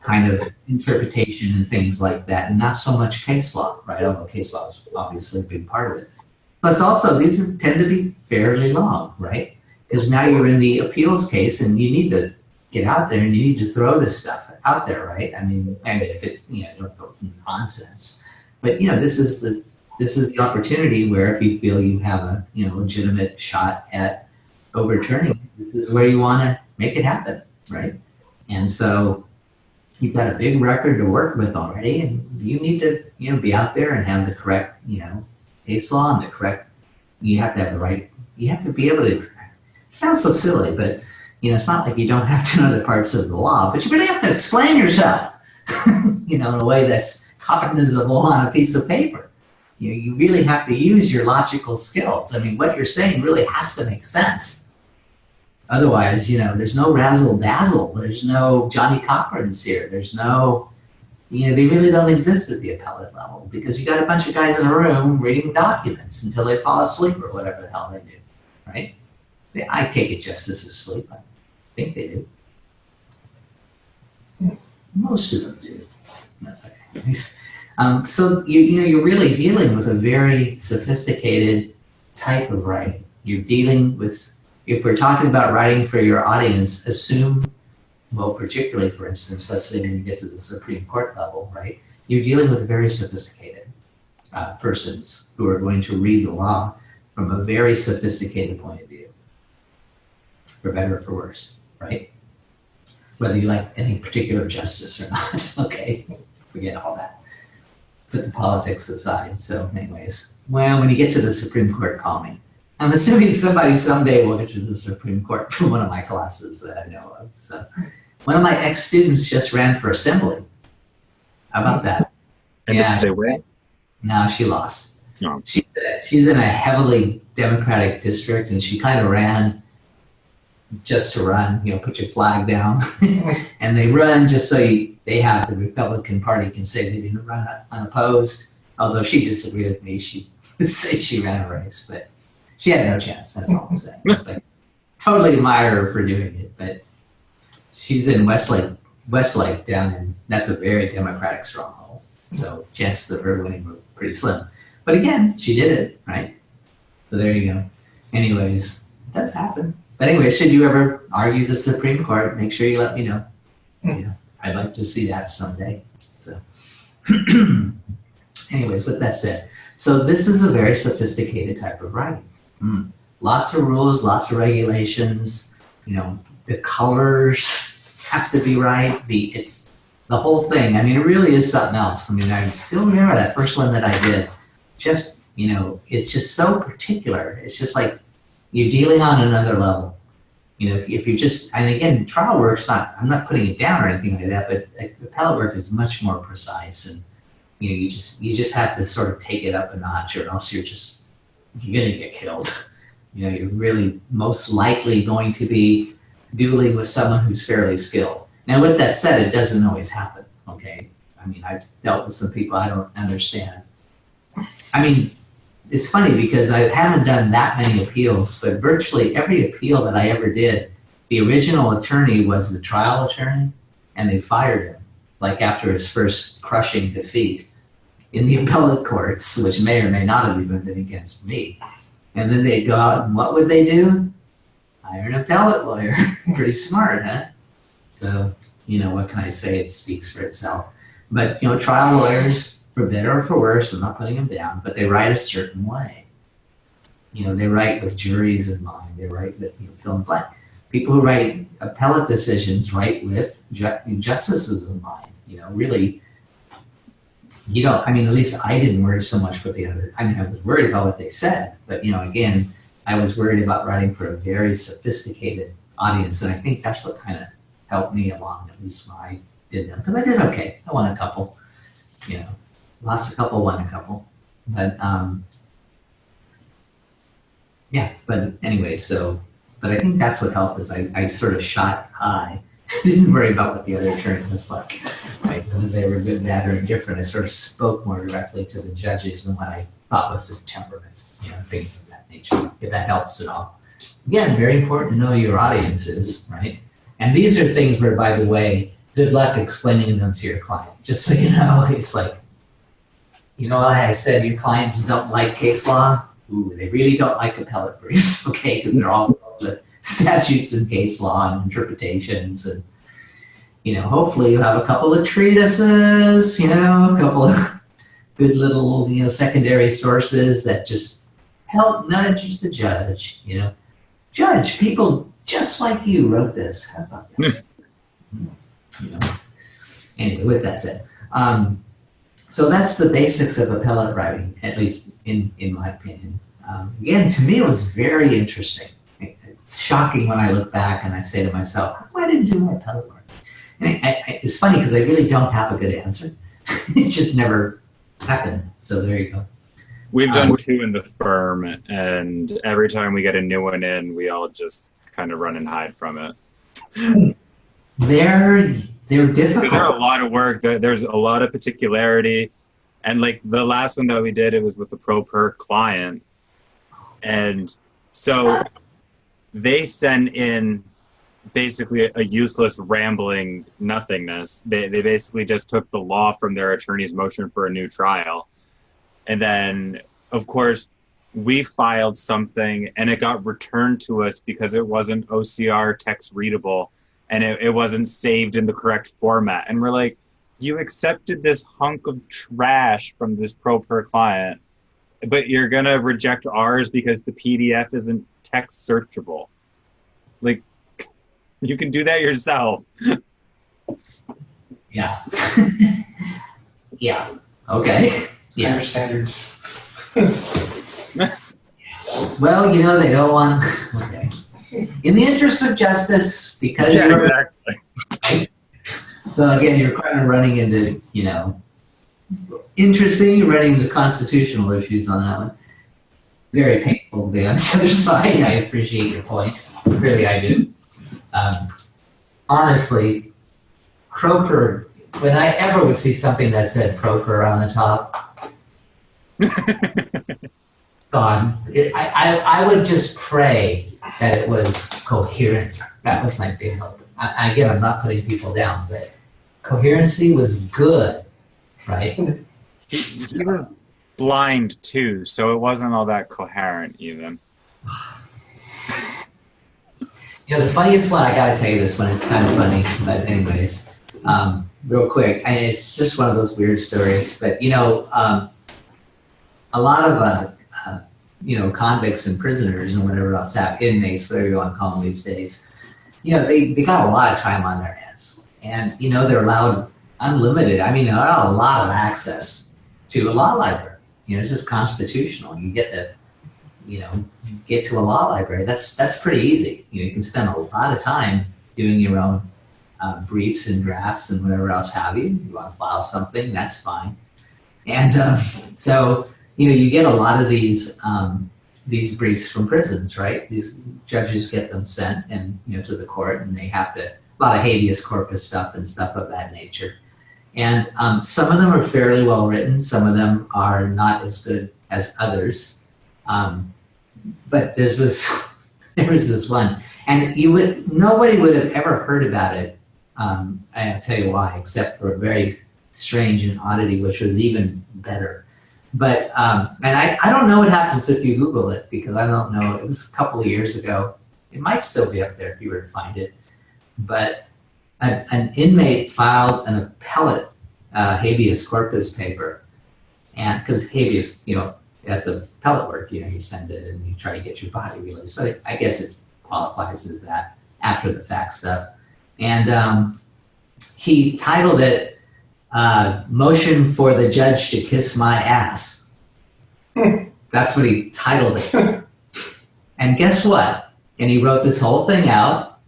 kind of interpretation and things like that, and not so much case law, right? Although case law is obviously a big part of it. Plus also, these tend to be fairly long, right? Because now you're in the appeals case and you need to get out there and you need to throw this stuff out there, right? I mean if it's, you know, don't go nonsense, but you know, this is the opportunity where if you feel you have a, you know, legitimate shot at overturning, this is where you want to make it happen, right? And so you've got a big record to work with already, and you need to, you know, be out there and have the correct, you know, case law and the correct, you have to have the right, you have to be able to, it sounds so silly, but you know, it's not like you don't have to know the parts of the law, but you really have to explain yourself, you know, in a way that's cognizable on a piece of paper. You know, you really have to use your logical skills. I mean, what you're saying really has to make sense. Otherwise, you know, there's no razzle dazzle. There's no Johnny Cochran's here. There's no, you know, they really don't exist at the appellate level because you got a bunch of guys in a room reading documents until they fall asleep or whatever the hell they do, right? I take it justice is asleep. I think they do. Most of them do. That's okay. So you know, you're really dealing with a very sophisticated type of writing. You're dealing with, if we're talking about writing for your audience, assume, well, particularly for instance, let's say when you get to the Supreme Court level, right? You're dealing with very sophisticated persons who are going to read the law from a very sophisticated point of view, for better or for worse, right? Whether you like any particular justice or not, okay? Forget all that. Put the politics aside. So anyways, well, when you get to the Supreme Court, call me. I'm assuming somebody someday will get to the Supreme Court from one of my classes that I know of. So one of my ex-students just ran for assembly. How about that? And yeah, they win? No, she lost. No. She's in a heavily Democratic district, and she kind of ran just to run, you know, put your flag down. And they run just so they have the Republican Party can say they didn't run unopposed. Although she disagreed with me, she would say she ran a race, but she had no chance. That's all I'm saying. It's like totally admire her for doing it, but she's in Westlake down in, that's a very Democratic stronghold. So chances of her winning were pretty slim. But again, she did it, right? So there you go. Anyways, it does happen. But anyway, should you ever argue the Supreme Court, make sure you let me know. Yeah, I'd like to see that someday. So, anyways, with that said, so this is a very sophisticated type of writing. Lots of rules, lots of regulations. You know, the colors have to be right. It's the whole thing. I mean, it really is something else. I mean, I still remember that first one that I did. Just, you know, it's just so particular. It's just like you're dealing on another level. You know, if you just, and again, trial work's not, I'm not putting it down or anything like that, but appellate work is much more precise, and you know, you just have to sort of take it up a notch, or else you're gonna get killed. You know, you're really most likely going to be dueling with someone who's fairly skilled. Now, with that said, it doesn't always happen. Okay, I mean, I've dealt with some people I don't understand. I mean, it's funny because I haven't done that many appeals, but virtually every appeal that I ever did, the original attorney was the trial attorney, and they fired him, like after his first crushing defeat in the appellate courts, which may or may not have even been against me. And then they'd go out, and what would they do? Hire an appellate lawyer. Pretty smart, huh? So, you know, what can I say? It speaks for itself. But, you know, trial lawyers, for better or for worse, I'm not putting them down, but they write a certain way. You know, they write with juries in mind. They write with, you know, fill in the blank. People who write appellate decisions write with justices in mind. You know, really, you know, I mean, at least I didn't worry so much with the other. I mean, I was worried about what they said, but, you know, again, I was worried about writing for a very sophisticated audience, and I think that's what kind of helped me along, at least when I did them, because I did okay. I won a couple, you know. Lost a couple, won a couple, but yeah. But anyway, but I think that's what helped is I sort of shot high. Didn't worry about what the other attorney was like. Right? Whether they were good, bad, or indifferent. I sort of spoke more directly to the judges than what I thought was their temperament. You know, things of that nature. If that helps at all. Again, very important to know your audiences, right? And these are things where, by the way, good luck explaining them to your client. Just so you know, it's like, you know, like I said, your clients don't like case law. Ooh, they really don't like appellate briefs, okay? Because they're all the statutes and case law and interpretations. And, you know, hopefully you have a couple of treatises, you know, a couple of good little, you know, secondary sources that just help nudge the judge, you know. Judge, people just like you wrote this. How about that? You know. Anyway, with that said. So that's the basics of appellate writing, at least in my opinion. Again, to me, it was very interesting. It's shocking when I look back and I say to myself, how come I didn't do more appellate work? And it's funny because I really don't have a good answer. It just never happened. So there you go. We've done two in the firm, and every time we get a new one in, we all just kind of run and hide from it. They're difficult. There's a lot of work. There's a lot of particularity. And like the last one that we did, it was with the pro per client. And so they send in basically a useless rambling nothingness. They basically just took the law from their attorney's motion for a new trial. And then, of course, we filed something and it got returned to us because it wasn't OCR text readable. And it wasn't saved in the correct format. And we're like, you accepted this hunk of trash from this pro per client, but you're going to reject ours because the PDF isn't text searchable. Like, you can do that yourself. Yeah. Yeah. Okay. Higher standards. Well, you know, they don't want. Okay. In the interest of justice, because you're exactly. right? So again, you're kind of running into, you know, interesting. You're running into constitutional issues on that one. Very painful to be on the other side. I appreciate your point. Really, I do. Honestly, Croker. When I ever would see something that said Croker on the top, God, I would just pray that it was coherent. That was my big hope. Again, I'm not putting people down, but coherency was good, right? He was blind too, so it wasn't all that coherent even. You know, the funniest one, I gotta tell you this one, it's kind of funny, but anyways, real quick, and it's just one of those weird stories, but you know, a lot of, you know, convicts and prisoners and whatever else have, inmates, whatever you want to call them these days, you know, they got a lot of time on their hands. And, you know, they're allowed unlimited, I mean, they're allowed a lot of access to a law library. You know, it's just constitutional. You get to, you know, get to a law library. That's pretty easy. You know, you can spend a lot of time doing your own briefs and drafts and whatever else have you. You want to file something, that's fine. And so, you know, you get a lot of these briefs from prisons, right? These judges get them sent and, you know, to the court, and they have to, a lot of habeas corpus stuff and stuff of that nature. And some of them are fairly well written. Some of them are not as good as others. But there was this one, and nobody would have ever heard about it. I'll tell you why, except for a very strange and oddity, which was even better. But, and I don't know what happens if you Google it, because I don't know, it was a couple of years ago. It might still be up there if you were to find it. But an inmate filed an appellate habeas corpus paper. And because habeas, you know, that's appellate work, you know, you send it and you try to get your body released. So I guess it qualifies as that after the fact stuff. And he titled it, Motion for the Judge to Kiss My Ass. That's what he titled it. And guess what? And he wrote this whole thing out.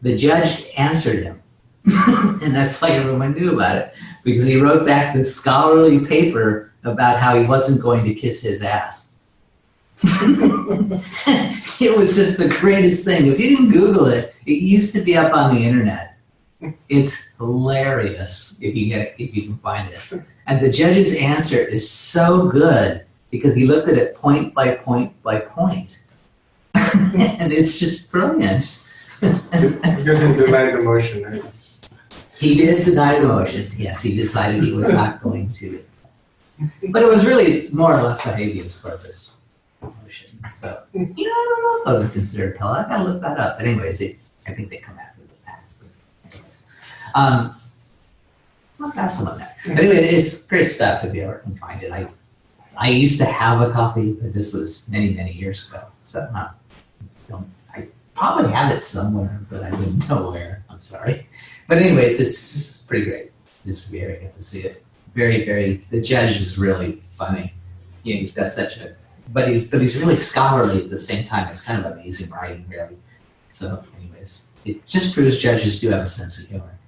The judge answered him. And that's why everyone knew about it, because he wrote back this scholarly paper about how he wasn't going to kiss his ass. It was just the greatest thing. If you can Google it, it used to be up on the internet. It's hilarious if you can find it. And the judge's answer is so good because he looked at it point by point by point. And it's just brilliant. I guess he denied the motion, right? He did deny the motion. Yes, he decided he was not going to. But it was really more or less a habeas corpus motion. So, you know, I don't know if those are considered appellate. I've got to look that up. But anyways, I think they come after the fact. But anyways, I'll pass them on that. Anyway, it's great stuff if you ever can find it. I used to have a copy, but this was many, many years ago. So I probably have it somewhere, but I wouldn't know where. I'm sorry. But anyways, it's pretty great. Just to be able to get to see it. Very, very, the judge is really funny. You know, he's got such a, but he's really scholarly at the same time. It's kind of amazing writing, really. So anyways, it just proves judges do have a sense of humor.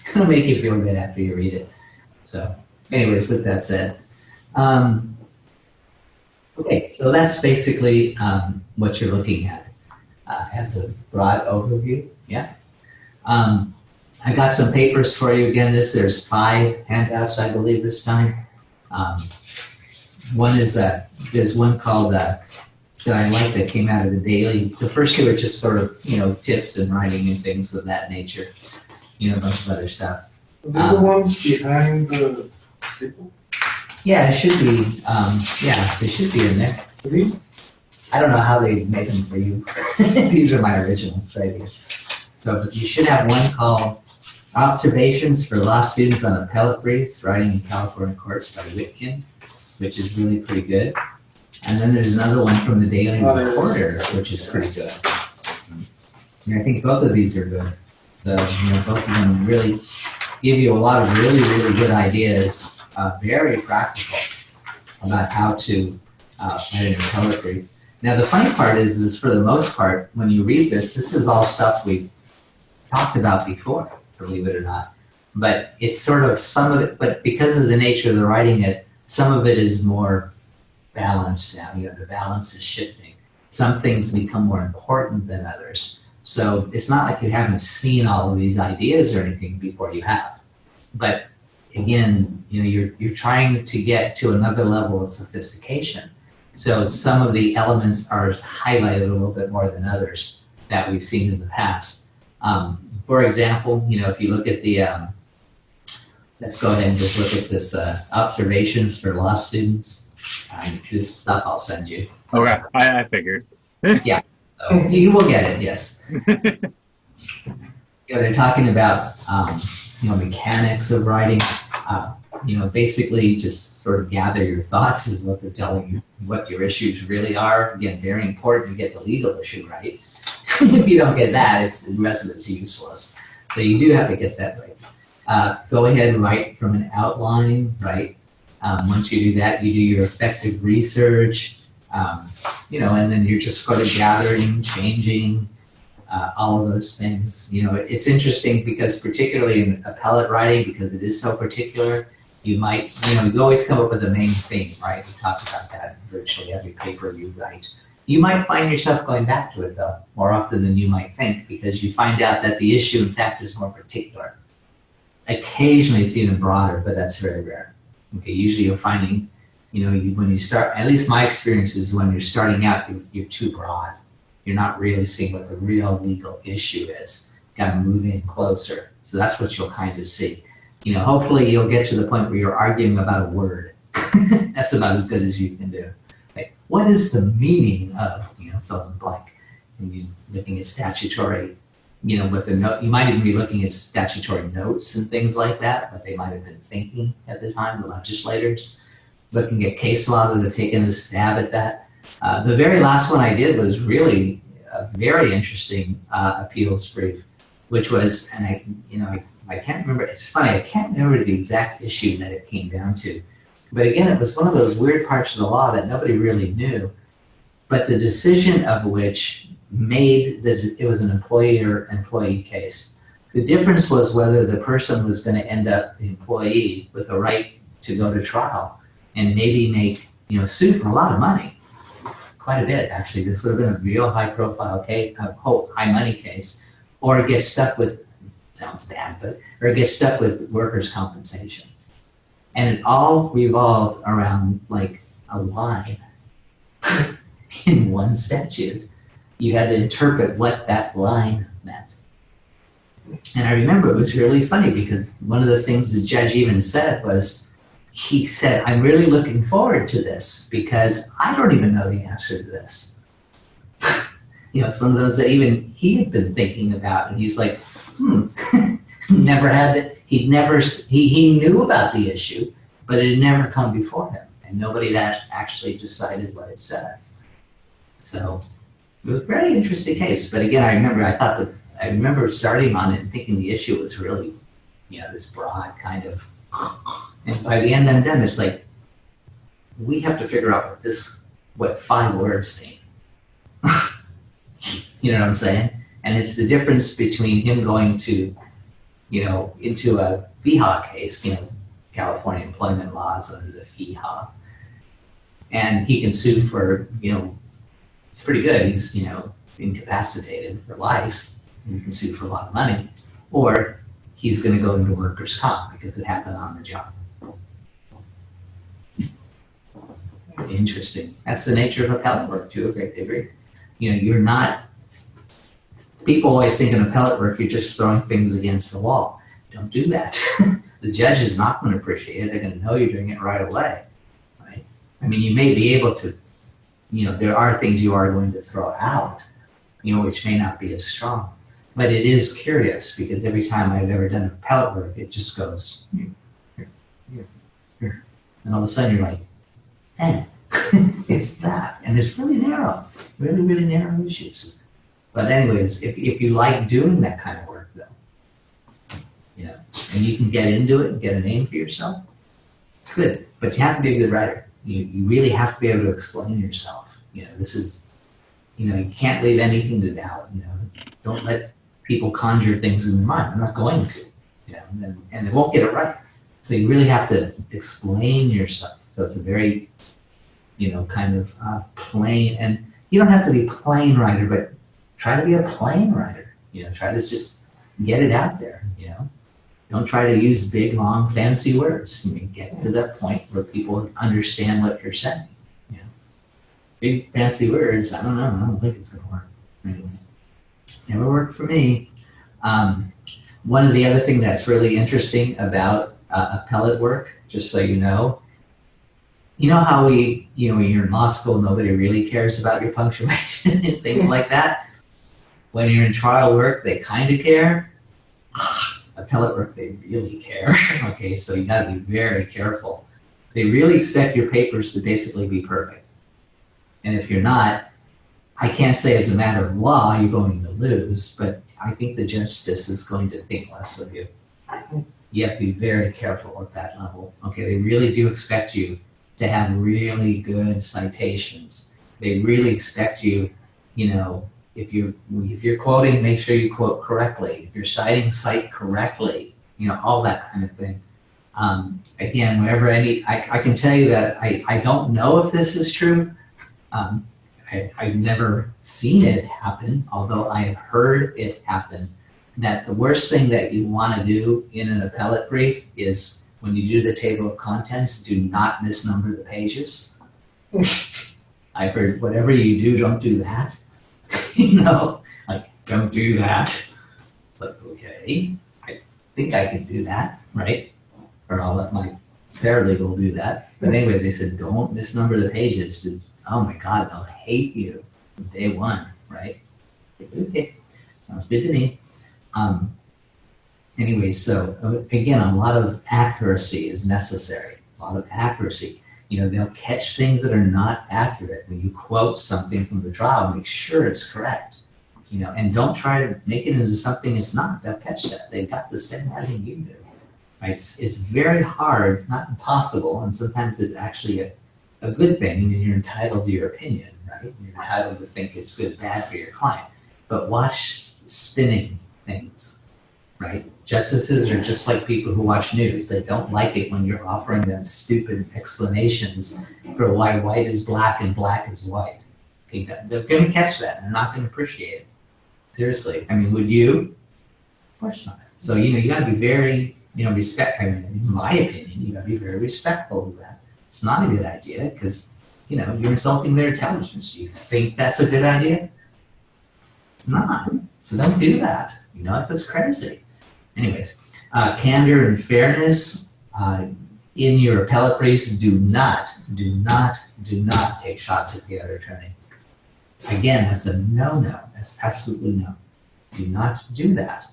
It'll make you feel good after you read it. So anyways, with that said, okay, so that's basically what you're looking at as a broad overview, yeah. I got some papers for you again. There's 5 handouts, I believe, this time. One is there's one called that I like that came out of the daily. The first 2 are just sort of, you know, tips and writing and things of that nature. You know, a bunch of other stuff. Are they the ones behind the staple? Yeah, it should be. Yeah, they should be in there. So these? I don't know how they make them for you. These are my originals right here. So you should have one called Observations for Law Students on Appellate Briefs, Writing in California Courts by Whitkin, which is really pretty good. And then there's another one from the Daily Reporter, which is pretty good. And I think both of these are good. So, you know, both of them really give you a lot of really, really good ideas, very practical about how to write an appellate brief. Now, the funny part is for the most part, when you read this is all stuff we've talked about before, believe it or not. But it's sort of some of it, but because of the nature of the writing, some of it is more balanced now. You know, the balance is shifting. Some things become more important than others. So it's not like you haven't seen all of these ideas or anything before you have. But again, you're trying to get to another level of sophistication. So some of the elements are highlighted a little bit more than others that we've seen in the past. For example, if you look at the, let's go ahead and just look at this observations for law students. This stuff I'll send you. Okay, I figured. Yeah, so you will get it, yes. They're talking about, mechanics of writing. Basically just sort of gather your thoughts is what they're telling you, what your issues really are. Again, very important to get the legal issue right. If you don't get that, the rest of it's useless. So you do have to get that right. Go ahead and write from an outline, right? Once you do that, you do your effective research, and then you're just sort of gathering, changing, all of those things. It's interesting because particularly in appellate writing, because it is so particular, you might, you always come up with the main theme, right? We talk about that in virtually every paper you write. You might find yourself going back to it though, more often than you might think, because you find out that the issue in fact is more particular. Occasionally it's even broader, but that's very rare. Okay, usually you're finding, when you start, at least my experience is when you're starting out, you're too broad. You're not really seeing what the real legal issue is. Got to move in closer. So that's what you'll kind of see. Hopefully you'll get to the point where you're arguing about a word. That's about as good as you can do. Like, what is the meaning of, fill in the blank? And you're looking at statutory, with the note, you might even be looking at statutory notes and things like that, what they might have been thinking at the time, the legislators, looking at case law that have taken a stab at that. The very last one I did was really a very interesting appeals brief, which was, and I can't remember, it's funny, I can't remember the exact issue that it came down to. But again, it was one of those weird parts of the law that nobody really knew, but the decision of which made that it was an employee or employee case. The difference was whether the person was going to end up the employee with a right to go to trial and maybe make, sue for a lot of money. Quite a bit, actually. This would have been a real high-profile case, high-money case, or get stuck with, sounds bad, or get stuck with workers' compensation. And it all revolved around like a line in one statute. You had to interpret what that line meant. And I remember it was really funny because one of the things the judge even said was, he said, I'm really looking forward to this because I don't even know the answer to this. It's one of those that even he had been thinking about, and he's like, never had it. He knew about the issue, but it had never come before him, and nobody that actually decided what it said. So it was a very interesting case. But again, I remember starting on it and thinking the issue was really, this broad kind of. And by the end I'm done, it's like, we have to figure out what 5 words mean. You know what I'm saying? And it's the difference between him going to, into a FEHA case, California employment laws under the FEHA. And he can sue for, it's pretty good. He's, incapacitated for life. And he can sue for a lot of money. Or he's going to go into workers' comp because it happened on the job. Interesting. That's the nature of appellate work to a great degree. You're not, people always think in appellate work, you're just throwing things against the wall. Don't do that. The judge is not going to appreciate it. They're going to know you're doing it right away. Right? I mean, you may be able to, there are things you are going to throw out, which may not be as strong. But it is curious because every time I've ever done appellate work, it just goes here. And all of a sudden you're like, it's that. And it's really narrow, really, really narrow issues. But anyways, if you like doing that kind of work though, and you can get into it and get a name for yourself, it's good. But you have to be a good writer. You really have to be able to explain yourself. This is, you can't leave anything to doubt. Don't let people conjure things in their mind. I'm not going to, and they won't get it right. So you really have to explain yourself. So it's a very, kind of plain, and you don't have to be a plain writer, but try to be a plain writer. Try to just get it out there. Don't try to use big, long, fancy words. Get to that point where people understand what you're saying. Big, fancy words, I don't know. I don't think it's going to work. Anyway, never worked for me. One of the other thing that's really interesting about appellate work, just so you know how when you're in law school, nobody really cares about your punctuation and things like that. When you're in trial work, they kind of care. Appellate work, they really care. Okay, so you got to be very careful. They really expect your papers to basically be perfect. And if you're not, I can't say as a matter of law you're going to lose, but I think the justice is going to think less of you. You have to be very careful at that level. Okay, they really do expect you to have really good citations. They really expect you, if you're quoting, make sure you quote correctly. If you're citing, cite correctly. All that kind of thing. Again, whenever I can tell you that I don't know if this is true. I've never seen it happen, although I have heard it happen, that the worst thing that you want to do in an appellate brief is when you do the table of contents, do not misnumber the pages. I've heard, whatever you do, don't do that. Don't do that. But okay, I think I can do that, right? Or I'll let my paralegal do that. But anyway, they said, don't misnumber the pages. Oh my God, they'll hate you from day one, right? Okay, sounds good to me. Anyway, so again, a lot of accuracy is necessary. A lot of accuracy. They'll catch things that are not accurate. When you quote something from the trial, make sure it's correct. And don't try to make it into something it's not. They'll catch that. They've got the same writing you do. Right? It's very hard, not impossible, and sometimes it's actually a good thing, and you're entitled to your opinion, right? You're entitled to think it's good, bad for your client. But watch spinning things, right? Justices are just like people who watch news. They don't like it when you're offering them stupid explanations for why white is black and black is white. They're going to catch that, and they're not going to appreciate it. Seriously. Would you? Of course not. So, you got to be very, in my opinion, you got to be very respectful of that. It's not a good idea because, you're insulting their intelligence. Do you think that's a good idea? It's not. So don't do that. That's crazy. Anyways, candor and fairness in your appellate briefs, do not take shots at the other attorney. Again, that's a no-no. That's absolutely no. Do not do that.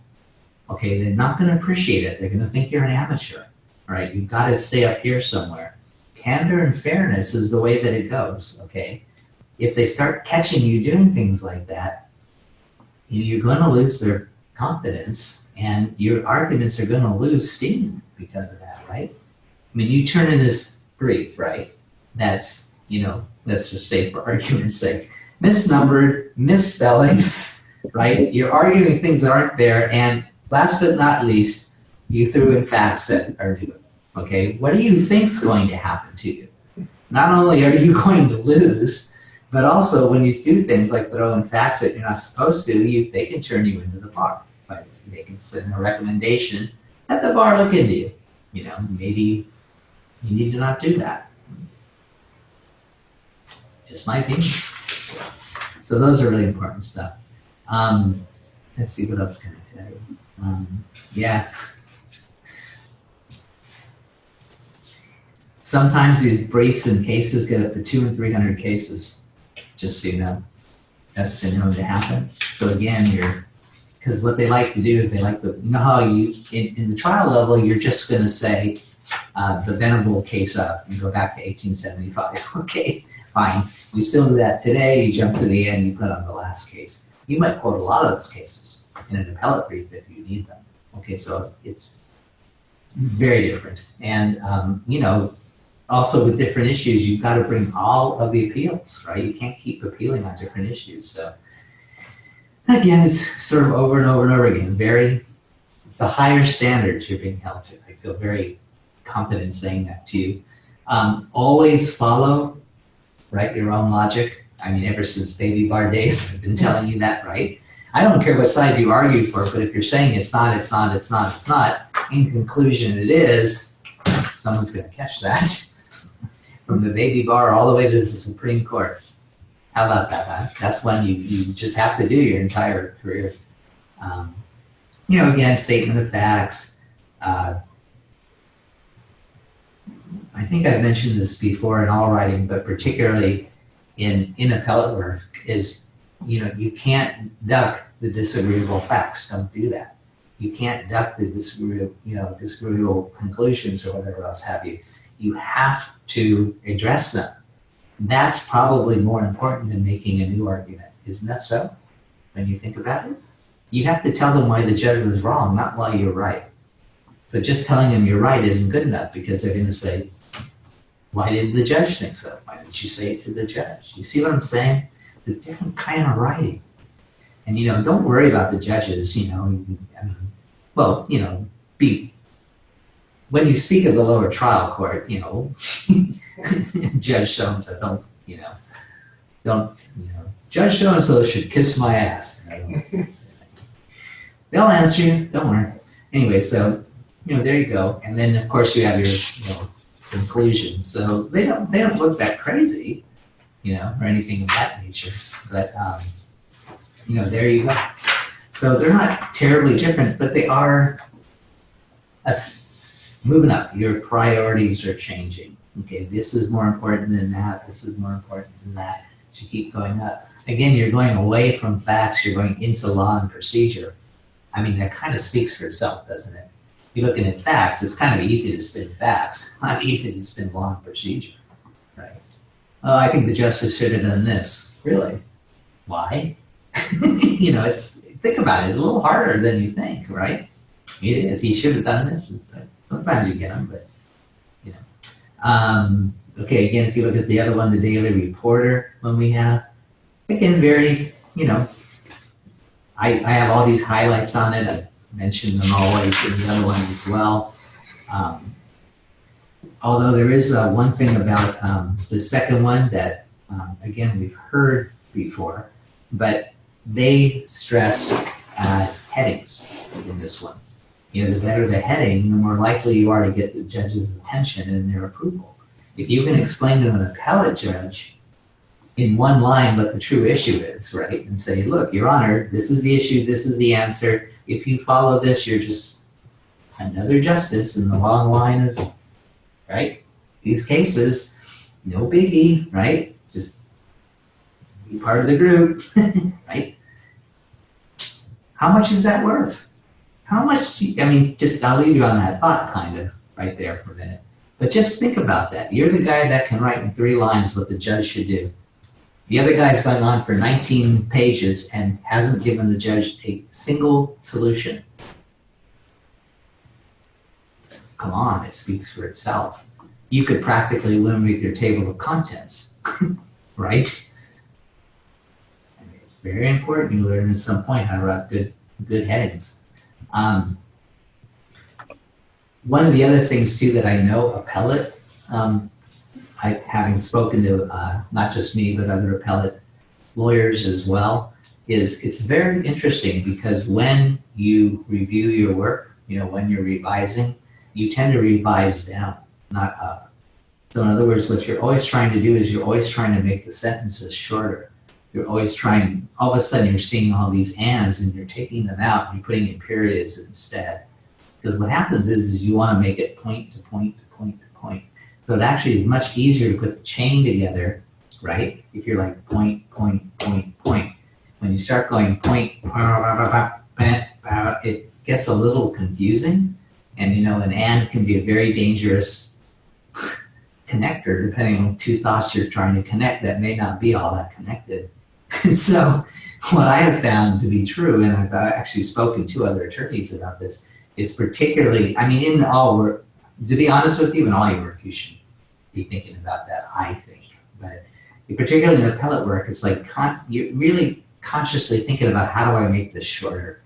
Okay, they're not going to appreciate it. They're going to think you're an amateur. All right, you've got to stay up here somewhere. Candor and fairness is the way that it goes, okay? If they start catching you doing things like that, you're going to lose their confidence, and your arguments are going to lose steam because of that, right? You turn in this brief, right? That's, let's just say for argument's sake, misnumbered, misspellings, right? You're arguing things that aren't there, and last but not least, you threw in facts that are new. Okay, what do you think's going to happen to you? Not only are you going to lose, but also when you do things like throw in facts that you're not supposed to, they can turn you into the bar. Right? They can send a recommendation that the bar look into you. Maybe you need to not do that. Just my opinion. So those are really important stuff. Let's see, what else can I tell you? Yeah. Sometimes these briefs and cases get up to 200 and 300 cases, just so you know. That's been known to happen. So again, because what they like to do is they like to, how in the trial level, you're just going to say the Venable case up and go back to 1875. Okay, fine. We still do that today. You jump to the end, you put on the last case. You might quote a lot of those cases in an appellate brief if you need them. Okay, so it's very different. And, also with different issues, you've got to bring all of the appeals, right? You can't keep appealing on different issues. So again, it's sort of over and over and over again. It's the higher standards you're being held to. I feel very confident saying that to you. Always follow, right, your own logic. Ever since baby bar days, I've been telling you that, right? I don't care what side you argue for, but if you're saying it's not, in conclusion it is, someone's going to catch that. From the baby bar all the way to the Supreme Court. How about that, huh? That's one you just have to do your entire career. Again, statement of facts. I think I've mentioned this before in all writing, but particularly in appellate work, is you can't duck the disagreeable facts. Don't do that. You can't duck the disagreeable conclusions or whatever else have you. You have to address them. That's probably more important than making a new argument. Isn't that so? When you think about it, you have to tell them why the judge was wrong, not why you're right. So just telling them you're right isn't good enough, because they're going to say, why did the judge think so? Why didn't you say it to the judge? You see what I'm saying? It's a different kind of writing. And, don't worry about the judges, when you speak of the lower trial court, Judge so-and-so, Judge so-and-so should kiss my ass. They'll answer you, don't worry. Anyway, so, there you go. And then, of course, you have your, conclusions. So they don't look that crazy, or anything of that nature. But, there you go. So they're not terribly different, but they are moving up. Your priorities are changing. Okay, this is more important than that. This is more important than that. So you keep going up. Again, you're going away from facts. You're going into law and procedure. I mean, that kind of speaks for itself, doesn't it? You're looking at facts. It's kind of easy to spin facts, not easy to spin law and procedure, right? Oh, I think the justice should have done this. Really? Why? Think about it. It's a little harder than you think, right? It is. He should have done this. Sometimes you get them, but okay. Again, if you look at the other one, the Daily Reporter, one we have, again, very, I have all these highlights on it. I mentioned them always in the other one as well. Although there is one thing about the second one that, again, we've heard before, but they stress headings in this one. The better the heading, the more likely you are to get the judge's attention and their approval. If you can explain to an appellate judge in one line what the true issue is, right, and say, look, Your Honor, this is the issue, this is the answer. If you follow this, you're just another justice in the long line of, right, these cases. No biggie, right? Just be part of the group, right? How much is that worth? How much, I'll leave you on that thought kind of right there for a minute. But just think about that. You're the guy that can write in 3 lines what the judge should do. The other guy's going on for 19 pages and hasn't given the judge a single solution. Come on, it speaks for itself. You could practically win with your table of contents, right? It's very important you learn at some point how to write good headings. One of the other things too that I know appellate, having spoken to not just me but other appellate lawyers as well, is it's very interesting because when you review your work, when you're revising, you tend to revise down, not up. So in other words, what you're always trying to do is you're always trying to make the sentences shorter. You're always trying, all of a sudden you're seeing all these ands and you're taking them out and you're putting in periods instead. Because what happens is you want to make it point to point to point to point. So it actually is much easier to put the chain together, right? If you're like point, point, point, point. When you start going point, it gets a little confusing. And an and can be a very dangerous connector depending on 2 thoughts you're trying to connect that may not be all that connected. And so what I have found to be true, and I've actually spoken to other attorneys about this, is particularly, in all work, to be honest with you, in all your work, you should be thinking about that, I think. But particularly in appellate work, it's like you're really consciously thinking about how do I make this shorter?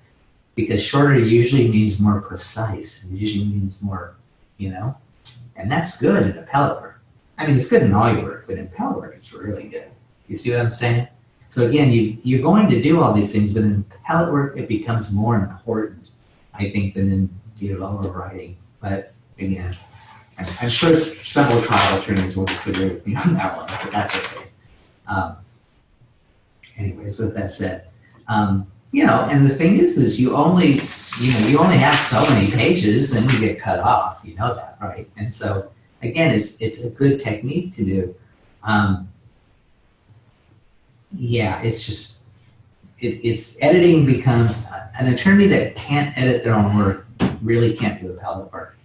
Because shorter usually means more precise. It usually means more, and that's good in appellate work. It's good in all your work, but in appellate work, it's really good. You see what I'm saying? So again, you're going to do all these things, but in appellate work, it becomes more important, I think, than in your lower writing. But again, I'm sure several trial attorneys will disagree with me on that one, but that's okay. Anyways, with that said, and the thing is you only have so many pages, then you get cut off. You know that, right? And so again, it's a good technique to do. It's just it's editing becomes an attorney that can't edit their own work really can't do appellate work.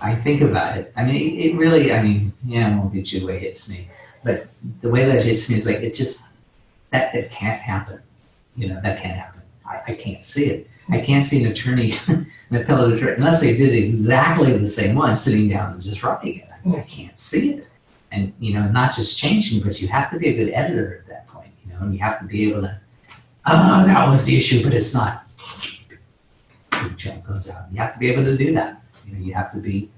I think about it. I mean, it really. I mean, it won't get you the way it hits me, but the way that it hits me is like it just that can't happen. That can't happen. I can't see it. I can't see an attorney, an appellate attorney, unless they did exactly the same one, sitting down and just writing it. I can't see it. And, not just changing, but you have to be a good editor at that point, and you have to be able to, that was the issue, but it's not. Big chunk goes out. You have to be able to do that. You have to be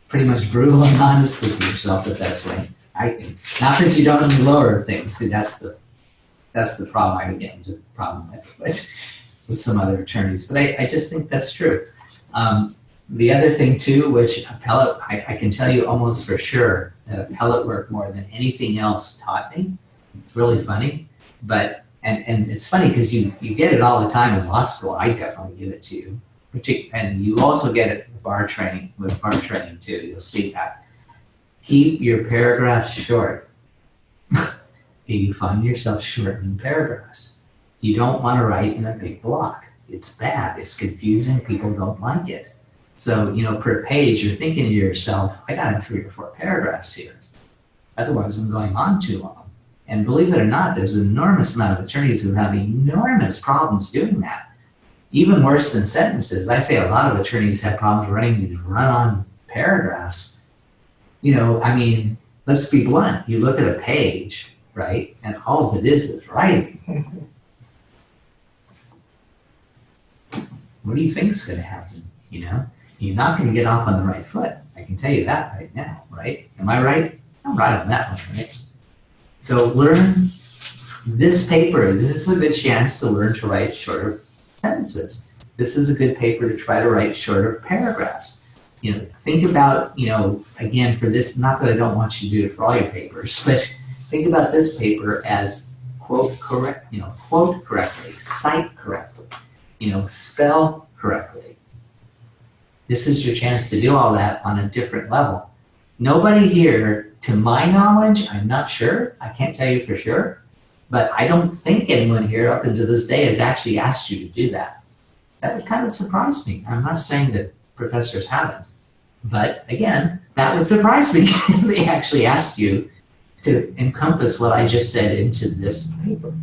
pretty much brutal and honest with yourself at that point. I think. Not that you don't lower things. See, that's the problem I would get into problem with some other attorneys. But I just think that's true. The other thing too, which appellate, I can tell you almost for sure that appellate work more than anything else taught me. It's really funny, but and it's funny because you get it all the time in law school. I definitely give it to you, and you also get it with bar training too. You'll see that. Keep your paragraphs short. You find yourself shortening paragraphs. You don't want to write in a big block. It's bad. It's confusing. People don't like it. So, per page, you're thinking to yourself, I got 3 or 4 paragraphs here. Otherwise, I'm going on too long. And believe it or not, there's an enormous amount of attorneys who have enormous problems doing that. Even worse than sentences. I say a lot of attorneys have problems writing these run-on paragraphs. Let's be blunt. You look at a page, right? And all it is writing. What do you think is going to happen? You're not going to get off on the right foot. I can tell you that right now, right? Am I right? I'm right on that one, right? So learn this paper. This is a good chance to learn to write shorter sentences. This is a good paper to try to write shorter paragraphs. Think about, again, for this, not that I don't want you to do it for all your papers, but think about this paper as quote correctly, cite correctly, spell correctly. This is your chance to do all that on a different level. Nobody here, to my knowledge, I'm not sure, I can't tell you for sure, but I don't think anyone here up until this day has actually asked you to do that. That would kind of surprise me. I'm not saying that professors haven't, but again, that would surprise me if they actually asked you to encompass what I just said into this paper.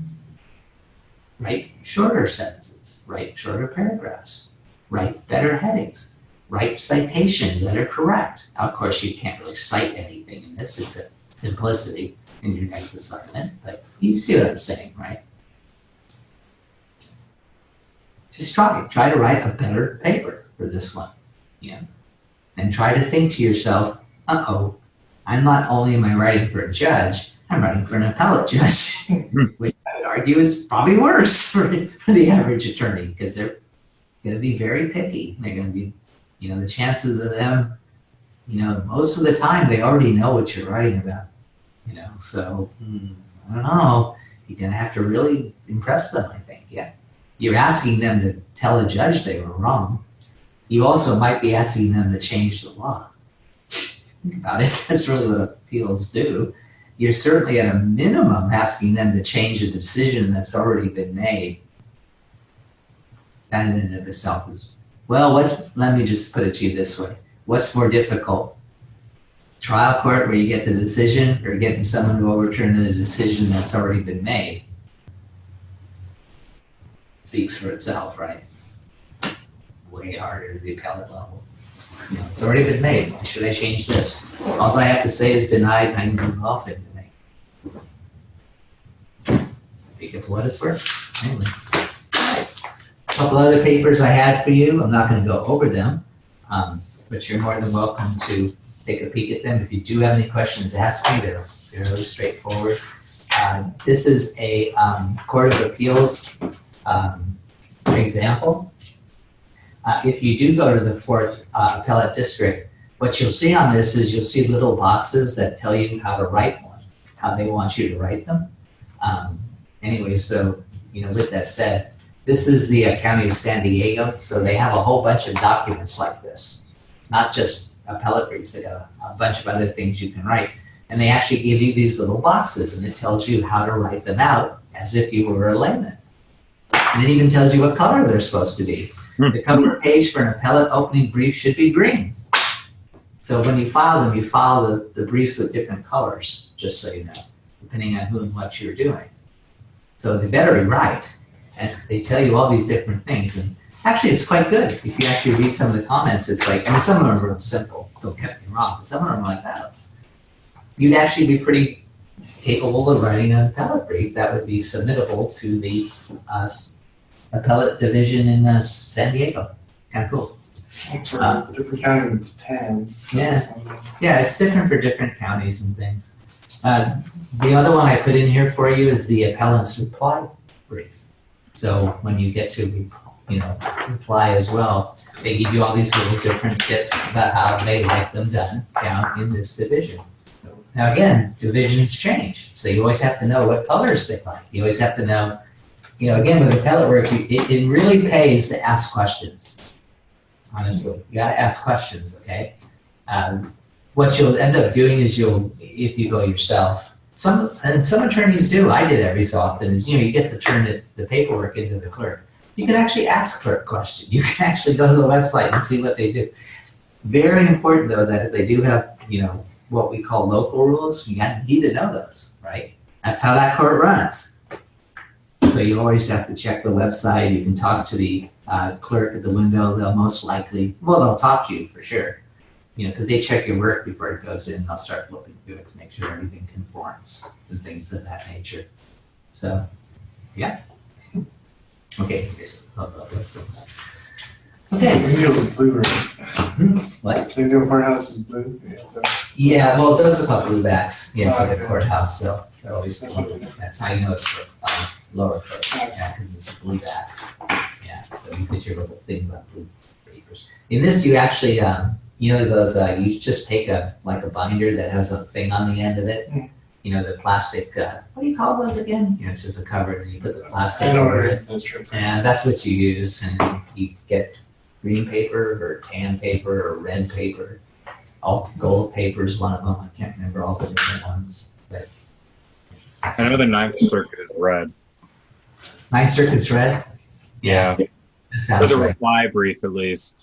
Write shorter sentences, write shorter paragraphs, write better headings, write citations that are correct. Now, of course, you can't really cite anything in this. It's a simplicity in your next assignment, but you see what I'm saying, right? Just try to write a better paper for this one, and try to think to yourself, I'm not only am I writing for a judge, I'm writing for an appellate judge, which I would argue is probably worse for the average attorney because they're going to be very picky. They're going to be, the chances of them, most of the time they already know what you're writing about, so I don't know. You're going to have to really impress them, I think, yeah. You're asking them to tell a judge they were wrong. You also might be asking them to change the law. Think about it. That's really what appeals do. You're certainly at a minimum asking them to change a decision that's already been made. That in and of itself is, let me just put it to you this way. What's more difficult? Trial court where you get the decision or getting someone to overturn the decision that's already been made? Speaks for itself, right? Way harder to the appellate level. It's already been made. Why should I change this? All I have to say is denied, and I can move off it today. Think of what it's worth. Anyway. A couple other papers I had for you. I'm not going to go over them, but you're more than welcome to take a peek at them. If you do have any questions, ask me. They're fairly straightforward. This is a Court of Appeals example. if you do go to the 4th appellate district, what you'll see on this is you'll see little boxes that tell you how to write one, how they want you to write them. Anyway, so, with that said, this is the County of San Diego, so they have a whole bunch of documents like this, not just appellate briefs, they got a bunch of other things you can write. And they actually give you these little boxes, and it tells you how to write them out as if you were a layman. And it even tells you what color they're supposed to be. The cover page for an appellate opening brief should be green. So when you file them, you file the briefs with different colors, just so you know, depending on who and what you're doing. So they better be right. And they tell you all these different things. And actually, it's quite good. If you actually read some of the comments, it's like, some of them are real simple, don't get me wrong, but some of them are like that. You'd actually be pretty capable of writing an appellate brief that would be submittable to the appellate division in San Diego. Kind of cool. That's for different county, it's 10. Yeah, it's different for different counties and things. The other one I put in here for you is the appellant's reply brief. So when you get to, reply as well, they give you all these little different tips about how they like them done down in this division. Now again, divisions change, so you always have to know what colors they like. You always have to know, again, with appellate work, it really pays to ask questions. Honestly, you gotta ask questions, okay? What you'll end up doing is if you go yourself, some attorneys do, I did every so often, is you get to turn the paperwork into the clerk. You can actually ask clerk questions. You can actually go to the website and see what they do. Very important though that if they do have, what we call local rules, you need to know those, right? That's how that court runs. So you always have to check the website. You can talk to the clerk at the window. They'll most likely, they'll talk to you for sure. Because they check your work before it goes in. They'll start looking through it to make sure everything conforms and things of that nature. So, yeah. Okay, here's a couple of things. Okay. Windows blue, right? What? The new courthouse is blue. Yeah, well, those are called bluebacks. Yeah, for the courthouse, so they're always blue. That's how you know it's for lower court. Yeah, because it's a blue back. Yeah, so you put your little things on blue papers. In this, you actually, those, you just take a binder that has a thing on the end of it. The plastic, what do you call those again? It's just a cover and you put the plastic over it. That's true. And that's what you use. And you get green paper or tan paper or red paper. All gold paper is one of them. I can't remember all the different ones. But I know the 9th Circuit is red. 9th Circuit's red? Yeah. For the reply brief, at least.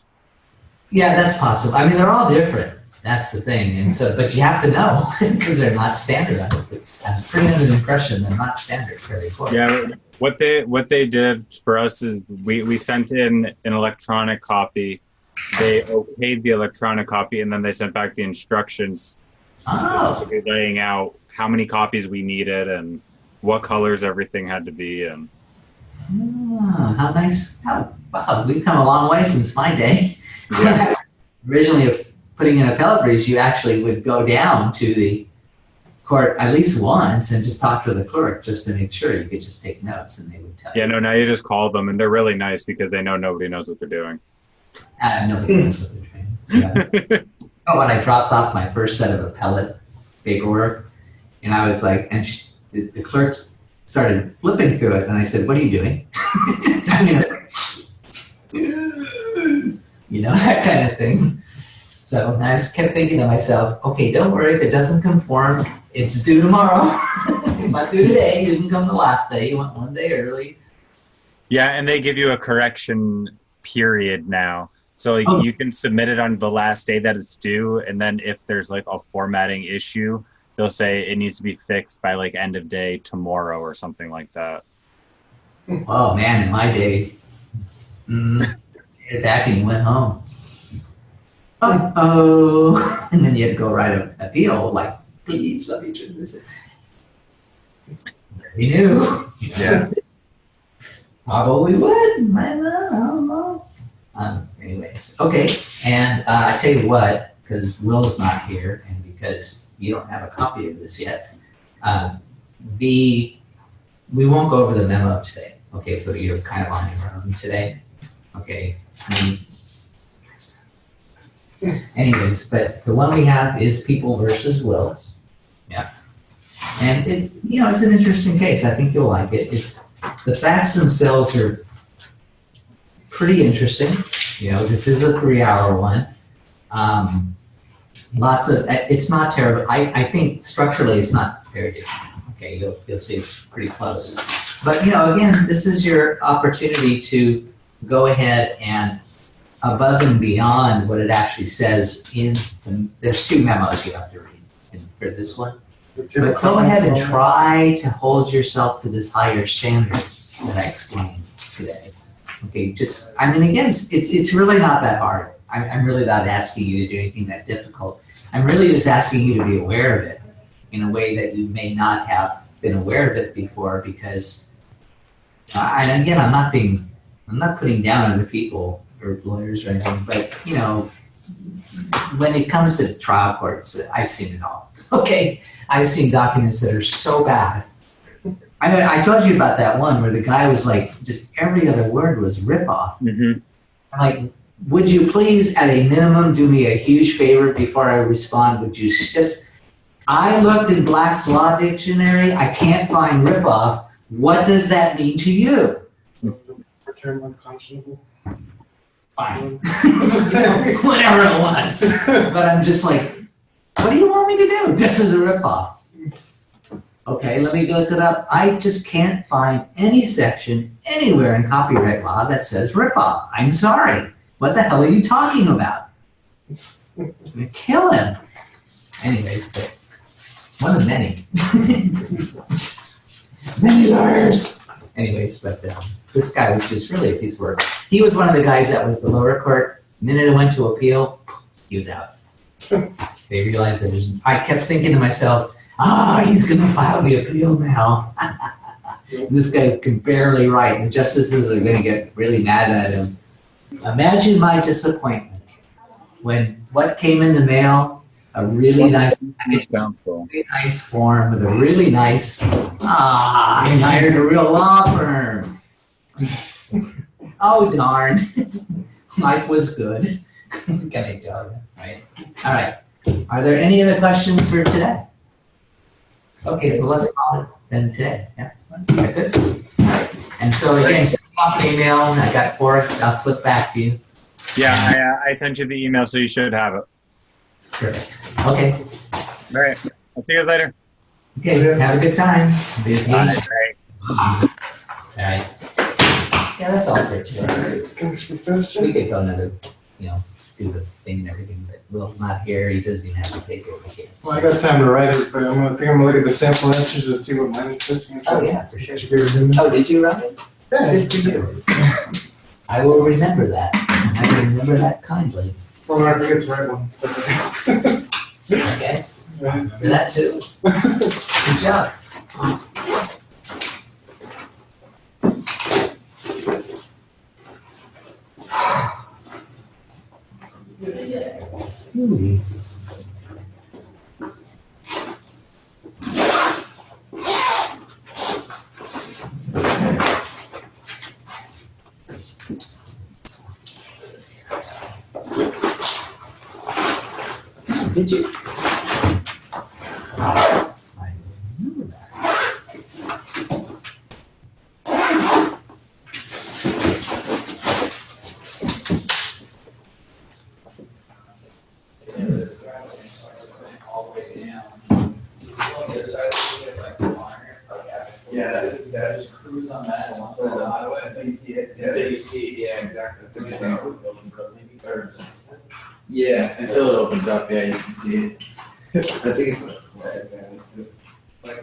Yeah, that's possible. I mean, they're all different. That's the thing. And so, but you have to know because they're not standardized. I'm pretty under the impression they're not standard for every court. Yeah, what they did for us is we sent in an electronic copy. They okayed the electronic copy, and then they sent back the instructions, specifically laying out how many copies we needed and what colors everything had to be. And how nice! Wow, we've come a long way since my day. Yeah. Originally, if putting in appellate briefs, you actually would go down to the court at least once and just talk to the clerk just to make sure. You could just take notes, and they would tell you. Yeah, no, now you just call them, and they're really nice because they know nobody knows what they're doing. Nobody knows what they're doing. Yeah. When I dropped off my first set of appellate paperwork, and I was like, and the clerk started flipping through it, and I said, "What are you doing?" I mean, I was like, that kind of thing. So I just kept thinking to myself, okay, don't worry if it doesn't conform. It's due tomorrow. It's not due today. You didn't come the last day. You went one day early. Yeah, and they give you a correction period now. So you can submit it on the last day that it's due, and then if there's a formatting issue, they'll say it needs to be fixed by end of day tomorrow or something like that. Oh man, in my day, it back and you went home. And then you had to go write an appeal, please let me turn this in. You knew. Yeah. Probably would. I don't know. Anyways, okay. And I tell you what, because Will's not here, and because you don't have a copy of this yet, we won't go over the memo today. Okay, so you're kind of on your own today. Okay. Anyways, but the one we have is People versus Wills. Yeah. And it's, it's an interesting case. I think you'll like it. The facts themselves are pretty interesting. This is a 3-hour one. It's not terrible. I think structurally it's not very different. Okay, you'll see it's pretty close. But again, this is your opportunity to go ahead and above and beyond what it actually says there's 2 memos you have to read for this one. But go ahead and try to hold yourself to this higher standard that I explained today. Okay, again, it's really not that hard. I'm really not asking you to do anything that difficult. I'm really just asking you to be aware of it in a way that you may not have been aware of it before, because, and again, I'm not putting down other people or lawyers or anything, but when it comes to trial courts, I've seen it all. Okay, I've seen documents that are so bad. I told you about that one where the guy was like, just every other word was ripoff. Mm-hmm. I'm like, would you please, at a minimum, do me a huge favor before I respond? Would you I looked in Black's Law Dictionary. I can't find ripoff. What does that mean to you? Term unconscionable. Fine. Whatever it was. But I'm just like, what do you want me to do? This is a ripoff. Okay, let me look it up. I just can't find any section anywhere in copyright law that says ripoff. I'm sorry. What the hell are you talking about? I'm gonna kill him. Anyways, but one of many. Many lawyers. Anyways, but this guy was just really a piece of work. He was one of the guys that was the lower court. The minute it went to appeal, he was out. They realized that I kept thinking to myself, he's going to file the appeal now. This guy can barely write. The justices are going to get really mad at him. Imagine my disappointment when what came in the mail, a really nice package, really nice form with a really nice, I hired a real law firm. Oh, darn. Life was good. What can I tell you, right? All right. Are there any other questions for today? Okay, so let's call it then today. Yeah, good. All right. And so again, send off an email. I got 4. I'll flip back to you. Yeah, I sent you the email, so you should have it. Perfect. Okay. All right. I'll see you guys later. Okay. Have a good time. Be at peace. All right. Yeah, that's all for today. Thanks, Professor. We could go another, do the thing and everything, but Will's not here. He doesn't even have to take over here. Well, I got time to write it, but I'm gonna look at the sample answers and see what mine is missing. Oh yeah, for sure. Should be remembered. Oh, did you write it? Yeah. Good for you. I will remember that. I will remember that kindly. Well, no, I forget to write one. It's okay. Okay. So that too. Good job. Ooh. Did you? I remember that. Yeah, just cruise on that and once on the highway, until you see it. Until you see it, yeah, exactly. That's a good thing. Yeah, until it opens up, yeah, you can see it. I think it's like